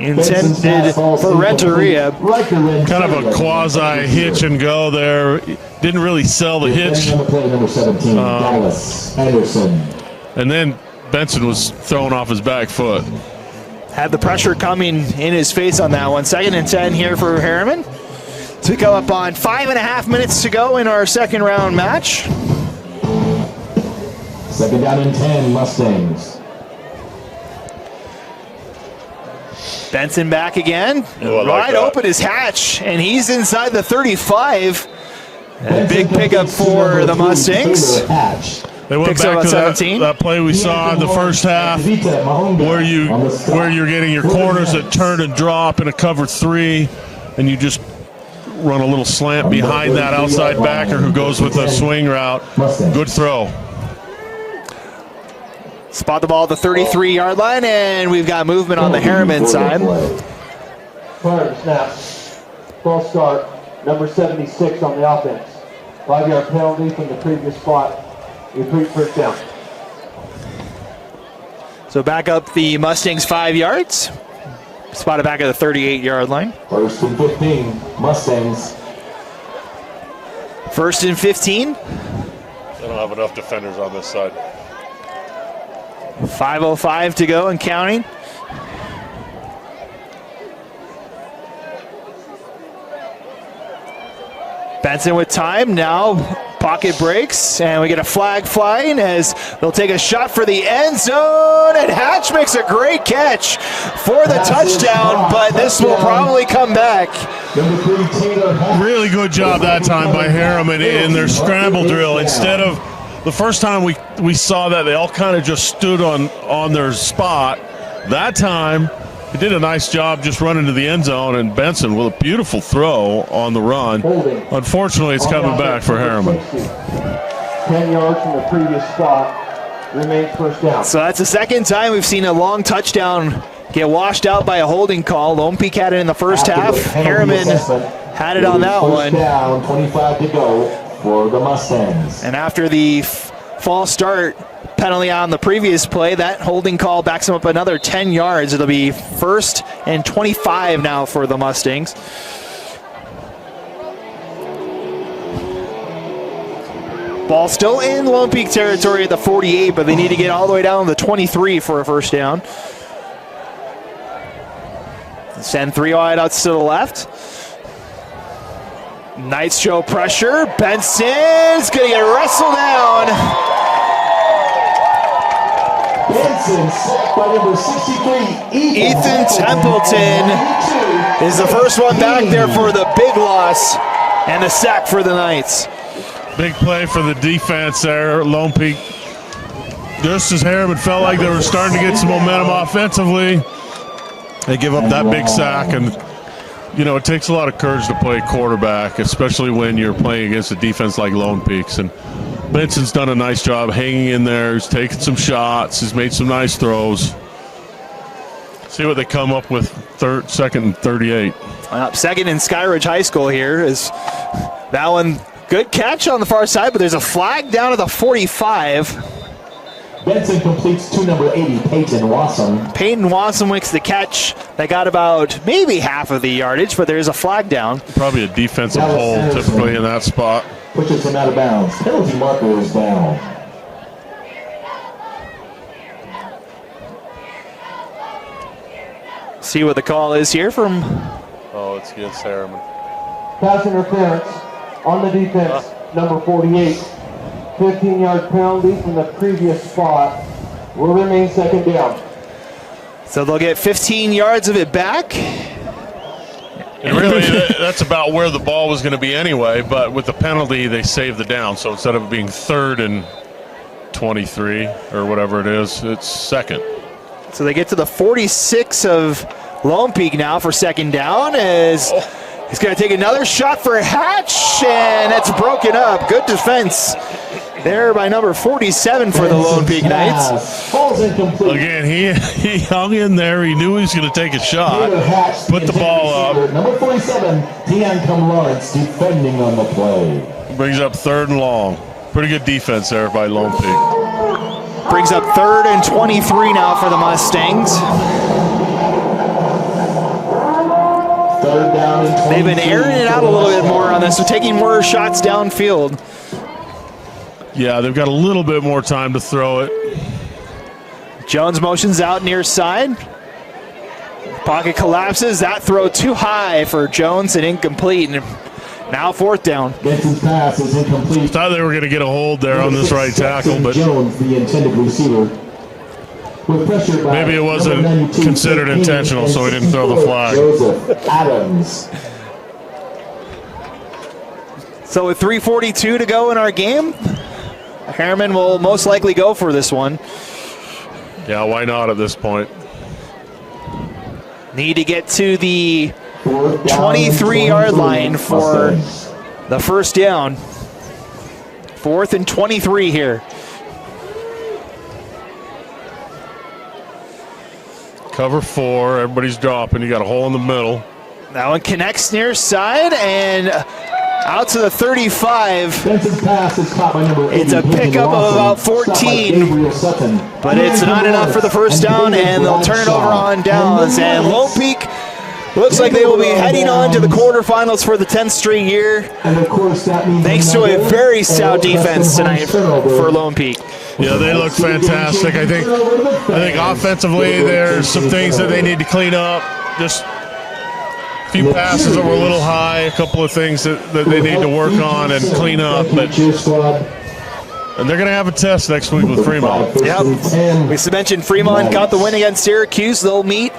[SPEAKER 3] Benson's
[SPEAKER 1] Intended
[SPEAKER 3] pass falls
[SPEAKER 1] for Renteria.
[SPEAKER 3] incomplete. Riker Renteria.
[SPEAKER 2] Kind of a quasi hitch and go there. Didn't really sell the hitch.
[SPEAKER 3] On the play, number 17, Dallas Anderson.
[SPEAKER 2] And then Benson was thrown off his back foot.
[SPEAKER 1] Had the pressure coming in his face on that one. 2nd and 10 here for Herriman. To go up on 5.5 minutes to go in our second round match.
[SPEAKER 3] Second down and 10, Mustangs.
[SPEAKER 1] Benson back again.
[SPEAKER 2] Oh, I like
[SPEAKER 1] Right
[SPEAKER 2] that.
[SPEAKER 1] open is Hatch, and he's inside the 35. A
[SPEAKER 3] Benson
[SPEAKER 1] big pickup
[SPEAKER 3] completes to
[SPEAKER 1] for
[SPEAKER 3] number
[SPEAKER 1] the
[SPEAKER 3] 3,
[SPEAKER 1] Mustangs.
[SPEAKER 3] Taylor Hatch.
[SPEAKER 2] They went
[SPEAKER 1] Picks
[SPEAKER 2] back
[SPEAKER 1] up
[SPEAKER 2] to
[SPEAKER 1] about 17.
[SPEAKER 2] that play we saw in the first half where you're getting your corners that turn and drop in a cover 3, and you just run a little slant behind that outside backer who goes with a swing route. Good throw.
[SPEAKER 1] Spot the ball at the 33-yard line, and we've got movement on the Herriman side.
[SPEAKER 5] Prior to snap, false start, number 76 on the offense. 5-yard penalty from the previous spot. Repeat first down.
[SPEAKER 1] So back up the Mustangs 5 yards. Spotted back at the 38-yard line.
[SPEAKER 3] First and 15, Mustangs.
[SPEAKER 1] First and 15.
[SPEAKER 2] They don't have enough defenders on this side.
[SPEAKER 1] 5:05 to go and counting. Benson with time now. Pocket breaks, and we get a flag flying as they'll take a shot for the end zone, and Hatch makes a great catch for the touchdown, but this will probably come back.
[SPEAKER 3] Number 3, Taylor Hatch.
[SPEAKER 2] Really good job that time by Herriman in their scramble drill. Instead of the first time we saw that, they all kind of just stood on their spot. That time, he did a nice job just running to the end zone, and Benson with a beautiful throw on the run. Unfortunately, it's coming back for Herriman.
[SPEAKER 5] 10 yards from the previous spot. Remains first down.
[SPEAKER 1] So that's the second time we've seen a long touchdown get washed out by a holding call. Lone Peak had it in the first half. Herriman had it on that one.
[SPEAKER 3] First down, 25 to go for the Mustangs.
[SPEAKER 1] And after the false start penalty on the previous play, that holding call backs him up another 10 yards. It'll be 1st and 25 now for the Mustangs. Ball still in Lone Peak territory at the 48, but they need to get all the way down to the 23 for a first down. Send 3 wideouts to the left. Knights show pressure. Benson's going to get wrestled down.
[SPEAKER 3] Benson sacked by number 63,
[SPEAKER 1] Ethan Templeton is the first one back there for the big loss and the sack for the Knights.
[SPEAKER 2] Big play for the defense there. Lone Peak, just as Herriman felt like they were starting to get some momentum offensively, they give up that big sack. And you know, it takes a lot of courage to play quarterback, especially when you're playing against a defense like Lone Peak's. And Benson's done a nice job hanging in there. He's taken some shots. He's made some nice throws. See what they come up with. 2nd and 38.
[SPEAKER 1] Second in Skyridge High School here is that one Good catch on the far side, but there's a flag down to the 45.
[SPEAKER 3] Benson completes to number 80, Peyton Wassam.
[SPEAKER 1] Peyton Wassam makes the catch. That got about maybe half of the yardage, but there's a flag down.
[SPEAKER 2] Probably a defensive hold typically in that spot.
[SPEAKER 3] Pushes him out of bounds. Penalty marker is down.
[SPEAKER 1] See what the call is here from...
[SPEAKER 2] Oh, it's against Herriman.
[SPEAKER 5] Pass interference on the defense, number 48. 15-yard penalty from the previous spot. Will remain second down.
[SPEAKER 1] So they'll get 15 yards of it back.
[SPEAKER 2] And really, that's about where the ball was going to be anyway, but with the penalty, they saved the down. So instead of it being 3rd and 23 or whatever it is, it's 2nd.
[SPEAKER 1] So they get to the 46 of Lone Peak now for second down as he's going to take another shot for a Hatch, and that's broken up. Good defense there by number 47 for the Lone Peak Knights.
[SPEAKER 3] Again,
[SPEAKER 2] he hung in there. He knew he was going to take a shot. Put the ball up.
[SPEAKER 3] Number 47, Deoncom Lawrence defending on the play.
[SPEAKER 2] Brings up 3rd and long. Pretty good defense there by Lone Peak.
[SPEAKER 1] Brings up 3rd and 23 now for the Mustangs.
[SPEAKER 3] 3rd down and 22.
[SPEAKER 1] They've been airing it out a little bit more on this, so taking more shots downfield.
[SPEAKER 2] Yeah, they've got a little bit more time to throw it.
[SPEAKER 1] Jones motions out near side. Pocket collapses. That throw too high for Jones and incomplete. And now 4th down.
[SPEAKER 3] Benson's pass is incomplete.
[SPEAKER 2] Thought they were going to get a hold there on this right tackle, but
[SPEAKER 3] Jones, the intended receiver. With pressure by
[SPEAKER 2] maybe it wasn't considered intentional, so he didn't throw the flag.
[SPEAKER 3] Joseph Adams.
[SPEAKER 1] So with 3:42 to go in our game, Herriman will most likely go for this one.
[SPEAKER 2] Yeah, why not at this point?
[SPEAKER 1] Need to get to the 23-yard line for the first down. 4th and 23 here.
[SPEAKER 2] Cover 4, everybody's dropping. You got a hole in the middle.
[SPEAKER 1] That one connects near side and out to the 35.
[SPEAKER 3] Benson's pass is caught by number 80.
[SPEAKER 1] It's a pickup of about 14, but it's not enough for the first down, and they'll turn it over on downs. And Lone Peak looks like they will be heading on to the quarterfinals for the 10th straight year, thanks to a very stout defense tonight for Lone Peak.
[SPEAKER 2] Yeah, they look fantastic. I think offensively there's some things that they need to clean up. Just a few passes that were a little high, a couple of things that they need to work on and clean up. And they're going to have a test next week with Fremont.
[SPEAKER 1] Yep. We mentioned Fremont got the win against Syracuse. They'll meet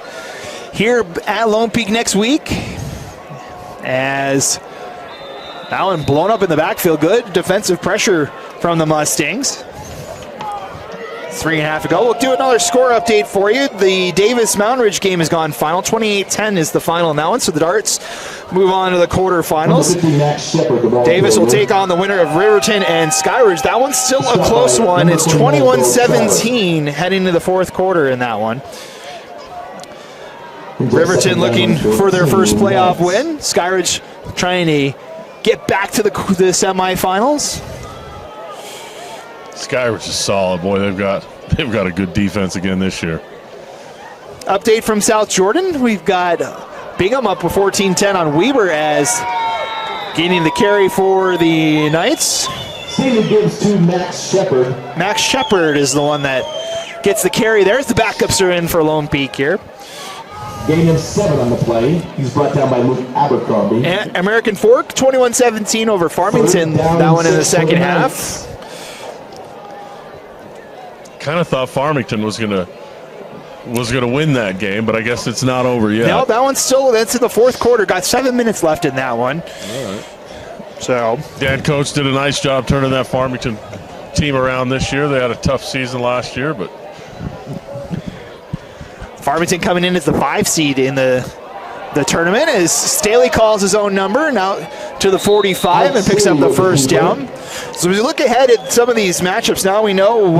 [SPEAKER 1] here at Lone Peak next week. As that one blown up in the backfield. Good defensive pressure from the Mustangs. 3.5 to go. We'll do another score update for you. The Davis Mountain Ridge game has gone final. 28-10 is the final in that one. So the Darts move on to the quarterfinals. Davis will take on the winner of Riverton and Skyridge. That one's still a close one. It's 21-17 heading to the 4th quarter in that one. Riverton looking for their first playoff win. Skyridge trying to get back to the semifinals.
[SPEAKER 2] Skyridge is solid, boy. They've got a good defense again this year.
[SPEAKER 1] Update from South Jordan. We've got Bingham up with 14-10 on Weber as gaining the carry for the Knights.
[SPEAKER 3] Senior gives to Max Shepard.
[SPEAKER 1] Max Shepard is the one that gets the carry. There's the backups are in for Lone Peak here.
[SPEAKER 3] Gain of 7 on the play. He's brought down by Luke Abercrombie.
[SPEAKER 1] And American Fork, 21-17 over Farmington. That one in the second half.
[SPEAKER 2] Kind of thought Farmington was gonna win that game, but I guess it's not over yet.
[SPEAKER 1] No, that one's that's in the 4th quarter. Got 7 minutes left in that one.
[SPEAKER 2] All right.
[SPEAKER 1] So
[SPEAKER 2] Dan Coates did a nice job turning that Farmington team around this year. They had a tough season last year, but
[SPEAKER 1] Farmington coming in as the 5 seed in the tournament as Staley calls his own number now to the 45 and picks up the first down. So as we look ahead at some of these matchups, now we know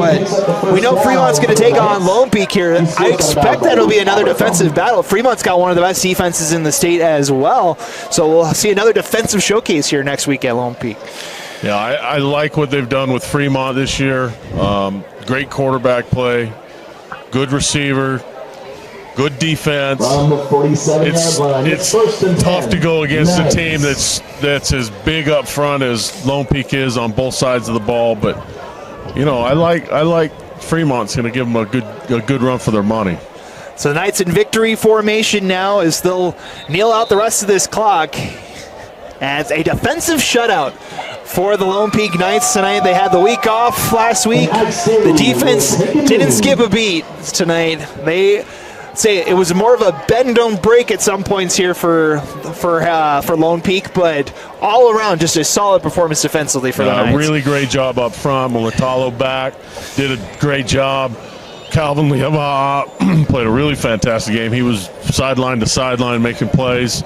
[SPEAKER 1] Fremont's going to take on Lone Peak here. I expect that it'll be another defensive battle. Fremont's got one of the best defenses in the state as well. So we'll see another defensive showcase here next week at Lone Peak.
[SPEAKER 2] Yeah, I like what they've done with Fremont this year. Great quarterback play, good receiver, good defense.
[SPEAKER 3] From the 47-yard line,
[SPEAKER 2] It's
[SPEAKER 3] first and
[SPEAKER 2] tough
[SPEAKER 3] 10.
[SPEAKER 2] to go against
[SPEAKER 3] Nice.
[SPEAKER 2] a team that's as big up front as Lone Peak is on both sides of the ball. But I like Fremont's going to give them a good run for their money.
[SPEAKER 1] So the Knights in victory formation now as they'll kneel out the rest of this clock as a defensive shutout for the Lone Peak Knights tonight. They had the week off last week. The defense didn't skip a beat tonight. They say it was more of a bend don't break at some points here for Lone Peak, but all around just a solid performance defensively for the Knights.
[SPEAKER 2] Really great job up front. Mulatalo back did a great job. Calvin Liava played a really fantastic game. He was sideline to sideline making plays.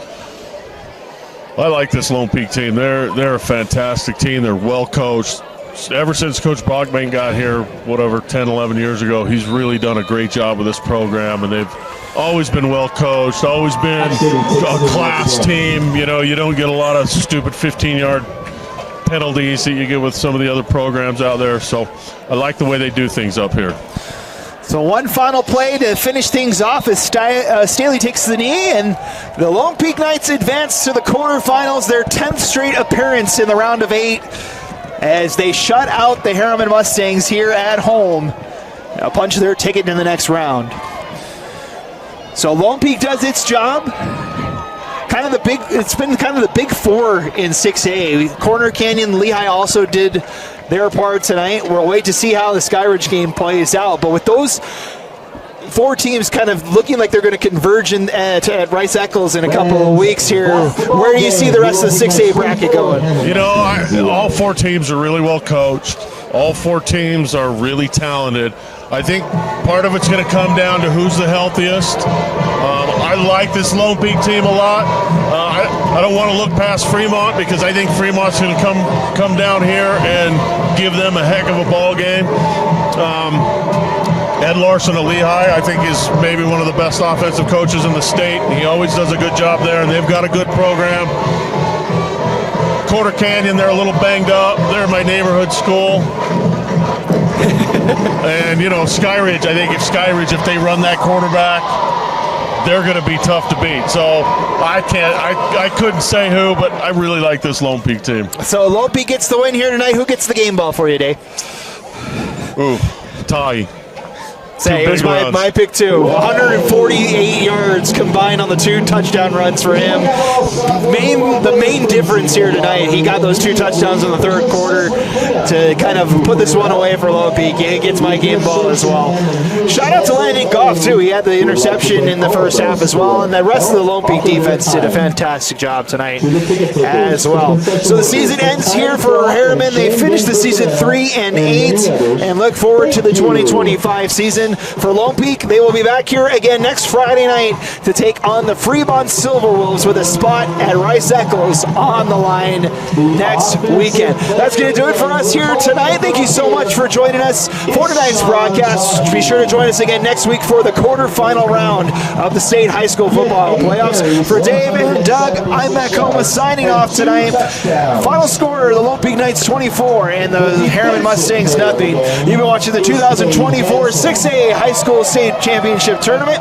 [SPEAKER 2] I like this Lone Peak team. They're a fantastic team. They're well coached. Ever since Coach Bachman got here, 10, 11 years ago, he's really done a great job with this program, and they've always been well coached, always been a class team. You don't get a lot of stupid 15-yard penalties that you get with some of the other programs out there. So I like the way they do things up here.
[SPEAKER 1] So one final play to finish things off as Staley takes the knee, and the Lone Peak Knights advance to the quarterfinals, their 10th straight appearance in the round of 8, as they shut out the Herriman Mustangs here at home. Now punch their ticket in the next round. So Lone Peak does its job. It's been kind of the big four in 6A. Corner Canyon, Lehigh also did their part tonight. We'll wait to see how the Skyridge game plays out. But with those four teams kind of looking like they're going to converge at Rice Eccles in a couple of weeks here, where do you see the rest of the 6A bracket going?
[SPEAKER 2] All four teams are really well coached. All four teams are really talented. I think part of it's going to come down to who's the healthiest. I like this Lone Peak team a lot. I don't want to look past Fremont because I think Fremont's going to come down here and give them a heck of a ball game. Ed Larson of Lehigh, I think, is maybe one of the best offensive coaches in the state. He always does a good job there, and they've got a good program. Corner Canyon, they're a little banged up. They're my neighborhood school. And, Skyridge, I think if they run that quarterback, they're going to be tough to beat. So I couldn't say who, but I really like this Lone Peak team.
[SPEAKER 1] So Lone Peak gets the win here tonight. Who gets the game ball for you, Dave?
[SPEAKER 2] Ooh, Ty.
[SPEAKER 1] Say, it was my pick too. 148 yards combined on the 2 touchdown runs for him. The main difference here tonight, he got those 2 touchdowns in the third quarter to kind of put this one away for Lone Peak. He gets my game ball as well. Shout out to Landon Goff too. He had the interception in the first half as well, and the rest of the Lone Peak defense did a fantastic job tonight as well. So the season ends here for Herriman. They finished the season 3-8 and look forward to the 2025 season. For Lone Peak, they will be back here again next Friday night to take on the Fremont Silverwolves with a spot at Rice Eccles on the line next weekend. That's going to do it for us here tonight. Thank you so much for joining us for tonight's broadcast. Be sure to join us again next week for the quarterfinal round of the state high school football playoffs. For Dave and Doug, I'm Matt Coma signing off tonight. Final score, the Lone Peak Knights 24 and the Herriman Mustangs nothing. You've been watching the 2024 6A High School State Championship Tournament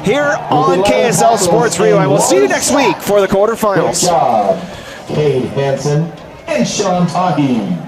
[SPEAKER 1] here on KSL Sports Rewind. We'll see you next week for the quarterfinals.
[SPEAKER 3] Good job, Cade Hansen and Sean Tahi.